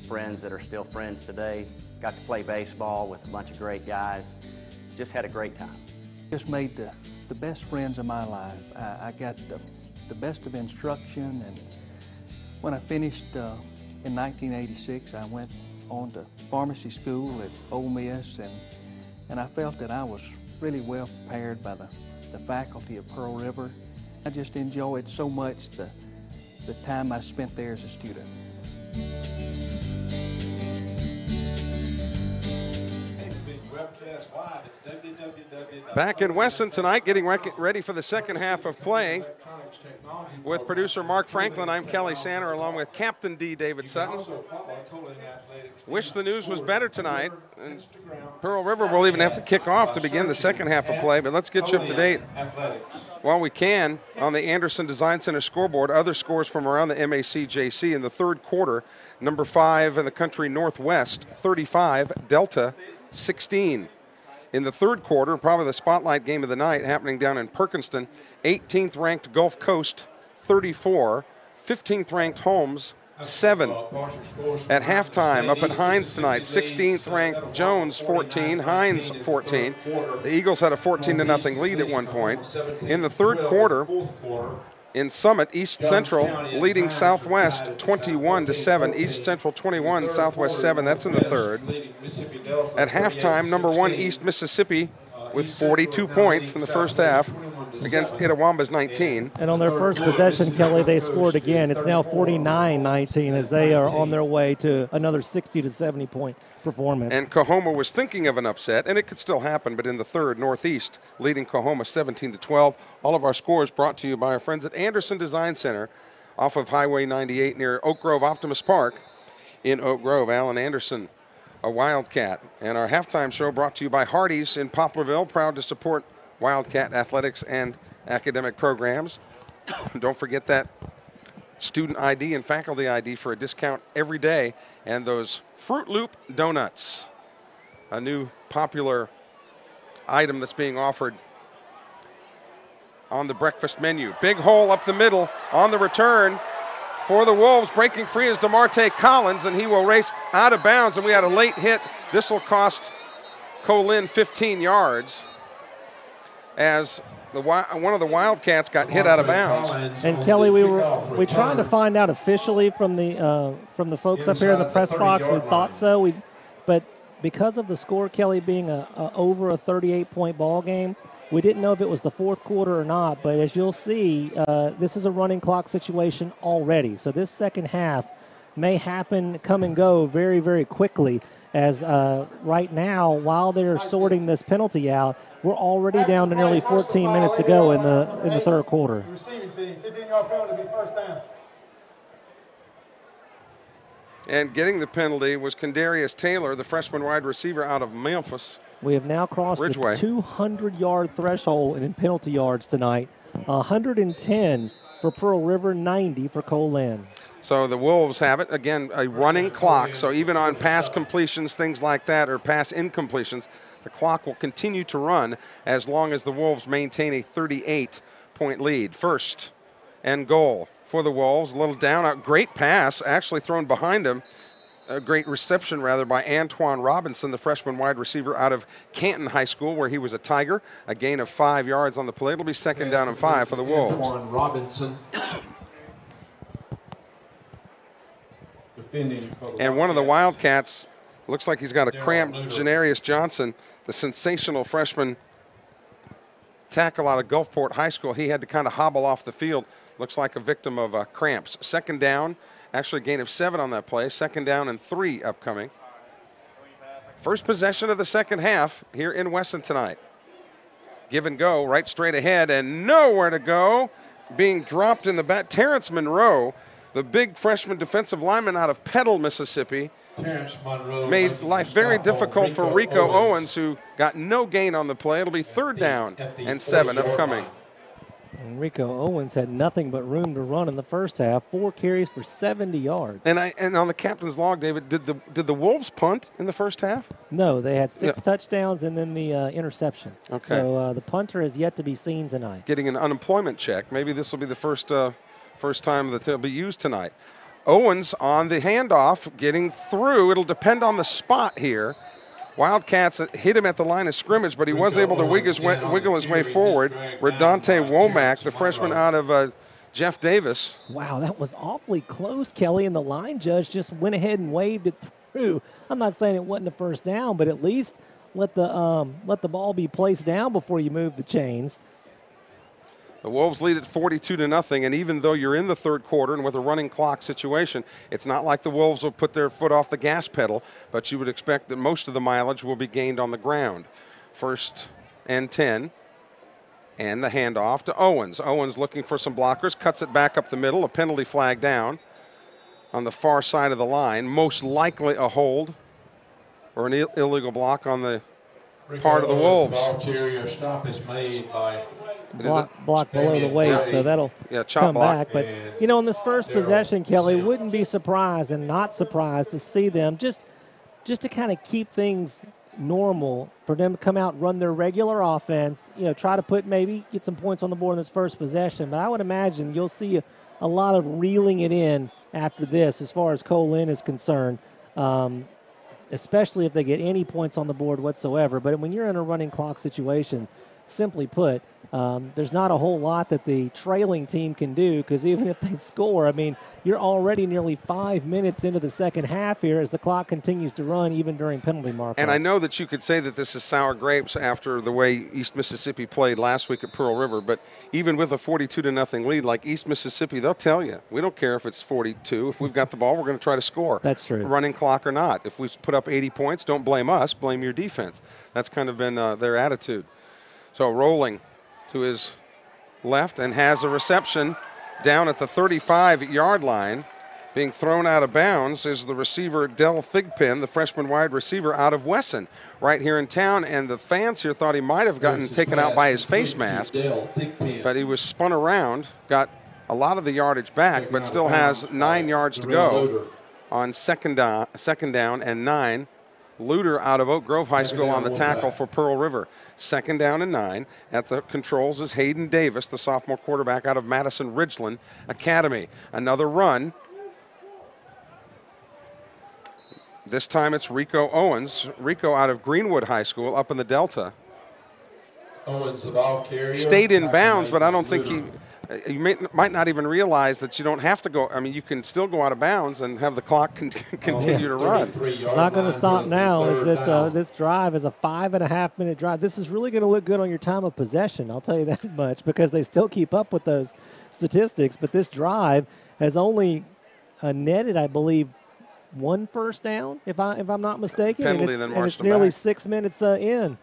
friends that are still friends today. Got to play baseball with a bunch of great guys. Just had a great time.
Just made the best friends of my life. I got the best of instruction, and when I finished in 1986, I went on to pharmacy school at Ole Miss, and I felt that I was really well prepared by the faculty of Pearl River. I just enjoyed so much the time I spent there as a student.
Back in Wesson tonight, getting ready for the second half of play. With producer Mark Franklin, I'm Kelly Sanner, along with Captain D. David Sutton. Wish the news was better tonight. And Pearl River will even have to kick off to begin the second half of play, but let's get you up to date while we can on the Anderson Design Center scoreboard. Other scores from around the MACJC in the third quarter. Number 5 in the country Northwest, 35, Delta 16. In the third quarter, probably the spotlight game of the night happening down in Perkinston, 18th ranked Gulf Coast 34, 15th ranked Holmes 7. At halftime, up at Hines tonight, 16th ranked Jones 14, Hines 14. The Eagles had a 14-0 lead at one point. In the third quarter, in Summit, East Central leading Southwest 21-7. East Central 21, Southwest 7. That's in the third. At halftime, number 1 East Mississippi with 42 points in the first half against Itawamba's 19.
And on their first possession, Kelly, they scored again. It's now 49-19 as they are on their way to another 60 to 70 point performance.
And Coahoma was thinking of an upset, and it could still happen, but in the third, Northeast leading Coahoma 17-12. All of our scores brought to you by our friends at Anderson Design Center off of Highway 98 near Oak Grove Optimus Park in Oak Grove. Alan Anderson, a Wildcat. And our halftime show brought to you by Hardee's in Poplarville, proud to support Wildcat athletics and academic programs. Don't forget that student ID and faculty ID for a discount every day, and those Fruit Loop donuts, a new popular item that's being offered on the breakfast menu. Big hole up the middle on the return for the Wolves. Breaking free is DeMarte Collins, and he will race out of bounds, and we had a late hit This will cost Co-Lin 15 yards as one of the Wildcats got hit out of bounds.
And Kelly, we tried to find out officially from the folks up here in the press box. We thought so, but because of the score, Kelly, being over a 38-point ball game, we didn't know if it was the fourth quarter or not. But as you'll see, this is a running clock situation already. So this second half may happen, come and go very, very quickly. As right now, while they're sorting this penalty out, we're already down to nearly 14 minutes to go in the third quarter.
Receiving team, 15-yard penalty, be first down.
And getting the penalty was Kendarius Taylor, the freshman wide receiver out of Memphis.
We have now crossed
Ridgeway.
the 200-yard threshold in penalty yards tonight. 110 for Pearl River, 90 for Co-Lin.
So the Wolves have it. Again, a running clock. So even on pass completions, things like that, or pass incompletions, the clock will continue to run as long as the Wolves maintain a 38-point lead. First and goal for the Wolves. A little down out. Great pass, actually thrown behind him. A great reception, rather, by Antoine Robinson, the freshman wide receiver out of Canton High School, where he was a Tiger. A gain of 5 yards on the play. It'll be second down and 5 for the Wolves.
Antoine Robinson.
And one of the Wildcats looks like he's got a cramp. Janarius Johnson, the sensational freshman tackle out of Gulfport High School. He had to kind of hobble off the field. Looks like a victim of cramps. Second down, actually a gain of 7 on that play. Second down and 3 upcoming. First possession of the second half here in Wesson tonight. Give and go, right straight ahead, and nowhere to go. Being dropped in the back. Terrence Monroe, the big freshman defensive lineman out of Petal, Mississippi, made life very difficult for Rico Owens, who got no gain on the play. It'll be third down and 7 upcoming.
And Rico Owens had nothing but room to run in the first half. 4 carries for 70 yards.
And on the captain's log, David, did the Wolves punt in the first half?
No, they had 6 touchdowns and then the interception.
Okay.
So the punter is yet to be seen tonight.
Getting an unemployment check. Maybe this will be the first time that it'll be used tonight. Owens on the handoff, getting through. It'll depend on the spot here. Wildcats hit him at the line of scrimmage, but he was able to wiggle his way forward. Redante Womack, the freshman out of Jeff Davis.
Wow, that was awfully close, Kelly, and the line judge just went ahead and waved it through. I'm not saying it wasn't a first down, but at least let the ball be placed down before you move the chains.
The Wolves lead at 42-0, and even though you're in the third quarter and with a running clock situation, it's not like the Wolves will put their foot off the gas pedal, but you would expect that most of the mileage will be gained on the ground. First and 10, and the handoff to Owens. Owens looking for some blockers, cuts it back up the middle, a penalty flag down on the far side of the line. Most likely a hold or an illegal block on the part of the Wolves.
Volunteer stop is made by
block below the waist, so that'll come back. But, in this first possession, Kelly, wouldn't be surprised and not surprised to see them just to kind of keep things normal, for them to come out and run their regular offense, try to get some points on the board in this first possession. But I would imagine you'll see a lot of reeling it in after this as far as Co-Lin is concerned, especially if they get any points on the board whatsoever. But when you're in a running clock situation, simply put, there's not a whole lot that the trailing team can do, because even if they score, you're already nearly 5 minutes into the second half here as the clock continues to run even during penalty markers.
And I know that you could say that this is sour grapes after the way East Mississippi played last week at Pearl River, but even with a 42-0 lead like East Mississippi, they'll tell you, we don't care if it's 42. If we've got the ball, we're going to try to score.
That's true.
Running clock or not. If we put up 80 points, don't blame us, blame your defense. That's kind of been their attitude. So rolling to his left and has a reception down at the 35-yard line. Being thrown out of bounds is the receiver Del Thigpen, the freshman wide receiver out of Wesson, right here in town. And the fans here thought he might have gotten taken out by his face mask, but he was spun around, got a lot of the yardage back, but still has 9 yards to go on second down and 9. Luter out of Oak Grove High School on the tackle for Pearl River. Second down and 9. At the controls is Hayden Davis, the sophomore quarterback out of Madison Ridgeland Academy. Another run. This time it's Rico Owens. Rico out of Greenwood High School up in the Delta.
Owens, the ball carrier.
Stayed in bounds, but I don't think you might not even realize that you don't have to go. I mean, you can still go out of bounds and have the clock continue to run.
It's not going to stop now. Is that this drive is a 5.5-minute drive. This is really going to look good on your time of possession. I'll tell you that much, because they still keep up with those statistics. But this drive has only netted, I believe, 1 first down, if I'm not mistaken.
Penalty,
and
then
it's nearly
back.
6 minutes in.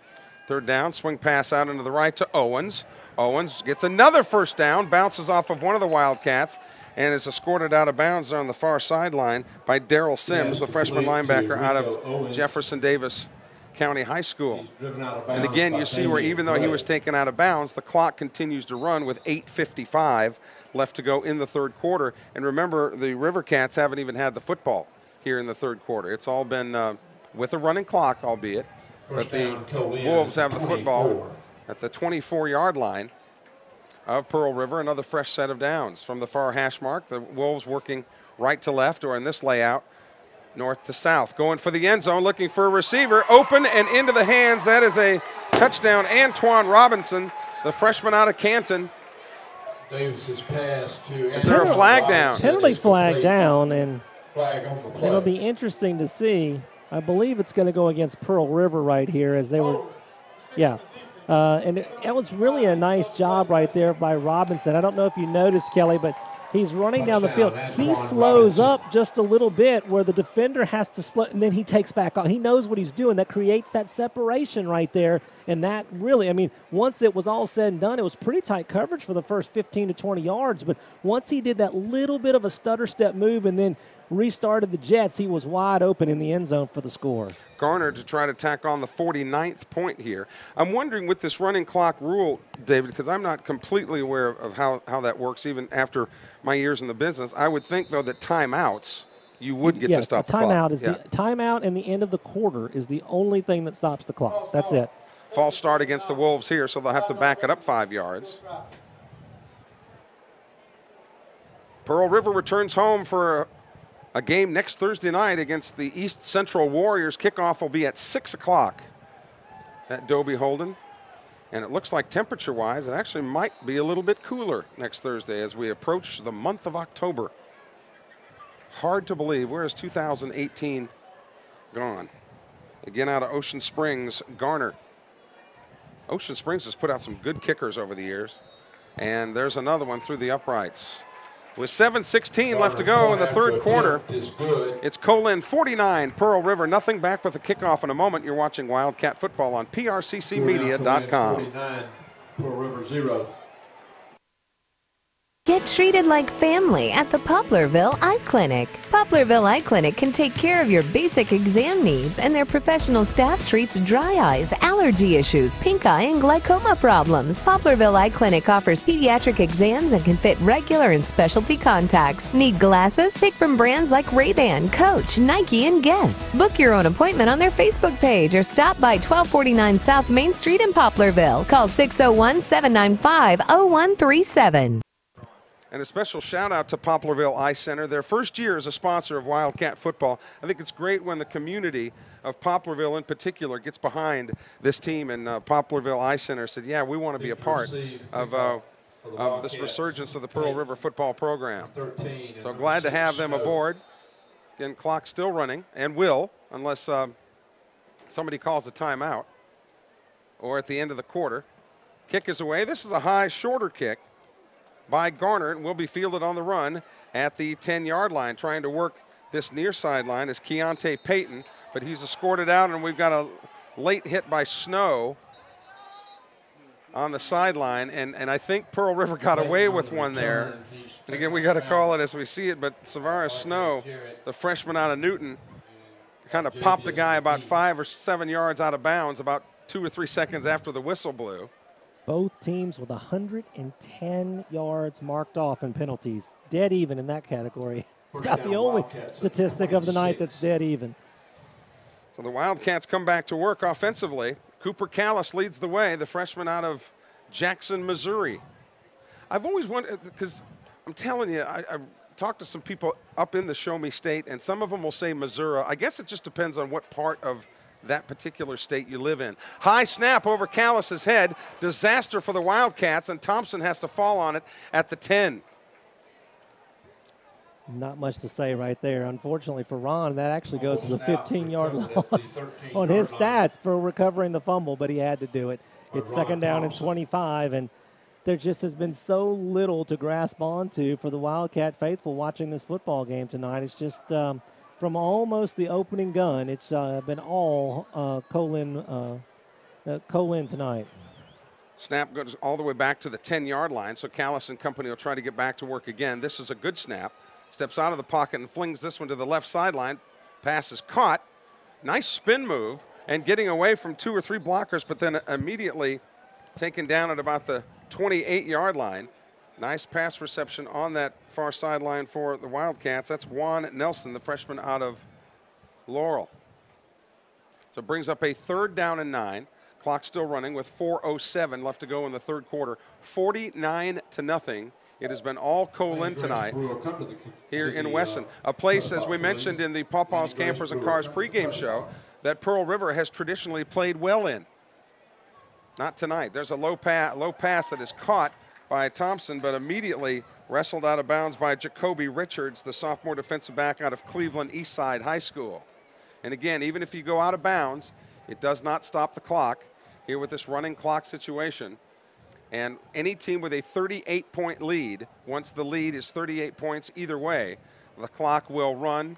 Third down, swing pass out into the right to Owens. Owens gets another first down, bounces off of one of the Wildcats, and is escorted out of bounds on the far sideline by Darrell Sims, the freshman linebacker out of Jefferson Davis County High School. And again, you see where even though he was taken out of bounds, the clock continues to run with 8:55 left to go in the third quarter. And remember, the River Cats haven't even had the football here in the third quarter. It's all been with a running clock, albeit. But the Wolves have the football at the 24-yard line of Pearl River. Another fresh set of downs from the far hash mark. The Wolves working right to left, or in this layout, north to south. Going for the end zone, looking for a receiver. Open and into the hands. That is a touchdown. Antoine Robinson, the freshman out of Canton.
Davis's pass to.
Is there a flag down?
Penalty flag down, and it'll be interesting to see. I believe it's going to go against Pearl River right here, as they were, yeah. And that was really a nice job right there by Robinson. I don't know if you noticed, Kelly, but he's running down the field. He slows up just a little bit where the defender has to slow, and then he takes back off. He knows what he's doing. That creates that separation right there. And that really, I mean, once it was all said and done, it was pretty tight coverage for the first 15 to 20 yards. But once he did that little bit of a stutter step move and then restarted the Jets, he was wide open in the end zone for the score.
Garner to try to tack on the 49th point here. I'm wondering with this running clock rule, David, because I'm not completely aware of how that works even after my years in the business. I would think, though, that timeouts, you would get to stop the clock.
Timeout is the timeout, and the end of the quarter is the only thing that stops the clock. That's it.
False start against the Wolves here, so they'll have to back it up 5 yards. Pearl River returns home for a game next Thursday night against the East Central Warriors. Kickoff will be at 6 o'clock at Dobie Holden. And it looks like temperature-wise, it actually might be a little bit cooler next Thursday as we approach the month of October. Hard to believe. Where is 2018 gone? Again, out of Ocean Springs, Garner. Ocean Springs has put out some good kickers over the years. And there's another one through the uprights. With 7:16 left to go in the third quarter, it's Co-Lin 49, Pearl River nothing. Back with a kickoff in a moment. You're watching Wildcat Football on PRCCmedia.com.
49, Pearl River 0.
Get treated like family at the Poplarville Eye Clinic. Poplarville Eye Clinic can take care of your basic exam needs, and their professional staff treats dry eyes, allergy issues, pink eye, and glaucoma problems. Poplarville Eye Clinic offers pediatric exams and can fit regular and specialty contacts. Need glasses? Pick from brands like Ray-Ban, Coach, Nike, and Guess. Book your own appointment on their Facebook page or stop by 1249 South Main Street in Poplarville. Call 601-795-0137.
And a special shout out to Poplarville Eye Center. Their first year as a sponsor of Wildcat Football. I think it's great when the community of Poplarville in particular gets behind this team, and Poplarville Eye Center said, yeah, we want to be a part of this resurgence of the Pearl River football program. So glad to have them aboard. Again, clock still running, and will, unless somebody calls a timeout or at the end of the quarter. Kick is away. This is a high, shorter kick by Garner, and will be fielded on the run at the 10-yard line. Trying to work this near sideline is Keontae Payton, but he's escorted out, and we've got a late hit by Snow on the sideline, and I think Pearl River got away with one there. And again, we got to call it as we see it, but Savaris Snow, the freshman out of Newton, kind of popped the guy about 5 or 7 yards out of bounds about 2 or 3 seconds after the whistle blew.
Both teams with 110 yards marked off in penalties. Dead even in that category. It's about the only statistic of the night that's dead even.
So the Wildcats come back to work offensively. Cooper Callis leads the way, the freshman out of Jackson, Missouri. I've always wondered, because I'm telling you, talked to some people up in the Show Me State, and some of them will say Missouri. I guess it just depends on what part of that particular state you live in. High snap over Callis's head. Disaster for the Wildcats, and Thompson has to fall on it at the 10.
Not much to say right there. Unfortunately for Ron, that actually goes to the 15-yard loss on his stats for recovering the fumble, but he had to do it. It's second down and 25, and there just has been so little to grasp onto for the Wildcat faithful watching this football game tonight. It's just from almost the opening gun, it's been all Co-Lin tonight.
Snap goes all the way back to the 10-yard line, so Callis and company will try to get back to work again. This is a good snap. Steps out of the pocket and flings this one to the left sideline. Pass is caught. Nice spin move and getting away from 2 or 3 blockers, but then immediately taken down at about the 28-yard line. Nice pass reception on that far sideline for the Wildcats. That's Juan Nelson, the freshman out of Laurel. So it brings up a 3rd down and 9. Clock still running with 4:07 left to go in the third quarter. 49-0. It has been all Co-Lin tonight here in Wesson, a place, as we mentioned in the Pawpaws, Campers, and Cars pregame show, that Pearl River has traditionally played well in. Not tonight. There's a low pass that is caught by Thompson, but immediately wrestled out of bounds by Jacoby Richards, the sophomore defensive back out of Cleveland Eastside High School. And again, even if you go out of bounds, it does not stop the clock here with this running clock situation. And any team with a 38-point lead, once the lead is 38 points either way, the clock will run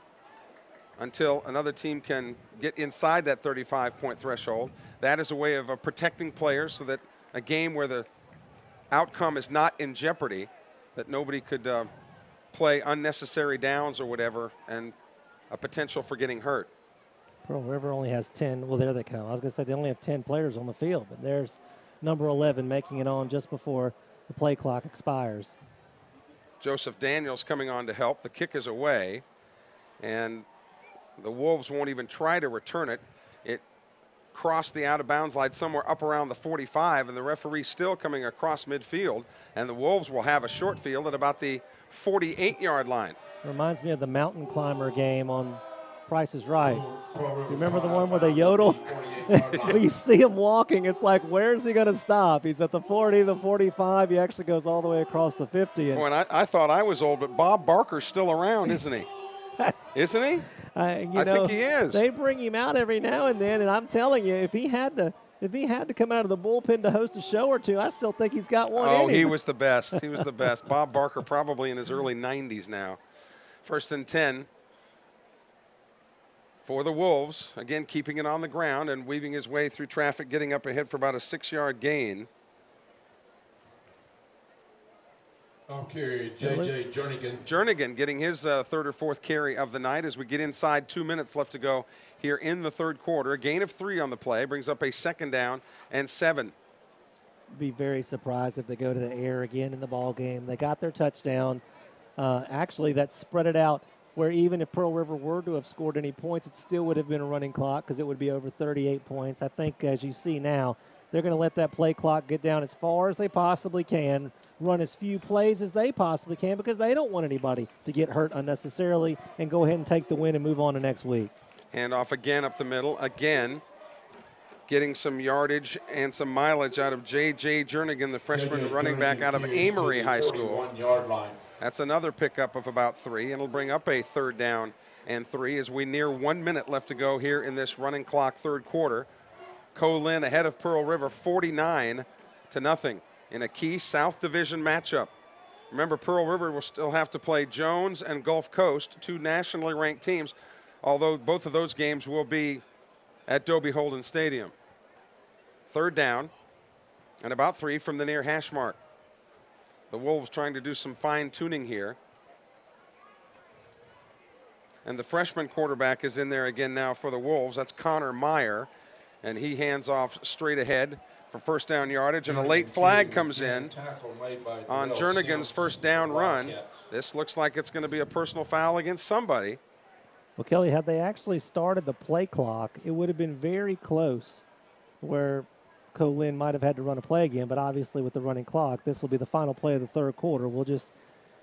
until another team can get inside that 35-point threshold. That is a way of protecting players so that a game where the outcome is not in jeopardy, that nobody could play unnecessary downs or whatever, and a potential for getting hurt.
Pearl River only has 10. Well, there they come. I was going to say they only have 10 players on the field, but there's number 11 making it on just before the play clock expires.
Joseph Daniels coming on to help. The kick is away, and the Wolves won't even try to return it. It crossed the out-of-bounds line somewhere up around the 45, and the referee still coming across midfield, and the Wolves will have a short field at about the 48-yard line.
Reminds me of the mountain climber game on Price is Right. Remember the one where they yodel? When you see him walking, it's like, where's he going to stop? He's at the 40, the 45. He actually goes all the way across the 50. And
I thought I was old, but Bob Barker's still around, isn't he? Isn't he?
I
think he is.
They bring him out every now and then, and I'm telling you, if he had to come out of the bullpen to host a show or two, I still think he's got one in him.
He was the best. He was the best. Bob Barker probably in his early 90s now. 1st and 10 for the Wolves. Again, keeping it on the ground and weaving his way through traffic, getting up ahead for about a 6-yard gain.
On carry, J.J. Jernigan.
Jernigan getting his 3rd or 4th carry of the night as we get inside 2 minutes left to go here in the third quarter. A gain of 3 on the play brings up a 2nd down and 7.
Be very surprised if they go to the air again in the ball game. They got their touchdown. Actually, that spread it out where even if Pearl River were to have scored any points, it still would have been a running clock because it would be over 38 points. I think, as you see now, they're going to let that play clock get down as far as they possibly can, run as few plays as they possibly can because they don't want anybody to get hurt unnecessarily, and go ahead and take the win and move on to next week.
Hand off again up the middle. Again, getting some yardage and some mileage out of J.J. Jernigan, the freshman running back out of Amory High School.
1-yard line.
That's another pickup of about 3, and it'll bring up a 3rd down and 3 as we near 1 minute left to go here in this running clock third quarter. Co-Lin ahead of Pearl River 49-0 in a key South Division matchup. Remember, Pearl River will still have to play Jones and Gulf Coast, 2 nationally ranked teams, although both of those games will be at Dobie Holden Stadium. 3rd down and about 3 from the near hash mark. The Wolves trying to do some fine-tuning here. And the freshman quarterback is in there again now for the Wolves. That's Connor Meyer. And he hands off straight ahead for 1st down yardage. And a late flag comes in on Jernigan's 1st down run. This looks like it's going to be a personal foul against somebody.
Well, Kelly, had they actually started the play clock, it would have been very close where Co-Lin might have had to run a play again, but obviously with the running clock, this will be the final play of the third quarter. We'll just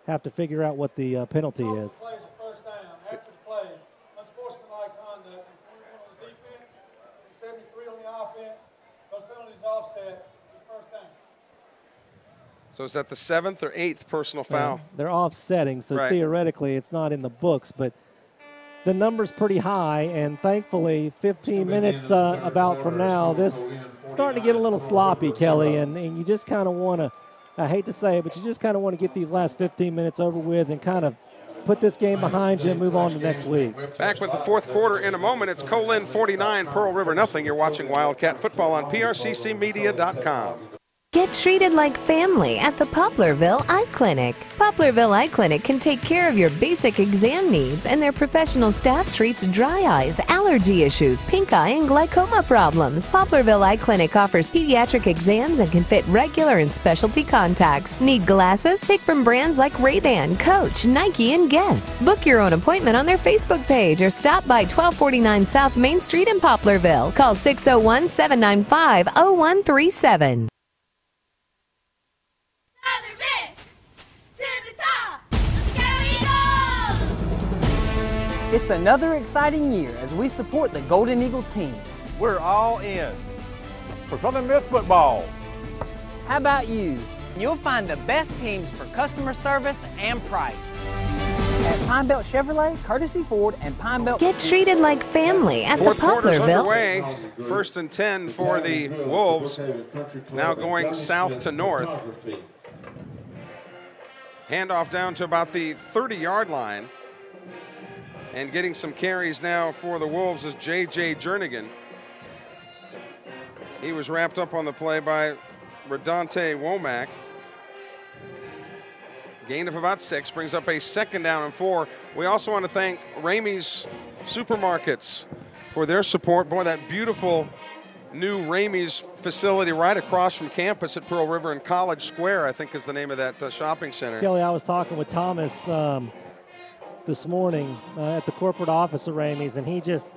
have to figure out what the penalty is.
Plays a first down. After the play, unsportsmanlike conduct, 21 on the defense, 73 on the offense. Those penalties offset. First down.
So is that the 7th or 8th personal foul?
They're offsetting, so
Right.
theoretically it's not in the books, but the number's pretty high, and thankfully 15 minutes about from now, this starting to get a little sloppy, Kelly, and you just kind of want to, I hate to say it, but you just kind of want to get these last 15 minutes over with and kind of put this game behind you and move on to next week.
Back with the fourth quarter in a moment. It's Co-Lin 49, Pearl River nothing. You're watching Wildcat Football on PRCCmedia.com.
Get treated like family at the Poplarville Eye Clinic. Poplarville Eye Clinic can take care of your basic exam needs, and their professional staff treats dry eyes, allergy issues, pink eye, and glaucoma problems. Poplarville Eye Clinic offers pediatric exams and can fit regular and specialty contacts. Need glasses? Pick from brands like Ray-Ban, Coach, Nike, and Guess. Book your own appointment on their Facebook page or stop by 1249 South Main Street in Poplarville. Call 601-795-0137.
It's another exciting year as we support the Golden Eagle team.
We're all in for Southern Miss football.
How about you? You'll find the best teams for customer service and price. At Pine Belt Chevrolet, Courtesy Ford, and Pine Belt.
Get treated like family at
Fourth
the
quarter's
Poplarville.
underway. 1st and 10 for the Wolves. Now going south to north. Handoff down to about the 30-yard line. And getting some carries now for the Wolves is J.J. Jernigan. He was wrapped up on the play by Redante Womack. Gain of about 6, brings up a 2nd down and 4. We also want to thank Ramey's Supermarkets for their support. Boy, that beautiful new Ramey's facility right across from campus at Pearl River in College Square, I think is the name of that shopping center.
Kelly, I was talking with Thomas this morning at the corporate office of Ramey's, and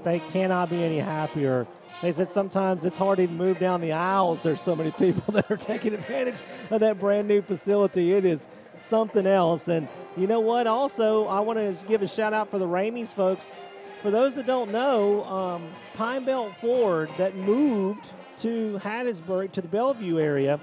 they cannot be any happier. They said sometimes it's hard to even move down the aisles. There's so many people that are taking advantage of that brand new facility. It is something else. And you know what? Also, I want to give a shout out for the Ramey's folks. For those that don't know, Pine Belt Ford that moved to Hattiesburg, to the Bellevue area,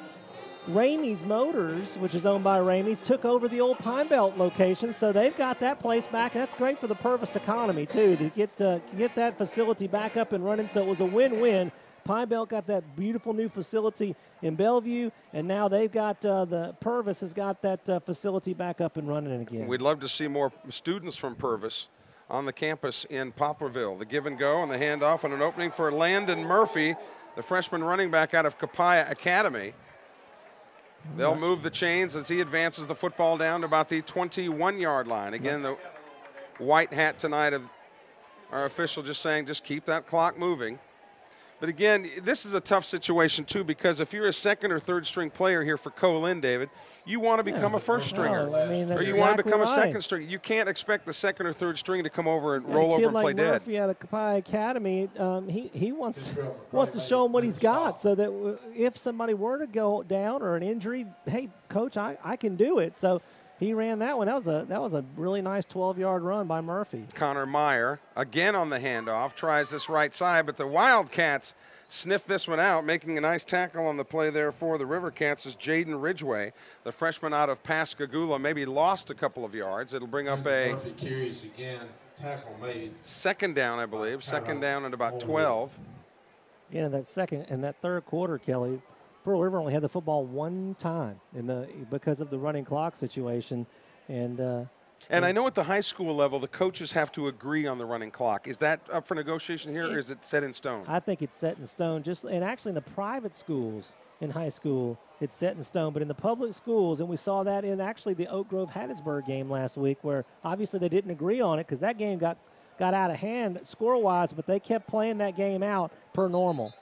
Ramey's Motors, which is owned by Ramey's, took over the old Pine Belt location, so they've got that place back. That's great for the Purvis economy, too, to get that facility back up and running. So it was a win-win. Pine Belt got that beautiful new facility in Bellevue, and now they've got the Purvis has got that facility back up and running again.
We'd love to see more students from Purvis on the campus in Poplarville. The give and go and the handoff and an opening for Landon Murphy, the freshman running back out of Copiah Academy. They'll move the chains as he advances the football down to about the 21-yard line. Again, the white hat tonight of our official just saying, just keep that clock moving. But again, this is a tough situation too, because if you're a 2nd or 3rd string player here for Co-Lin, David, you want to become a 1st stringer, or you want to become a 2nd stringer. You can't expect the 2nd or 3rd string to come over and roll over and play dead.
Murphy out of Copiah Academy, he wants to show him what he's got, so that if somebody were to go down or an injury, hey, coach, I can do it. So he ran that one. That was a really nice 12-yard run by Murphy.
Connor Meyer again on the handoff, tries this right side, but the Wildcats sniff this one out, making a nice tackle on the play there for the Rivercats is Jaden Ridgway, the freshman out of Pascagoula, maybe lost a couple of yards. It'll bring up a
carries again, tackle made.
2nd down, I believe. 2nd down at about 12.
Again, in that 3rd quarter, Kelly, Pearl River only had the football one time because of the running clock situation,
and I know at the high school level, the coaches have to agree on the running clock. Is that up for negotiation here, or is it set in stone?
I think it's set in stone. And actually in the private schools in high school, it's set in stone. But in the public schools, and we saw that in actually the Oak Grove Hattiesburg game last week, where obviously they didn't agree on it because that game got out of hand score-wise, but they kept playing that game out per normal.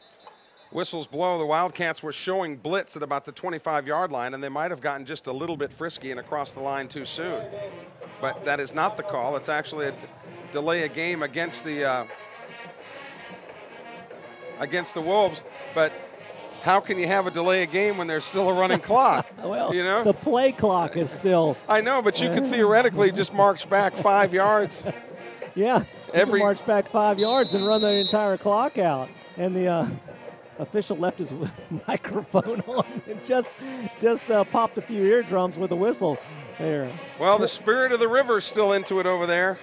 Whistles blow. The Wildcats were showing blitz at about the 25-yard line, and they might have gotten just a little bit frisky and across the line too soon. But that is not the call. It's actually a delay a game against the Wolves. But how can you have a delay of game when there's still a running clock?
Well,
you know?
the play clock is still.
I know, but you could theoretically just march back 5 yards.
Yeah, you can march back 5 yards and run the entire clock out. And the official left his microphone on and just popped a few eardrums with a whistle there.
Well, the spirit of the river is still into it over there,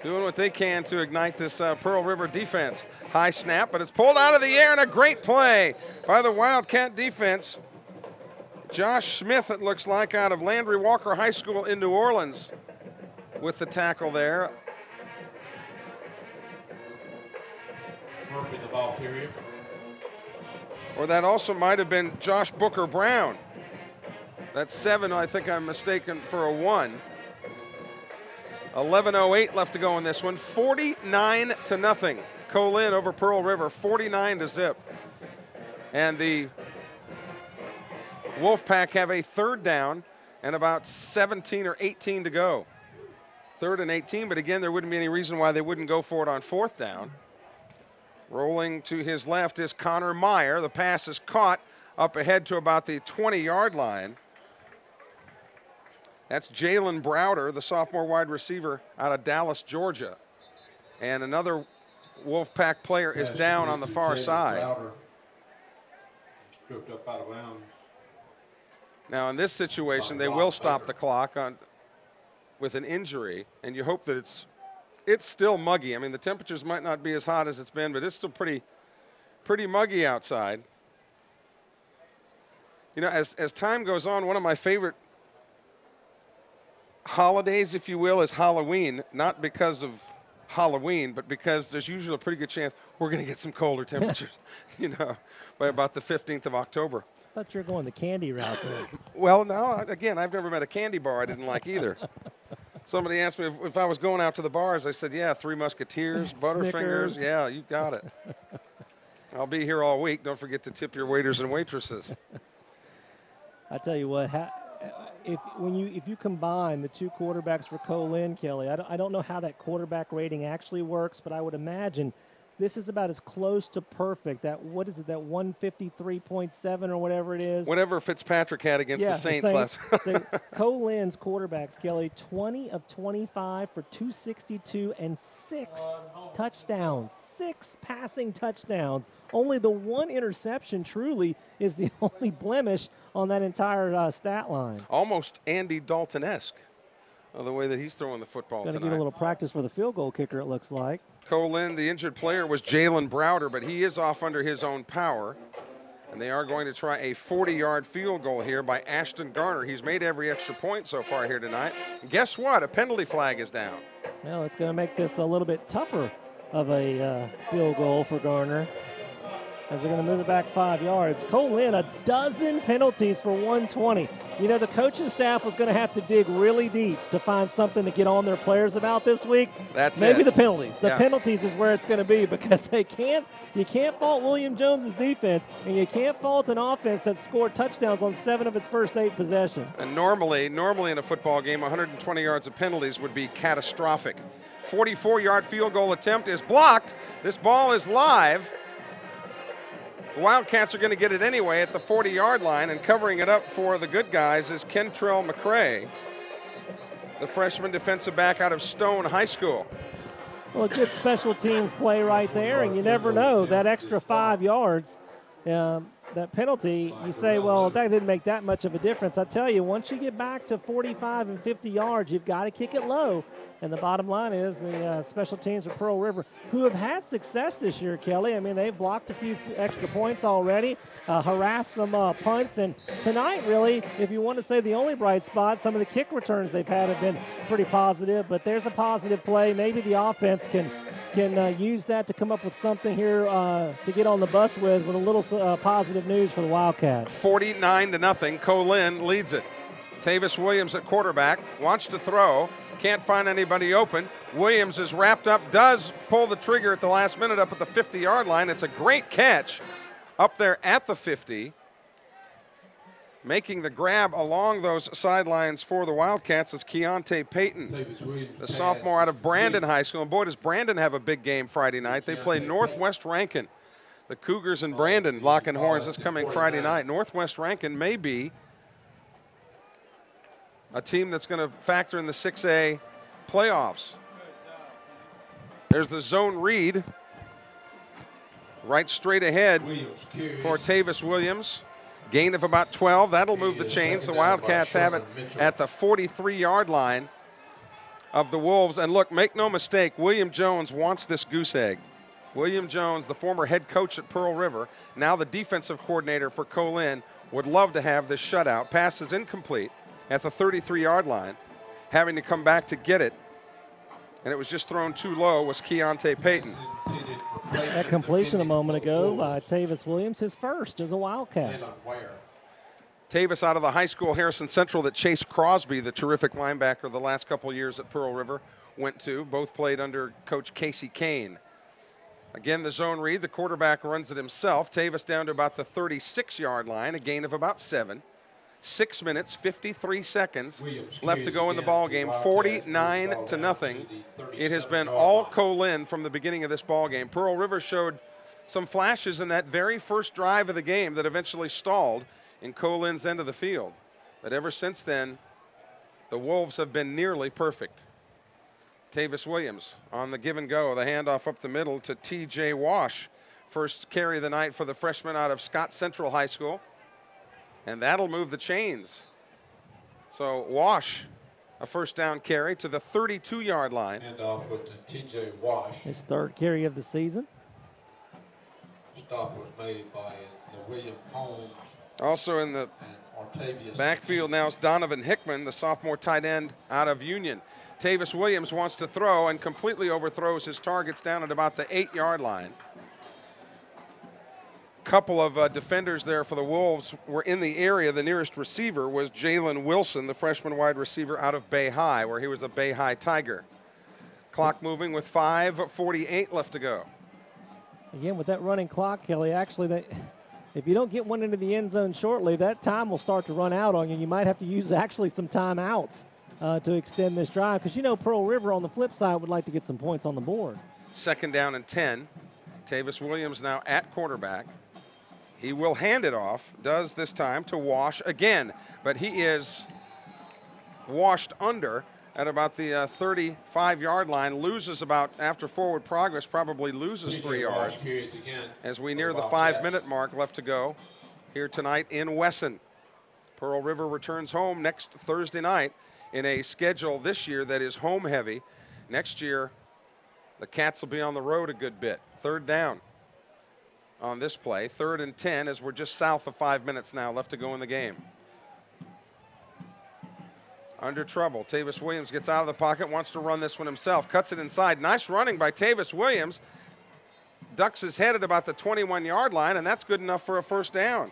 doing what they can to ignite this Pearl River defense. High snap, but it's pulled out of the air, and a great play by the Wildcat defense. Josh Smith, it looks like, out of Landry Walker High School in New Orleans with the tackle there.
Murphy, the ball carrier.
Or that also might have been Josh Booker Brown. That's 7, I think I'm mistaken for a 1. 11:08 left to go in this one. 49-0. Co-Lin over Pearl River, 49-0. And the Wolfpack have a 3rd down and about 17 or 18 to go. 3rd and 18, but again, there wouldn't be any reason why they wouldn't go for it on 4th down. Rolling to his left is Connor Meyer. The pass is caught up ahead to about the 20-yard line. That's Jalen Browder, the sophomore wide receiver out of Dallas, Georgia. And another Wolfpack player is down on the far side.
Tripped up out of bounds.
Now, in this situation, they will stop the clock with an injury, and you hope that it's still muggy. I mean, the temperatures might not be as hot as it's been, but it's still pretty muggy outside. You know, as time goes on, one of my favorite holidays, if you will, is Halloween, not because of Halloween, but because there's usually a pretty good chance we're going to get some colder temperatures, you know, by about the 15th of October.
I thought you were going the candy route there.
Well, no, again, I've never met a candy bar I didn't like either. Somebody asked me if I was going out to the bars. I said, yeah, Three Musketeers, Butterfingers. Yeah, you got it. I'll be here all week. Don't forget to tip your waiters and waitresses.
I tell you what, if you combine the two quarterbacks for Co-Lin, Kelly, I don't know how that quarterback rating actually works, but I would imagine this is about as close to perfect. That 153.7 or whatever it is.
Whatever Fitzpatrick had against the Saints last.
Co-Lin's quarterbacks, Kelly, 20 of 25 for 262 and 6 touchdowns, 6 passing touchdowns. Only the 1 interception truly is the only blemish on that entire stat line.
Almost Andy Dalton-esque, the way that he's throwing the football tonight.
Got to get a little practice for the field goal kicker, it looks like.
Co-Lin, the injured player, was Jalen Browder, but he is off under his own power. And they are going to try a 40-yard field goal here by Ashton Garner. He's made every extra point so far here tonight. And guess what? A penalty flag is down.
Well, it's going to make this a little bit tougher of a field goal for Garner, as they're going to move it back 5 yards. Co-Lin, a dozen penalties for 120. You know, the coaching staff was going to have to dig really deep to find something to get on their players about this week. Maybe the penalties. The penalties is where it's going to be, because you can't fault William Jones's defense, and you can't fault an offense that scored touchdowns on 7 of its first 8 possessions.
And normally in a football game, 120 yards of penalties would be catastrophic. 44-yard field goal attempt is blocked. This ball is live. The Wildcats are going to get it anyway at the 40-yard line, and covering it up for the good guys is Kentrell McCrae, the freshman defensive back out of Stone High School.
Well, a good special teams play right there, and you never know, that extra 5 yards, that penalty, you say, well, that didn't make that much of a difference. I tell you, once you get back to 45 and 50 yards, you've got to kick it low. And the bottom line is the special teams of Pearl River, who have had success this year, Kelly. I mean, they've blocked a few extra points already, harassed some punts. And tonight, really, if you want to say the only bright spot, some of the kick returns they've had have been pretty positive. But there's a positive play. Maybe the offense can use that to come up with something here to get on the bus with a little positive news for the Wildcats.
49-0, Co-Lin leads it. Tavis Williams at quarterback, wants to throw, can't find anybody open. Williams is wrapped up, does pull the trigger at the last minute up at the 50-yard line. It's a great catch up there at the 50. Making the grab along those sidelines for the Wildcats is Keontae Payton, the sophomore out of Brandon High School. And boy, does Brandon have a big game Friday night. They play Northwest Rankin. The Cougars and Brandon locking horns this coming Friday night. Northwest Rankin may be a team that's going to factor in the 6A playoffs. There's the zone read. Right straight ahead for Tavis Williams. Gain of about 12. That'll move the chains. The Wildcats have it at the 43-yard line of the Wolves. And look, make no mistake, William Jones wants this goose egg. William Jones, the former head coach at Pearl River, now the defensive coordinator for Co-Lin, would love to have this shutout. Pass is incomplete at the 33-yard line, having to come back to get it. And it was just thrown too low was Keontae Payton.
That completion a moment ago by Tavis Williams, his first as a Wildcat.
Tavis out of the high school, Harrison Central, that Chase Crosby, the terrific linebacker the last couple years at Pearl River, went to. Both played under Coach Casey Kane. Again, the zone read. The quarterback runs it himself. Tavis down to about the 36-yard line, a gain of about 7. 6 minutes, 53 seconds left to go in the ball game. 49-0. It has been all Co-Lin from the beginning of this ball game. Pearl River showed some flashes in that very first drive of the game that eventually stalled in Co-Lin's end of the field. But ever since then, the Wolves have been nearly perfect. Tavis Williams on the give and go. The handoff up the middle to T.J. Wash. First carry of the night for the freshman out of Scott Central High School. And that'll move the chains. So Wash, a first down carry to the 32-yard line.
Handoff with the T.J. Wash.
His third carry of the season.
Stop was made by William Holmes.
Also in the backfield now is Donovan Hickman, the sophomore tight end out of Union. Tavis Williams wants to throw and completely overthrows his targets down at about the 8-yard line. Couple of defenders there for the Wolves were in the area. The nearest receiver was Jalen Wilson, the freshman wide receiver out of Bay High, where he was a Bay High Tiger. Clock moving with 5:48 left to go.
Again, with that running clock, Kelly, actually, if you don't get one into the end zone shortly, that time will start to run out on you. You might have to use actually some timeouts to extend this drive, because you know Pearl River on the flip side would like to get some points on the board.
2nd down and 10. Tavis Williams now at quarterback. He will hand it off, does this time to Wash again, but he is washed under at about the 35-yard line, loses about, after forward progress, probably loses 3 yards as we near the 5-minute mark left to go here tonight in Wesson. Pearl River returns home next Thursday night in a schedule this year that is home heavy. Next year, the Cats will be on the road a good bit. 3rd down on this play. 3rd and 10 as we're just south of 5 minutes now left to go in the game. Under trouble. Tavis Williams gets out of the pocket, wants to run this one himself. Cuts it inside. Nice running by Tavis Williams. Ducks his head at about the 21-yard line, and that's good enough for a 1st down.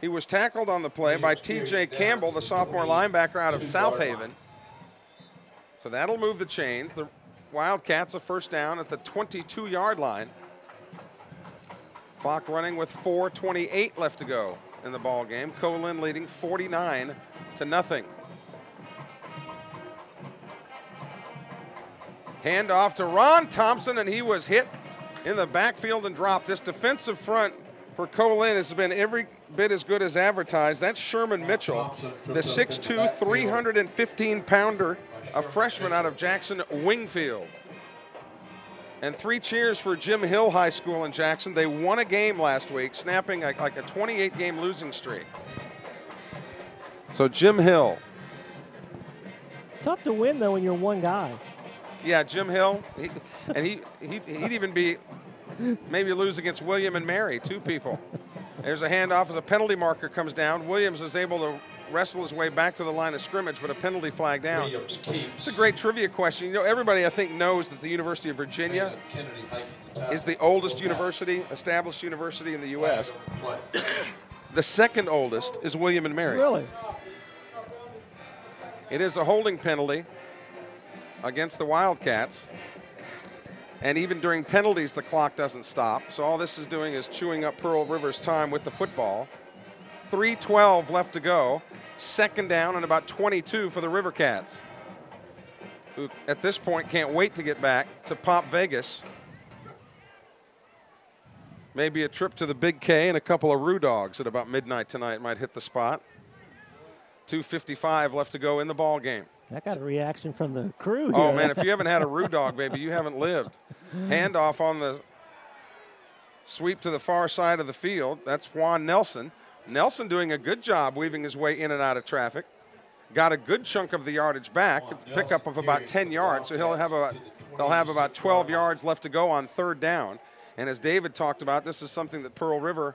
He was tackled on the play by T.J. Campbell, the sophomore linebacker out of South Haven. So that'll move the chains. The Wildcats a 1st down at the 22-yard line. Clock running with 4:28 left to go in the ball game. Co-Lin leading 49-0. Hand off to Ron Thompson, and he was hit in the backfield and dropped. This defensive front for Co-Lin has been every bit as good as advertised. That's Sherman Mitchell, the 6'2", 315-pounder, a freshman out of Jackson Wingfield. And 3 cheers for Jim Hill High School in Jackson. They won a game last week, snapping like a 28-game losing streak. So Jim Hill.
It's tough to win, though, when you're one guy.
Yeah, Jim Hill, he'd even be maybe lose against William and Mary, 2 people. There's a handoff as a penalty marker comes down. Williams is able to wrestle his way back to the line of scrimmage, but a penalty flag down. It's a great trivia question. You know, everybody, I think, knows that the University of Virginia is the oldest university, established university in the U.S. The 2nd oldest is William and Mary.
Really?
It is a holding penalty against the Wildcats. And even during penalties, the clock doesn't stop. So all this is doing is chewing up Pearl River's time with the football. 3:12 left to go. 2nd down and about 22 for the River Cats, who at this point can't wait to get back to Pop Vegas. Maybe a trip to the Big K and a couple of Roo Dogs at about midnight tonight might hit the spot. 2:55 left to go in the ball game.
That got a reaction from the crew here.
Oh, man, if you haven't had a Roo Dog, baby, you haven't lived. Handoff on the sweep to the far side of the field. That's Juan Nelson. Nelson doing a good job weaving his way in and out of traffic. Got a good chunk of the yardage back. It's a pickup of about 10 yards, so they'll have about 12 yards left to go on third down. And as David talked about, this is something that Pearl River,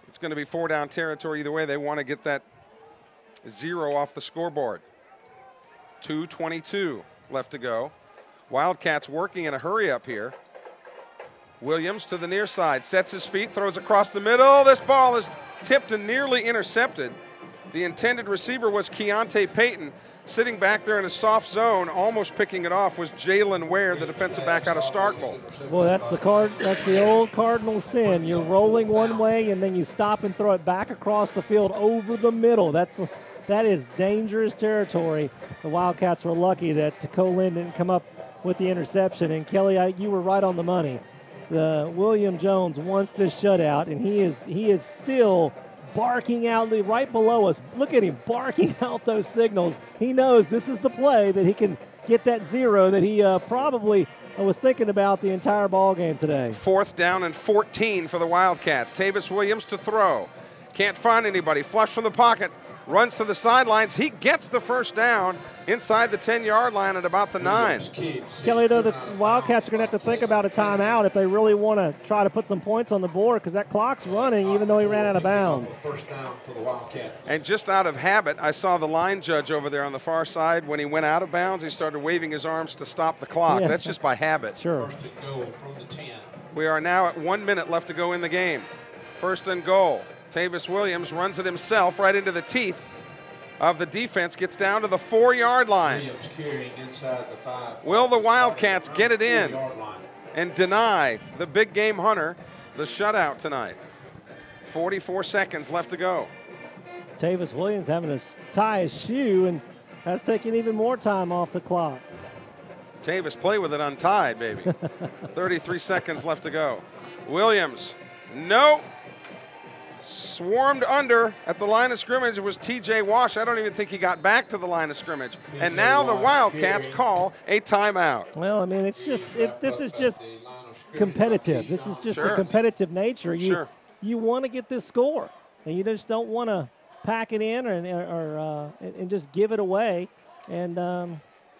it's going to be 4-down territory either way. They want to get that 0 off the scoreboard. 2:22 left to go. Wildcats working in a hurry up here. Williams to the near side, sets his feet, throws across the middle. This ball is tipped and nearly intercepted. The intended receiver was Keontae Payton. Sitting back there in a soft zone, almost picking it off, was Jalen Ware, the defensive back out of Starkville.
Boy, that's the old Cardinal sin. You're rolling one way and then you stop and throw it back across the field over the middle. That is dangerous territory. The Wildcats were lucky that Co-Lin didn't come up with the interception. And Kelly, you were right on the money. William Jones wants this shutout, and he is still barking out right below us. Look at him barking out those signals. He knows this is the play that he can get that 0 that he probably was thinking about the entire ball game today.
4th down and 14 for the Wildcats. Tavis Williams to throw. Can't find anybody. Flush from the pocket. Runs to the sidelines. He gets the first down inside the 10-yard line at about the 9.
Kelly, though, the Wildcats are going to have to think about a timeout if they really want to try to put some points on the board, because that clock's running even though he ran out of bounds.
First down for the Wildcats.
And just out of habit, I saw the line judge over there on the far side. When he went out of bounds, he started waving his arms to stop the clock.
Yeah.
That's just by habit.
Sure.
First and goal from the 10.
We are now at 1 minute left to go in the game. First and goal. Tavis Williams runs it himself right into the teeth of the defense, gets down to the 4-yard line.
Williams carrying inside the 5.
Will the Wildcats get it in and deny the big game hunter the shutout tonight? 44 seconds left to go.
Tavis Williams having to tie his shoe, and that's taking even more time off the clock.
Tavis play with it untied, baby. 33 seconds left to go. Williams, no. Swarmed under at the line of scrimmage. It was TJ Wash. I don't even think he got back to the line of scrimmage. And now the Wildcats call a timeout.
Well, I mean, it's just this is just competitive. This is just the competitive nature. You want to get this score, and you just don't want to pack it in and just give it away. And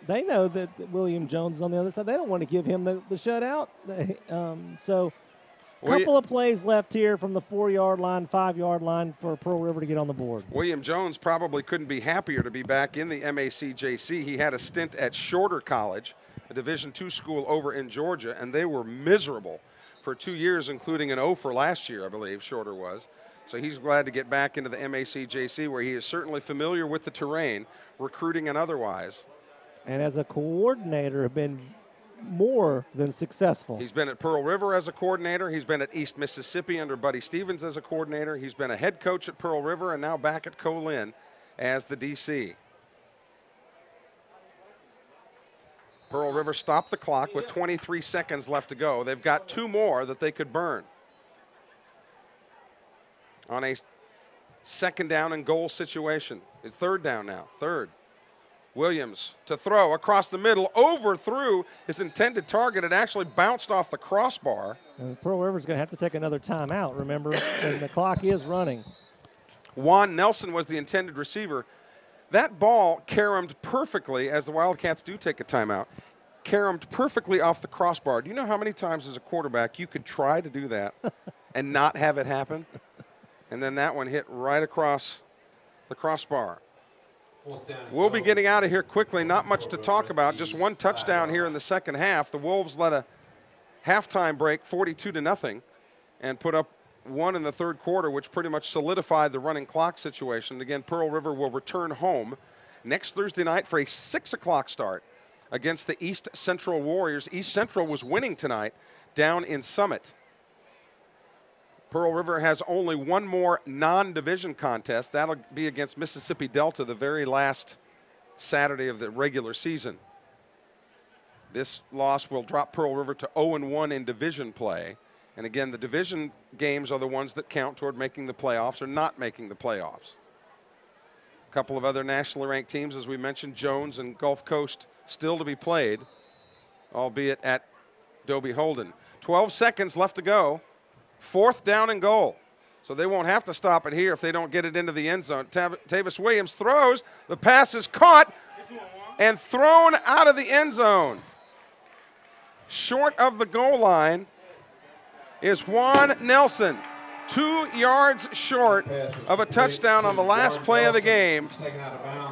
they know that William Jones is on the other side. They don't want to give him the shutout. So. Couple of plays left here from the 4-yard line, 5-yard line for Pearl River to get on the board.
William Jones probably couldn't be happier to be back in the MACJC. He had a stint at Shorter College, a Division II school over in Georgia, and they were miserable for 2 years, including an 0 for last year, I believe, Shorter was. So he's glad to get back into the MACJC, where he is certainly familiar with the terrain, recruiting and otherwise.
And as a coordinator, have been more than successful.
He's been at Pearl River as a coordinator. He's been at East Mississippi under Buddy Stevens as a coordinator. He's been a head coach at Pearl River and now back at Co-Lin as the DC. Pearl River stopped the clock with 23 seconds left to go. They've got 2 more that they could burn on a 2nd down and goal situation. It's 3rd down now, 3rd. Williams to throw across the middle, overthrew his intended target. It actually bounced off the crossbar.
And Pearl River's going to have to take another timeout, remember, and the clock is running.
Juan Nelson was the intended receiver. That ball caromed perfectly, as the Wildcats do take a timeout, caromed perfectly off the crossbar. Do you know how many times as a quarterback you could try to do that and not have it happen? And then that one hit right across the crossbar. We'll be getting out of here quickly. Not much to talk about. Just one touchdown here in the second half. The Wolves led a halftime break 42-0 and put up 1 in the 3rd quarter, which pretty much solidified the running clock situation. Again, Pearl River will return home next Thursday night for a 6 o'clock start against the East Central Warriors. East Central was winning tonight down in Summit. Pearl River has only 1 more non-division contest. That'll be against Mississippi Delta the very last Saturday of the regular season. This loss will drop Pearl River to 0-1 in division play, And again, the division games are the ones that count toward making the playoffs or not making the playoffs. A couple of other nationally ranked teams, as we mentioned, Jones and Gulf Coast, still to be played, albeit at Dobie Holden. 12 seconds left to go. 4th down and goal. So they won't have to stop it here if they don't get it into the end zone. Tavis Williams throws. The pass is caught and thrown out of the end zone. Short of the goal line is Juan Nelson, 2 yards short of a touchdown on the last play of the game,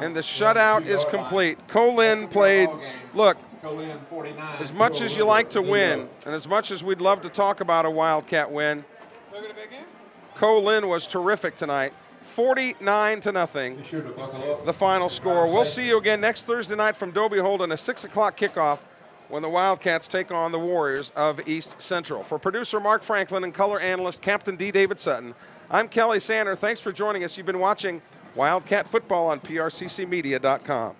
and the shutout is complete. Co-Lin played, look, as much as you like to win, and as much as we'd love to talk about a Wildcat win, Co-Lin was terrific tonight. 49-0, the final score. We'll see you again next Thursday night from Dobie Holden, a 6 o'clock kickoff, when the Wildcats take on the Warriors of East Central. For producer Mark Franklin and color analyst Captain D. David Sutton, I'm Kelly Sander. Thanks for joining us. You've been watching Wildcat Football on PRCCmedia.com.